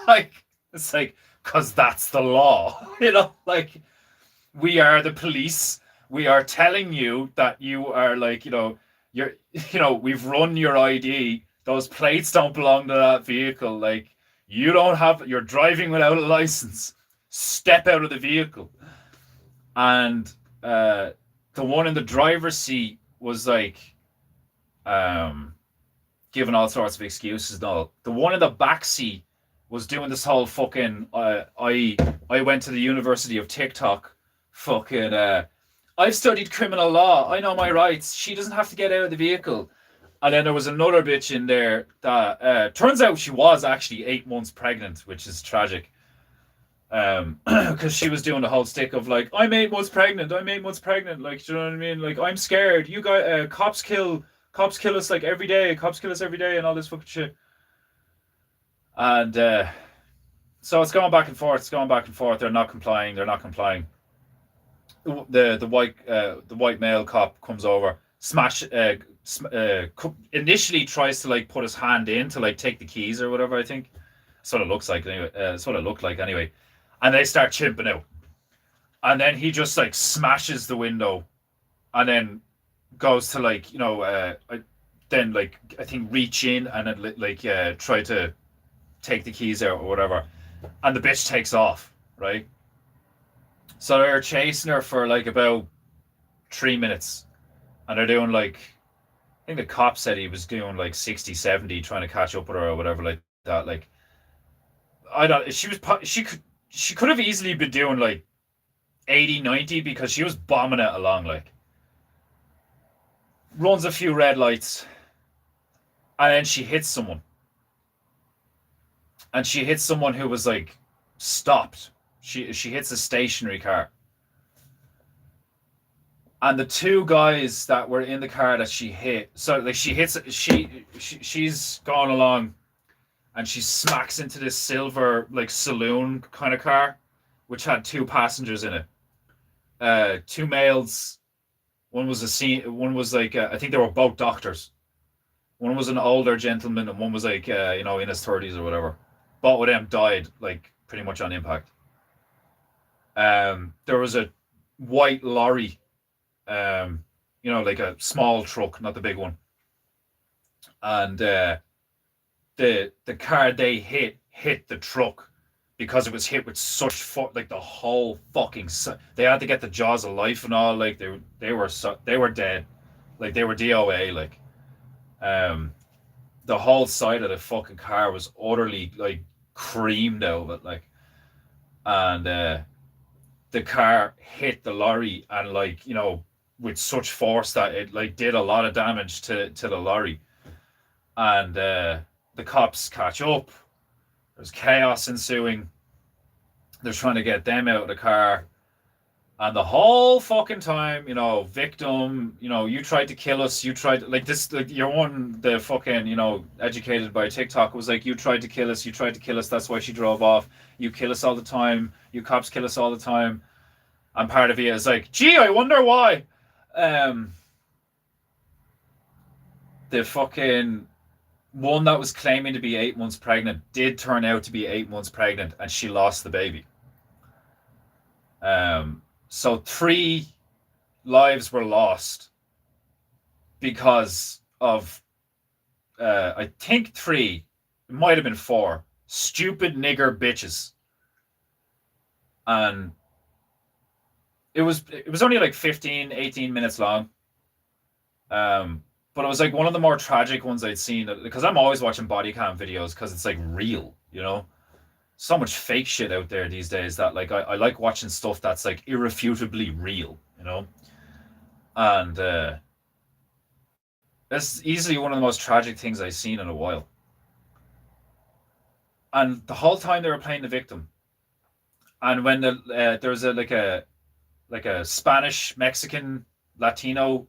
Like, it's like, because that's the law, like, we are the police. We are telling you that you are like, we've run your ID. Those plates don't belong to that vehicle. Like, you're driving without a license. Step out of the vehicle. And the one in the driver's seat was like, giving all sorts of excuses and all. The one in the back seat was doing this whole fucking, I went to the University of TikTok, fucking, I've studied criminal law. I know my rights. She doesn't have to get out of the vehicle. And then there was another bitch in there that turns out she was actually 8 months pregnant, which is tragic. Because she was doing the whole stick of like, I'm 8 months pregnant. I'm 8 months pregnant. Like, do you know what I mean? Like, I'm scared. You got cops kill us like every day. Cops kill us every day, and all this fucking shit. And so it's going back and forth. It's going back and forth. They're not complying. They're not complying. The white male cop comes over, initially tries to like put his hand in to like take the keys or whatever. I think that's what it looks like anyway. That's what it looked like anyway. And they start chimping out, and then he just like smashes the window, and then goes to like then like I think reach in and then, like try to take the keys out or whatever, and the bitch takes off, right? So they're chasing her for like about 3 minutes, and they're doing like, I think the cop said he was doing like 60, 70, trying to catch up with her or whatever like that. Like, I don't, she could have easily been doing like 80, 90 because she was bombing it along, like, runs a few red lights, and then she hits someone. And she hits someone who was like stopped. She hits a stationary car. And the two guys that were in the car that she hit, so like she's gone along, and she smacks into this silver like saloon kind of car, which had two passengers in it. Two males. One was like I think they were both doctors. One was an older gentleman, and one was like in his 30s or whatever. Both of them died like pretty much on impact. There was a white lorry, like a small truck, not the big one. And the car they hit the truck because it was hit with such like the whole fucking. They had to get the jaws of life and all. Like they were dead, like they were DOA. Like, the whole side of the fucking car was utterly like creamed out of it, like, and the car hit the lorry and like with such force that it like did a lot of damage to the lorry, and the cops catch up. There's chaos ensuing. They're trying to get them out of the car, and the whole fucking time, victim, you tried to kill us. You tried like this. Like you're one, the fucking, educated by TikTok was like, you tried to kill us. You tried to kill us. That's why she drove off. You kill us all the time. You cops kill us all the time. And part of it is like, gee, I wonder why. The fucking one that was claiming to be 8 months pregnant did turn out to be 8 months pregnant, and she lost the baby. So 3 lives were lost because of, I think 3, it might have been 4, stupid nigger bitches. And it was only like 15, 18 minutes long. But it was like one of the more tragic ones I'd seen, because I'm always watching body cam videos because it's like real, you know. So much fake shit out there these days that like I like watching stuff that's like irrefutably real, you know. And that's easily one of the most tragic things I've seen in a while. And the whole time they were playing the victim, and when there was a Spanish Mexican Latino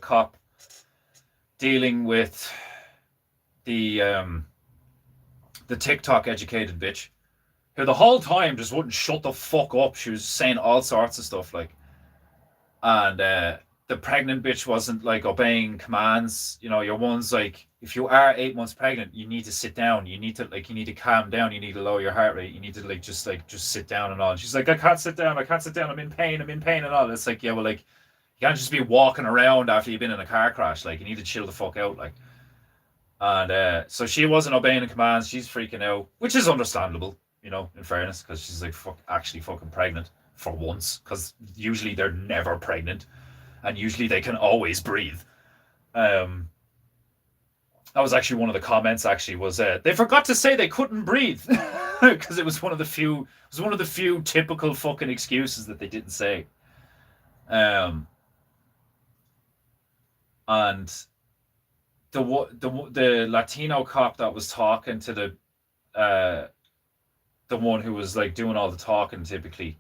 cop dealing with the the TikTok educated bitch, who the whole time just wouldn't shut the fuck up. She was saying all sorts of stuff like, and the pregnant bitch wasn't like obeying commands. You know, your one's like, if you are 8 months pregnant, you need to sit down. You need to calm down. You need to lower your heart rate. You need to just sit down and all. And she's like, I can't sit down. I can't sit down. I'm in pain. I'm in pain and all. It's like, yeah, well, like, you can't just be walking around after you've been in a car crash. Like, you need to chill the fuck out. Like, and so she wasn't obeying the commands. She's freaking out, which is understandable, you know, in fairness, because she's like actually fucking pregnant for once. Because usually they're never pregnant, and usually they can always breathe. That was actually one of the comments. Actually, was they forgot to say they couldn't breathe, because it was one of the few typical fucking excuses that they didn't say. And the Latino cop that was talking to the one who was like doing all the talking, typically,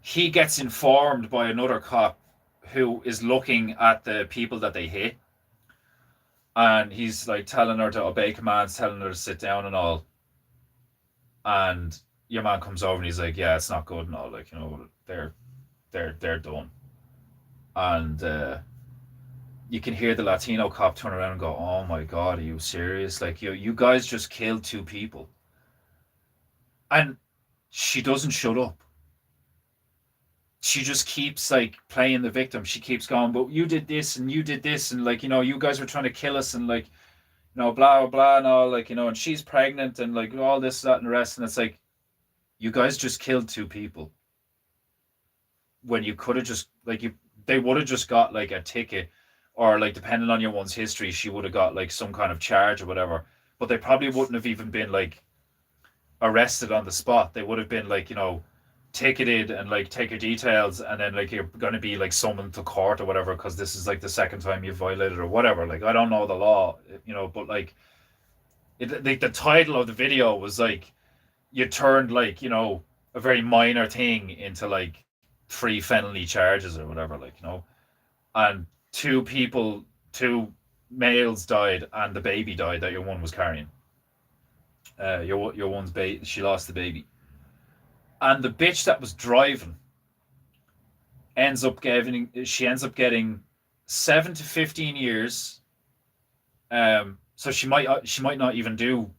he gets informed by another cop who is looking at the people that they hit, and he's like telling her to obey commands, telling her to sit down and all. And your man comes over and he's like, yeah, it's not good and all, like, you know, they're done. And you can hear the Latino cop turn around and go, oh my God, are you serious? Like, you guys just killed 2 people. And she doesn't shut up. She just keeps like playing the victim. She keeps going, but you did this and you did this, and like, you know, you guys were trying to kill us, and like, you know, blah blah blah and all, like, you know, and she's pregnant and like all this, that, and the rest. And it's like, you guys just killed 2 people when you could have just like, they would have just got like a ticket, or like, depending on your one's history, she would have got like some kind of charge or whatever. But they probably wouldn't have even been like arrested on the spot. They would have been like, you know, ticketed and like take your details, and then like you're going to be like summoned to court or whatever, because this is like the second time you've violated or whatever. Like, I don't know the law, you know, but like, the title of the video was like, you turned like, you know, a very minor thing into like 3 felony charges or whatever, like, you know. And 2 males died, and the baby died that your one was carrying. Your one's baby, she lost the baby. And the bitch that was driving ends up getting 7 to 15 years. So she might not even do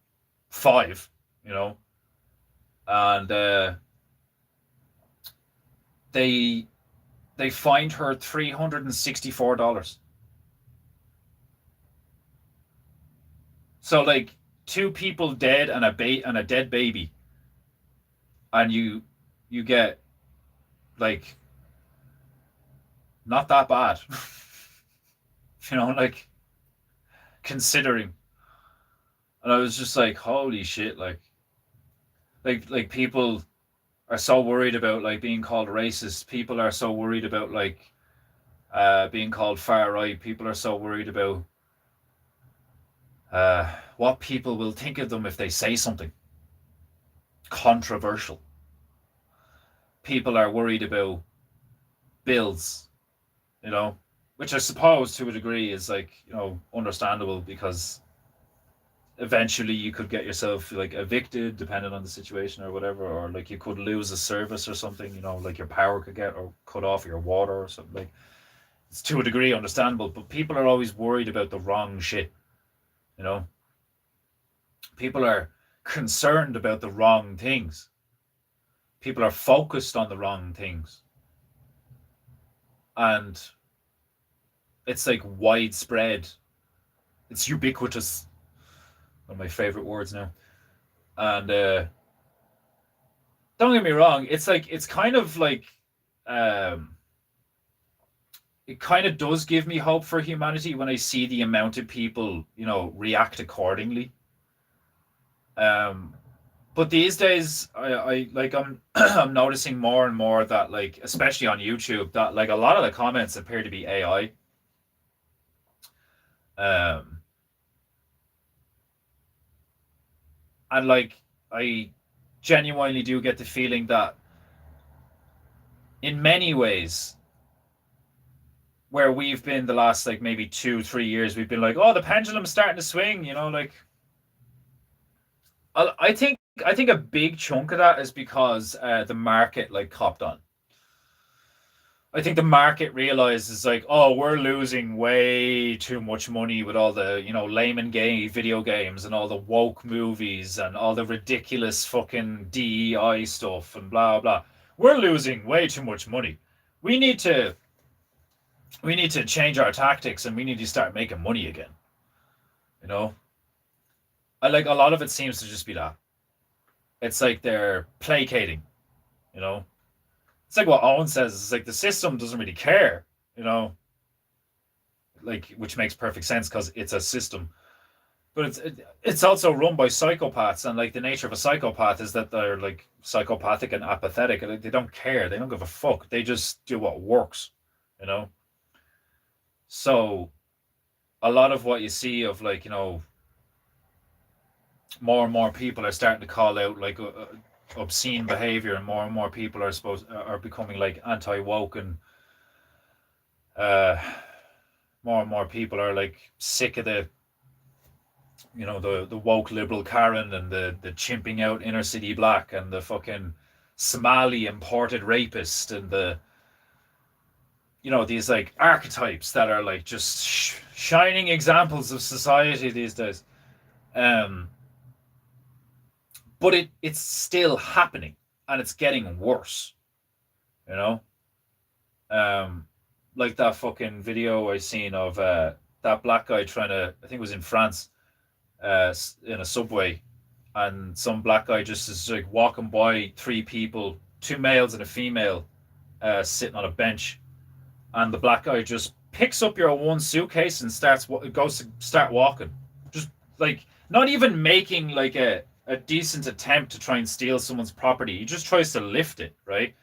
5, you know. And they fined her $364. So like, 2 people dead and a dead baby, and you get like, not that bad. You know, like, considering. And I was just like, holy shit, like people are so worried about like being called racist. People are so worried about like being called far right. People are so worried about what people will think of them if they say something controversial. People are worried about bills, you know, which I suppose to a degree is like, you know, understandable, because eventually you could get yourself like evicted depending on the situation or whatever, or like you could lose a service or something, you know, like your power could get or cut off, your water or something. Like, it's to a degree understandable, but people are always worried about the wrong shit, you know. People are concerned about the wrong things. People are focused on the wrong things. And it's like widespread. It's ubiquitous. One of my favorite words now. And don't get me wrong, it's like, it's kind of like it kind of does give me hope for humanity when I see the amount of people, react accordingly. Um, but these days, I like I'm noticing more and more that, like, especially on YouTube, that like a lot of the comments appear to be AI. Um, and like I genuinely do get the feeling that in many ways, where we've been the last like maybe 2 3 years, we've been like, oh, the pendulum's starting to swing, like I think a big chunk of that is because the market like copped on. I think the market realizes like, oh, we're losing way too much money with all the, layman gay video games and all the woke movies and all the ridiculous fucking DEI stuff and blah blah. We're losing way too much money. We need to we need to change our tactics and we need to start making money again. You know? I like a lot of it seems to just be that. It's like they're placating, you know? It's like what Owen says. It's like the system doesn't really care, you know, like which makes perfect sense because it's a system. But it's also run by psychopaths, and like the nature of a psychopath is that they're like psychopathic and apathetic, and they don't care. They don't give a fuck. They just do what works, you know. So a lot of what you see of like more and more people are starting to call out like obscene behavior, and more people are becoming like anti woke, and uh, more and more people are like sick of the woke liberal Karen and the chimping out inner city black and the fucking Somali imported rapist and these like archetypes that are like just shining examples of society these days. Um, but it's still happening, and it's getting worse. You know, like that fucking video I seen of that black guy trying to, I think it was in France, in a subway, and some black guy just is like walking by three people, two males and a female, sitting on a bench, and the black guy just picks up your one suitcase and goes to start walking, just like not even making like a decent attempt to try and steal someone's property. He just tries to lift it, right?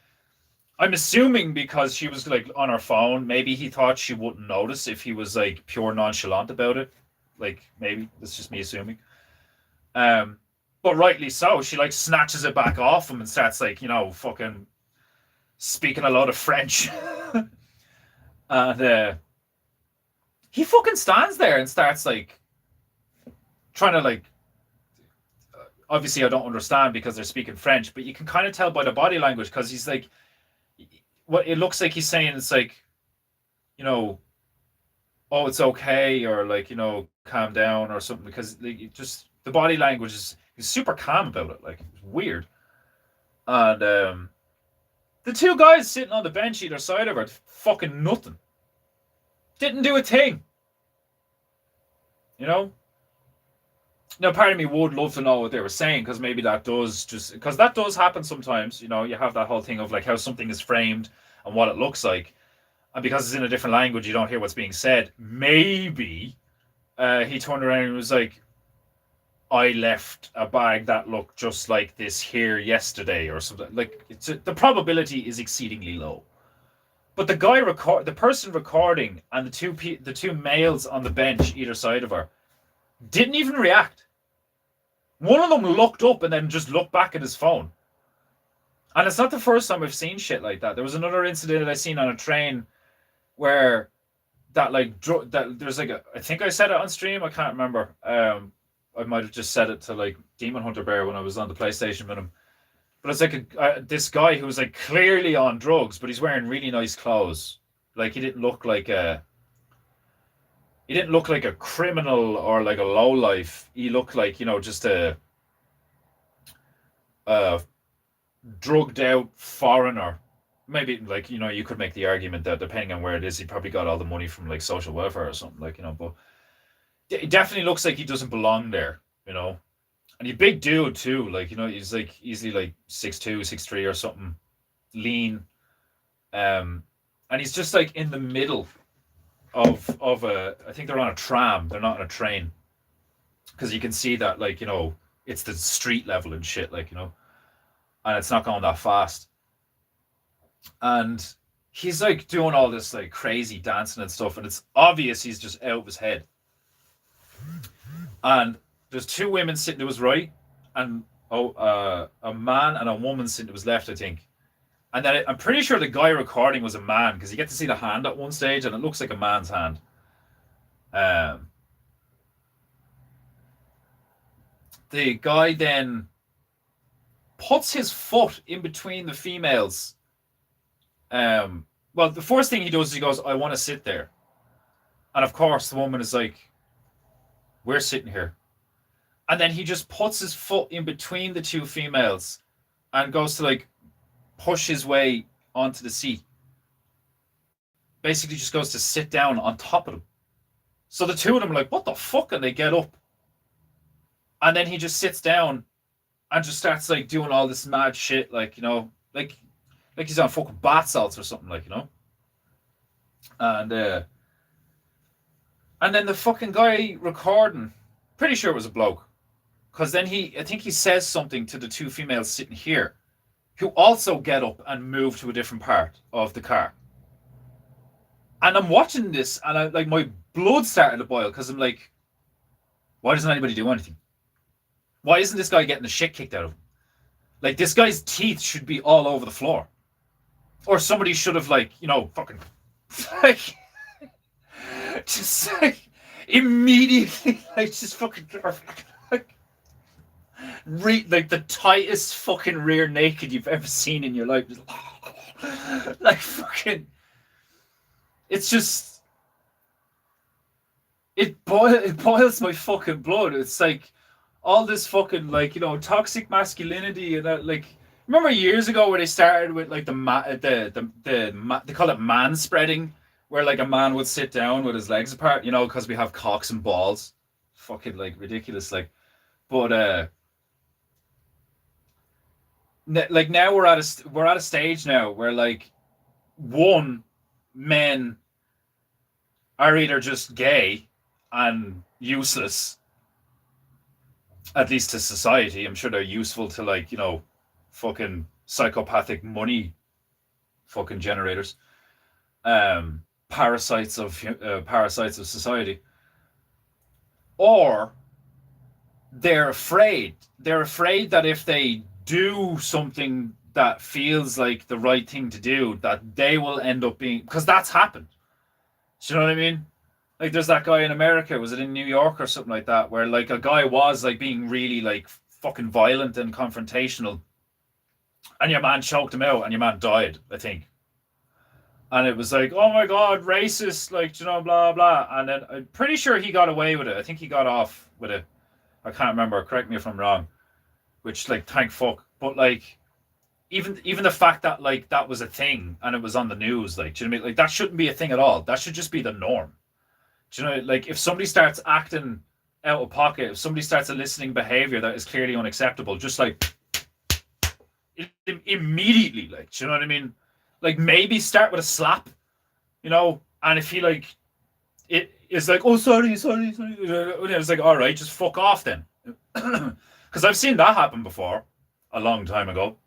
I'm assuming because she was like on her phone, maybe he thought she wouldn't notice if he was like pure nonchalant about it. Like maybe that's just me assuming. But rightly so, she like snatches it back off him and starts like fucking speaking a lot of French, and he fucking stands there and starts like trying to like. Obviously, I don't understand because they're speaking French, but you can kind of tell by the body language because he's like, what it looks like he's saying. It's like, oh, it's okay, or like calm down or something, because like, just the body language is super calm about it. Like it's weird. And the two guys sitting on the bench either side of her, fucking nothing. Didn't do a thing. Now, part of me would love to know what they were saying, because maybe that does happen sometimes. You have that whole thing of like how something is framed and what it looks like, and because it's in a different language, you don't hear what's being said. Maybe he turned around and was like, "I left a bag that looked just like this here yesterday," or something. Like the probability is exceedingly low. But the person recording, and the two males on the bench either side of her didn't even react. One of them looked up and then just looked back at his phone. And it's not the first time I've seen shit like that. There was another incident that I seen on a train where that like that there's like I think I said it on stream. I can't remember. I might have just said it to like Demon Hunter Bear when I was on the PlayStation with him. But it's like this guy who was like clearly on drugs, but he's wearing really nice clothes. Like he didn't look like a criminal or like a lowlife. He looked like, just a drugged out foreigner. Maybe like, you could make the argument that depending on where it is, he probably got all the money from like social welfare or something, like, but it definitely looks like he doesn't belong there, And he's a big dude too. Like, he's like easily like 6'2", 6'3" or something, lean. And he's just like in the middle of a. I think they're on a tram. They're not on a train, because you can see that, like, it's the street level and shit, like, and it's not going that fast. And he's like doing all this like crazy dancing and stuff, and it's obvious he's just out of his head. And there's two women sitting to his right, and a man and a woman sitting to his left, I think. And then I'm pretty sure the guy recording was a man, because you get to see the hand at one stage, and it looks like a man's hand. The guy then puts his foot in between the females. Well, the first thing he does is he goes, "I want to sit there." And of course, the woman is like, "We're sitting here." And then he just puts his foot in between the two females and goes to like push his way onto the seat. Basically just goes to sit down on top of them. So the two of them are like, "What the fuck?" And they get up. And then he just sits down and just starts like doing all this mad shit, like, like he's on fucking bath salts or something, like, And then the fucking guy recording, pretty sure it was a bloke, because then I think he says something to the two females sitting here, who also get up and move to a different part of the car. And I'm watching this, and like my blood started to boil, because I'm like, why doesn't anybody do anything? Why isn't this guy getting the shit kicked out of him? Like, this guy's teeth should be all over the floor. Or somebody should have, like, fucking, like, just, like, immediately, like, just fucking, like the tightest fucking rear naked you've ever seen in your life. Like, fucking, it's just, it boils my fucking blood. It's like, all this fucking, like, toxic masculinity, and that, like, remember years ago where they started with like they call it man spreading, where like a man would sit down with his legs apart, because we have cocks and balls, fucking like ridiculous, like. But like now we're at a stage now where like men are either just gay and useless, at least to society. I'm sure they're useful to, like, fucking psychopathic money fucking generators, parasites of society, or they're afraid that if they do something that feels like the right thing to do, that they will end up being, because that's happened. Do you know what I mean? Like, there's that guy in America, was it in New York or something like that, where like a guy was like being really like fucking violent and confrontational, and your man choked him out, and your man died, I think. And it was like, oh my god, racist, like, blah blah. And then I'm pretty sure he got away with it. I think he got off with it. I can't remember. Correct me if I'm wrong. Which, like, thank fuck. But like, even the fact that like that was a thing and it was on the news, like, do you know what I mean? Like, that shouldn't be a thing at all. That should just be the norm. Do you know, like, if somebody starts acting out of pocket, if somebody starts eliciting behavior that is clearly unacceptable, just like immediately, like, do you know what I mean? Like, maybe start with a slap, and if he like it is like, oh, sorry, it's like, all right, just fuck off then. Because I've seen that happen before a long time ago,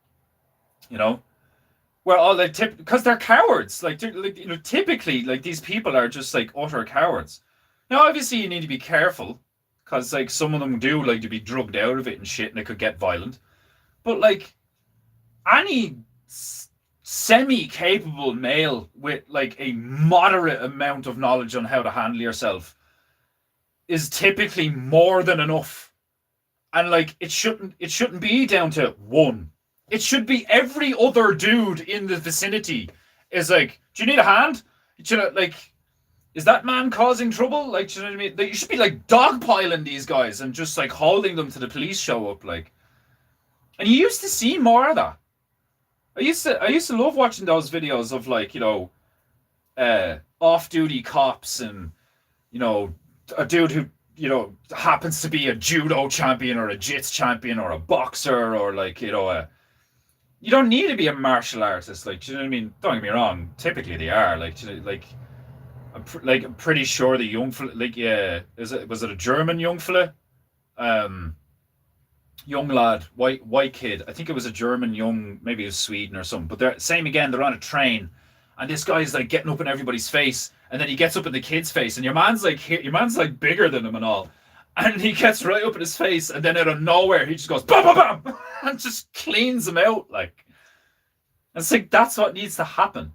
where all like because they're cowards, like, typically, like, these people are just like utter cowards. Now, obviously, you need to be careful, because like some of them do like to be drugged out of it and shit, and it could get violent. But like any semi-capable male with like a moderate amount of knowledge on how to handle yourself is typically more than enough. And like, it shouldn't be down to one. It should be every other dude in the vicinity is like, do you need a hand? Like, is that man causing trouble? Like, do you know what I mean? Like, you should be like dogpiling these guys and just like holding them to the police show up, like. And you used to see more of that. I used to love watching those videos of like, off-duty cops, and a dude who happens to be a judo champion or a jits champion or a boxer, or like you don't need to be a martial artist. Like, do you know what I mean? Don't get me wrong. Typically, they are. Like, I'm pretty sure the young fella, like, yeah, was it a German young fella? Um, Young lad, white kid. I think it was a German young, maybe it was Sweden or something. But they're same again. They're on a train, and this guy's like getting up in everybody's face, and then he gets up in the kid's face, and your man's like bigger than him and all, and he gets right up in his face, and then out of nowhere he just goes bam bam bam, and just cleans him out like. And it's like that's what needs to happen.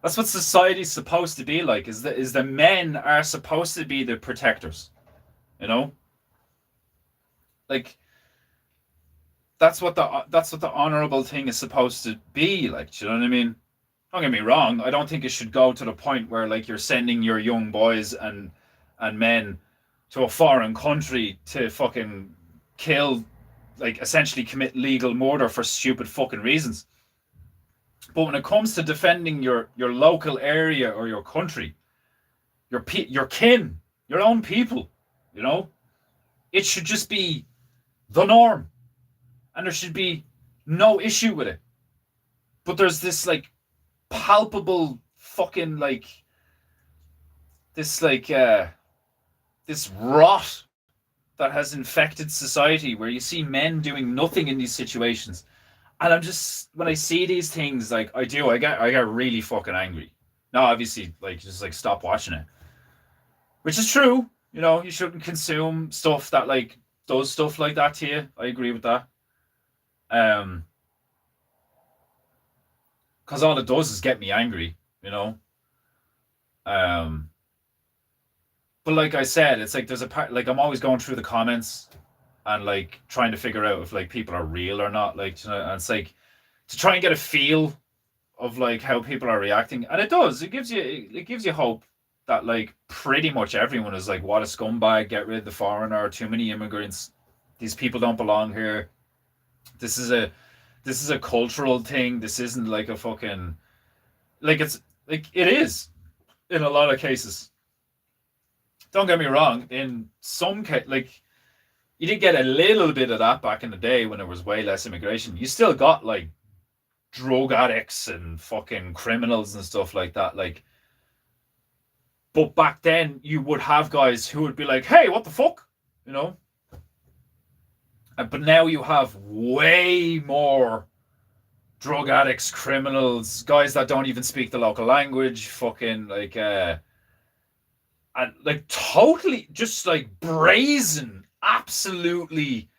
That's what society's supposed to be like. Is the men are supposed to be the protectors, you know? Like that's what the honorable thing is supposed to be like. Do you know what I mean? Don't get me wrong. I don't think it should go to the point where like you're sending your young boys and men to a foreign country to fucking kill, like essentially commit legal murder for stupid fucking reasons. But when it comes to defending your local area or your country, your kin, your own people, you know, it should just be the norm, and there should be no issue with it. But there's this like palpable fucking like this rot that has infected society where you see men doing nothing in these situations. And I'm just, when I see these things, like I get really fucking angry. Now, obviously, like just like stop watching it, which is true. You know, you shouldn't consume stuff that like does stuff like that to you. I agree with that. Because all it does is get me angry. You know. But like I said, it's like there's a part, like I'm always going through the comments and like trying to figure out if like people are real or not, like, you know, and it's like to try and get a feel of like how people are reacting, and it gives you hope that like pretty much everyone is like, what a scumbag, get rid of the foreigner, too many immigrants, these people don't belong here, this is a cultural thing, this isn't like a fucking, like it's like it is in a lot of cases. Don't get me wrong, in some case, like you did get a little bit of that back in the day when there was way less immigration. You still got like drug addicts and fucking criminals and stuff like that. Like, but back then you would have guys who would be like, "Hey, what the fuck," you know. But now you have way more drug addicts, criminals, guys that don't even speak the local language, fucking like, and like totally just like brazen, absolutely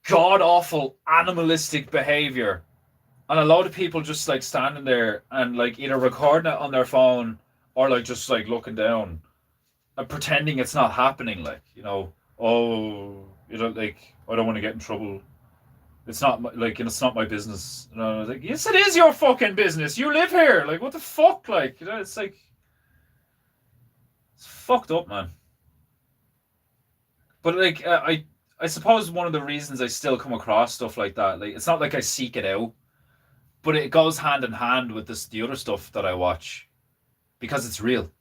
god awful animalistic behavior, and a lot of people just like standing there and like either recording it on their phone or like just like looking down and pretending it's not happening, like, you know, oh, you know, like I don't want to get in trouble, it's not my, like, you know, it's not my business, you know, like, yes it is your fucking business, you live here, like what the fuck, like, you know, it's like it's fucked up, man. But like I suppose one of the reasons I still come across stuff like that, like it's not like I seek it out, but it goes hand in hand with the other stuff that I watch because it's real.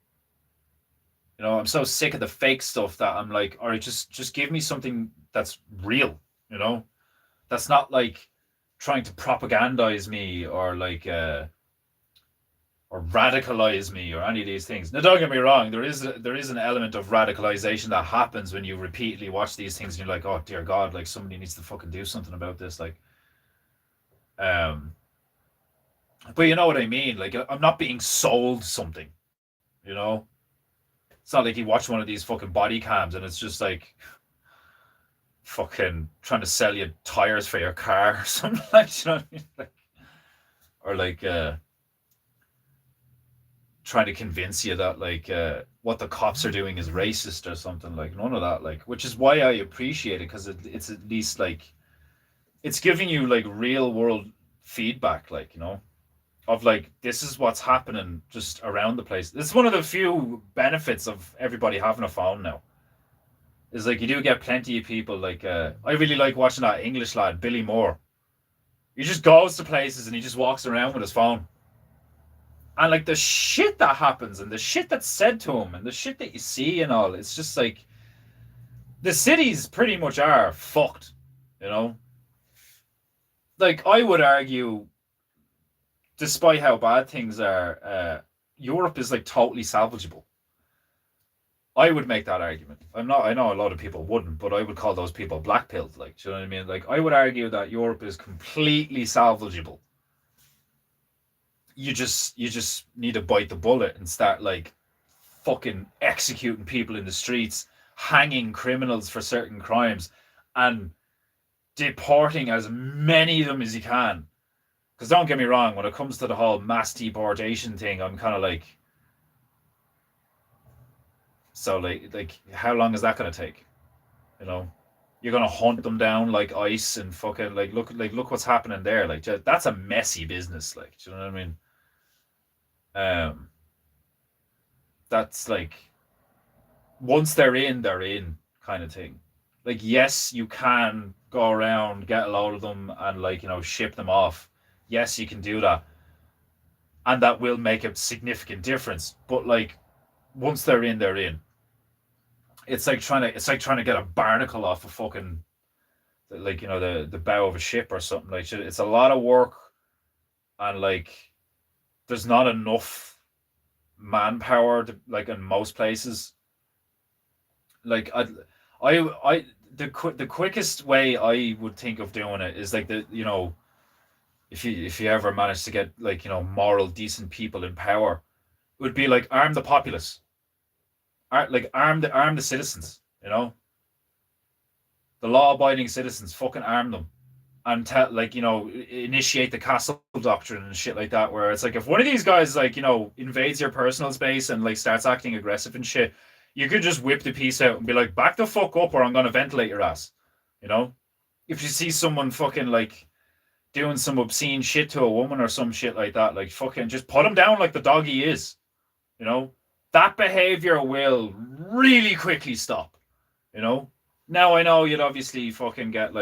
You know, I'm so sick of the fake stuff that I'm like, all right, just give me something that's real, you know, that's not like trying to propagandize me or like or radicalize me or any of these things. Now, don't get me wrong, there is an element of radicalization that happens when you repeatedly watch these things and you're like, oh dear God, like somebody needs to fucking do something about this, like, but you know what I mean, like I'm not being sold something, you know. It's not like you watch one of these fucking body cams and it's just like fucking trying to sell you tires for your car or something, like, you know what I mean? Like, or like trying to convince you that like what the cops are doing is racist or something, like none of that, like, which is why I appreciate it, because it's at least like it's giving you like real world feedback, like, you know, of like this is what's happening just around the place. It's one of the few benefits of everybody having a phone now, is like you do get plenty of people like I really like watching that English lad Billy Moore. He just goes to places and he just walks around with his phone. And like the shit that happens and the shit that's said to him and the shit that you see and all, it's just like the cities pretty much are fucked, you know. like I would argue, despite how bad things are, Europe is like totally salvageable. I would make that argument. I'm not. I know a lot of people wouldn't, but I would call those people black pilled. Like, do you know what I mean? Like, I would argue that Europe is completely salvageable. You just need to bite the bullet and start like fucking executing people in the streets, hanging criminals for certain crimes, and deporting as many of them as you can. Because don't get me wrong, when it comes to the whole mass deportation thing, I'm kind of like, so like how long is that gonna take? You know, you're gonna hunt them down like ice and fucking look what's happening there. Like that's a messy business. Like, do you know what I mean? Um, that's like once they're in kind of thing. Like, yes, you can go around, get a load of them, and like ship them off. Yes, you can do that, and that will make a significant difference. But like once they're in, they're in. It's like trying to get a barnacle off a fucking like the bow of a ship or something. Like it's a lot of work, and like there's not enough manpower to, like in most places. Like the quickest way I would think of doing it is like if you ever manage to get like moral decent people in power, it would be like arm the populace, arm the citizens, the law abiding citizens, fucking arm them, and tell initiate the castle doctrine and shit like that, where it's like if one of these guys invades your personal space and like starts acting aggressive and shit, you could just whip the piece out and be like, back the fuck up or I'm gonna ventilate your ass. You know? If you see someone fucking like doing some obscene shit to a woman or some shit like that, like fucking just put him down like the dog he is. You know? That behavior will really quickly stop. Now I know you'd obviously fucking get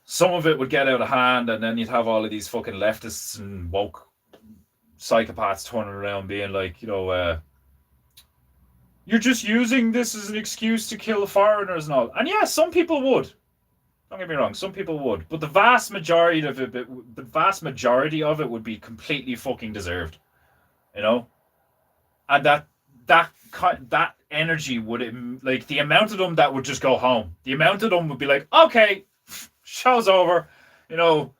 some of it would get out of hand, and then you'd have all of these fucking leftists and woke psychopaths turning around being like, you're just using this as an excuse to kill foreigners and all. And yeah, some people would. Don't get me wrong, some people would, but the vast majority of it would be completely fucking deserved, and that energy would, like, the amount of them that would just go home, the amount of them would be like, okay, show's over, we're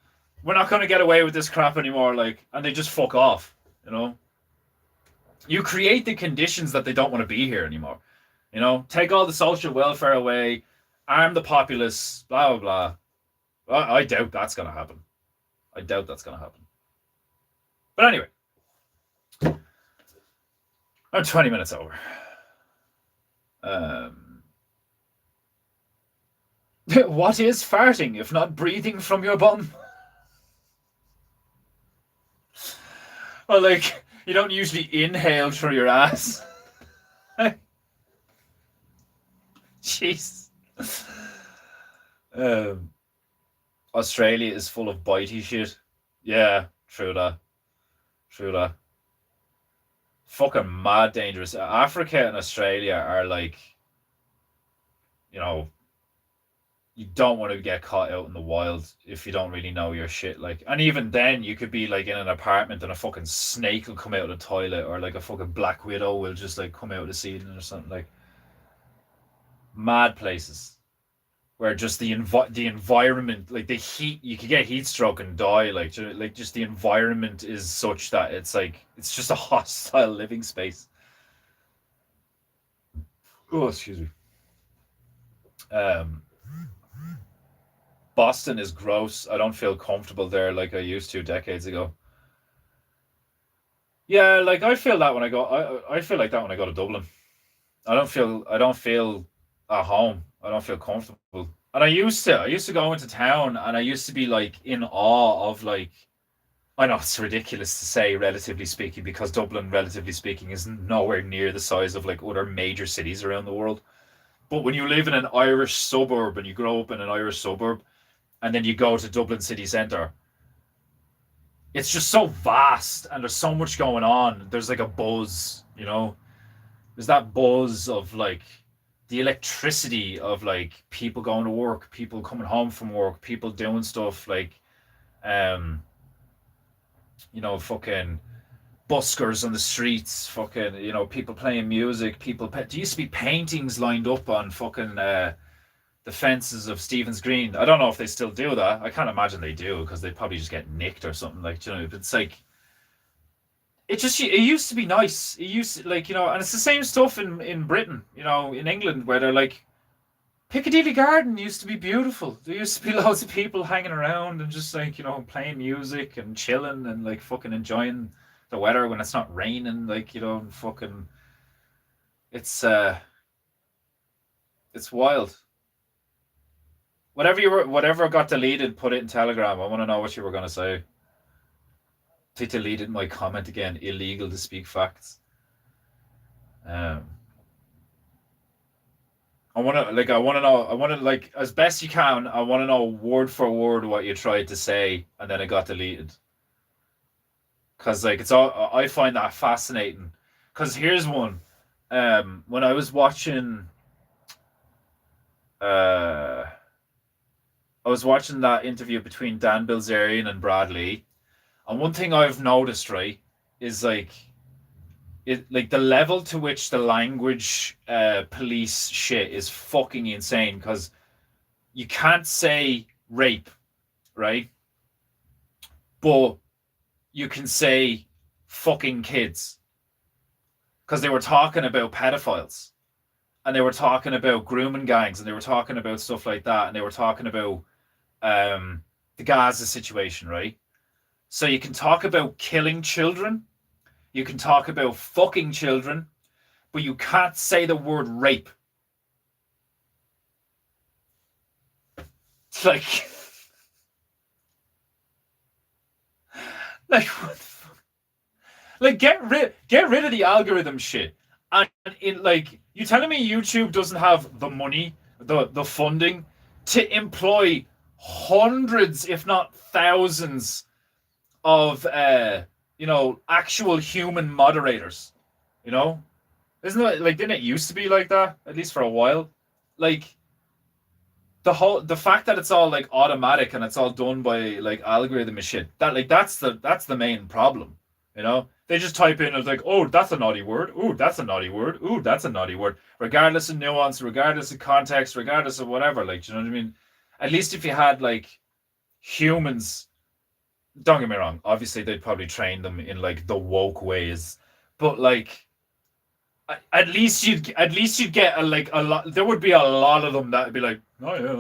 not going to get away with this crap anymore, like, and they just fuck off. You create the conditions that they don't want to be here anymore. Take all the social welfare away, arm the populace, blah blah blah. I doubt that's going to happen. But anyway, I'm 20 minutes over. What is farting if not breathing from your bum? Well, like, you don't usually inhale through your ass. Jeez. Australia is full of bitey shit. Yeah, true that. Fucking mad dangerous. Africa and Australia are like, you don't want to get caught out in the wild if you don't really know your shit. Like, and even then, you could be like in an apartment and a fucking snake will come out of the toilet, or like a fucking black widow will just like come out of the ceiling or something. Like, mad places where just the environment, like the heat, you could get heat stroke and die. Like just the environment is such that it's like it's just a hostile living space. Oh, excuse me. Boston is gross. I don't feel comfortable there like I used to decades ago. Yeah, like I feel that when I go. I feel like that when I go to Dublin. I don't feel at home. I don't feel comfortable. And I used to go into town, and I used to be like in awe of, like, I know it's ridiculous to say, relatively speaking, because Dublin, relatively speaking, is nowhere near the size of like other major cities around the world. But when you live in an Irish suburb and you grow up in an Irish suburb, and then you go to Dublin city centre, it's just so vast and there's so much going on. There's like a buzz, there's that buzz of like the electricity of like people going to work, people coming home from work, people doing stuff like, um, fucking buskers on the streets, fucking, people playing music, there used to be paintings lined up on fucking the fences of Stephen's Green. I don't know if they still do that. I can't imagine they do because they probably just get nicked or something, like, but it's like, it used to be nice. It used to, like, and it's the same stuff in Britain, in England, where they're like, Piccadilly Garden used to be beautiful. There used to be loads of people hanging around and just like, playing music and chilling and like fucking enjoying the weather when it's not raining, like, and fucking it's wild. Whatever got deleted, put it in Telegram. I want to know what you were gonna say. They deleted my comment again. Illegal to speak facts. Um, I want to know. I want to, like, as best you can. I want to know word for word what you tried to say, and then it got deleted. Because like it's all, I find that fascinating. Because here's one. When I was watching, uh, I was watching that interview between Dan Bilzerian and Brad Lee, and one thing I've noticed, right, is like the level to which the language police shit is fucking insane. Because you can't say rape, right? But you can say fucking kids. Because they were talking about pedophiles. And they were talking about grooming gangs. And they were talking about stuff like that. And they were talking about the Gaza situation, right? So you can talk about killing children. You can talk about fucking children. But you can't say the word rape. It's like... like, what the fuck? Like, get rid of the algorithm shit. And you telling me YouTube doesn't have the money, the funding to employ hundreds, if not thousands, of actual human moderators? Isn't it like, didn't it used to be like that, at least for a while? Like, the fact that it's all like automatic and it's all done by like algorithm and shit, that's the main problem. They just type in, it's like, oh, that's a naughty word, oh, that's a naughty word, oh, that's a naughty word, regardless of nuance, regardless of context, regardless of whatever. Like, do you know what I mean? At least if you had like humans, don't get me wrong, obviously they'd probably train them in like the woke ways, but like, at least you'd get a lot. There would be a lot of them that would be like, oh yeah,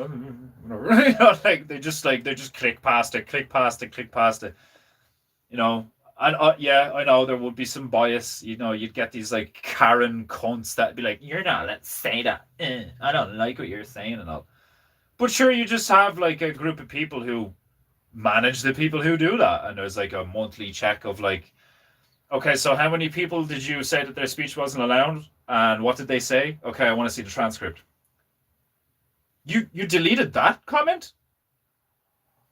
whatever. Like they just click past it, click past it, click past it. And yeah, I know there would be some bias. You'd get these like Karen cunts that'd be like, you're not, let's say that. I don't like what you're saying and all. But sure, you just have like a group of people who manage the people who do that, and there's like a monthly check of like, okay, so how many people did you say that their speech wasn't allowed? And what did they say? Okay, I want to see the transcript. You deleted that comment?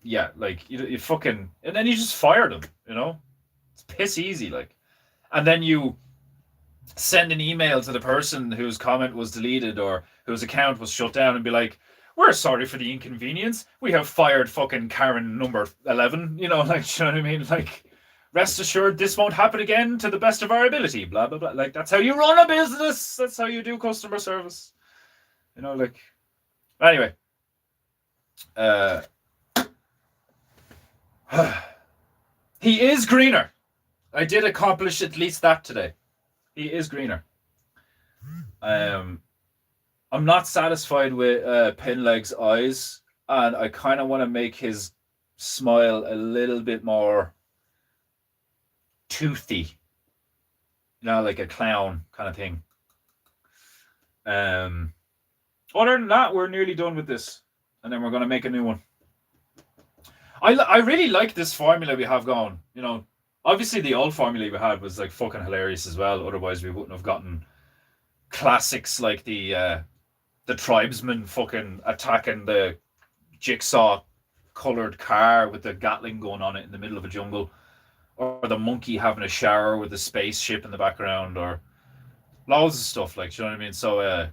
Yeah, like, you fucking... And then you just fired them, It's piss easy, like. And then you send an email to the person whose comment was deleted or whose account was shut down and be like, we're sorry for the inconvenience. We have fired fucking Karen number 11. Like, you know what I mean? Like... Rest assured, this won't happen again to the best of our ability. Blah, blah, blah. Like, that's how you run a business. That's how you do customer service. Like... Anyway. He is greener. I did accomplish at least that today. He is greener. I'm not satisfied with Pinleg's eyes. And I kind of want to make his smile a little bit more... toothy, like a clown kind of thing. Other than that, we're nearly done with this, and then we're going to make a new one. I really like this formula we have going. Obviously the old formula we had was like fucking hilarious as well. Otherwise we wouldn't have gotten classics like the tribesman fucking attacking the jigsaw colored car with the Gatling going on it in the middle of a jungle. Or the monkey having a shower with a spaceship in the background, or loads of stuff, like, do you know what I mean? So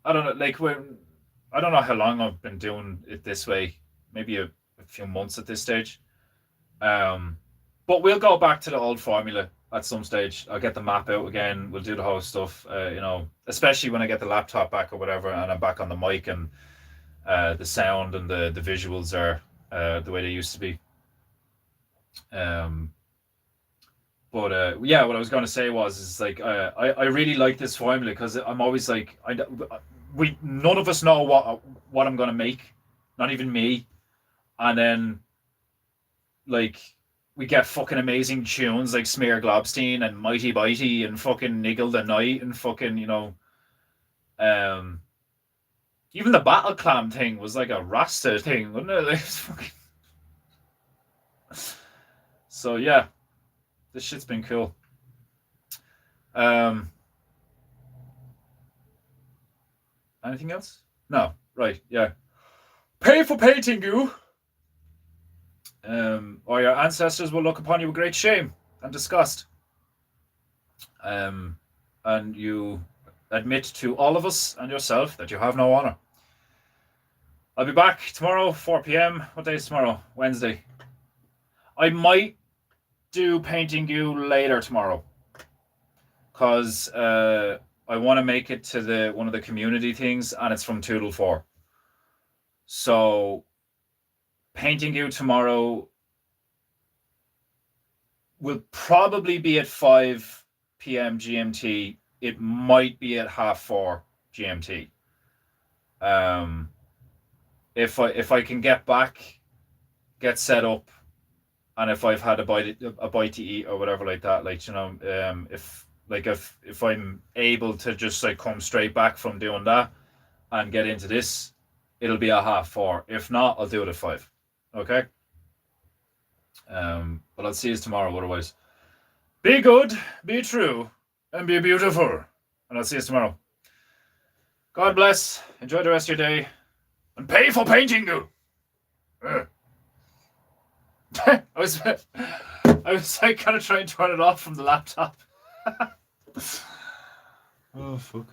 I don't know, like I don't know how long I've been doing it this way. Maybe a few months at this stage. Um, but we'll go back to the old formula at some stage. I'll get the map out again. We'll do the whole stuff. Especially when I get the laptop back or whatever, and I'm back on the mic and the sound and the visuals are the way they used to be. But yeah, what I was going to say is like I really like this formula because I'm always like we none of us know what I'm going to make, not even me, and then like we get fucking amazing tunes like Smear Globstein and Mighty Bitey and fucking Niggle the Night and fucking um even the Battle Clam thing was like a Rasta thing, wasn't it? Like, it was fucking... So yeah, this shit's been cool. Anything else? No. Right. Yeah. Pay for painting you. Or your ancestors will look upon you with great shame and disgust. And you admit to all of us and yourself that you have no honor. I'll be back tomorrow, 4 p.m. What day is tomorrow? Wednesday. I might do painting you later tomorrow, because I want to make it to one of the community things, and it's from 2 till 4. So painting you tomorrow will probably be at 5 p.m. GMT. It might be at 3:30 GMT. If I can get back, get set up, and if I've had a bite to eat or whatever like that, like if I'm able to just like come straight back from doing that and get into this, it'll be at 4:30. If not, I'll do it at 5. Okay. But I'll see you tomorrow. Otherwise, be good, be true, and be beautiful. And I'll see you tomorrow. God bless. Enjoy the rest of your day. And pay for painting you. I was like kind of trying to turn it off from the laptop. Oh fuck.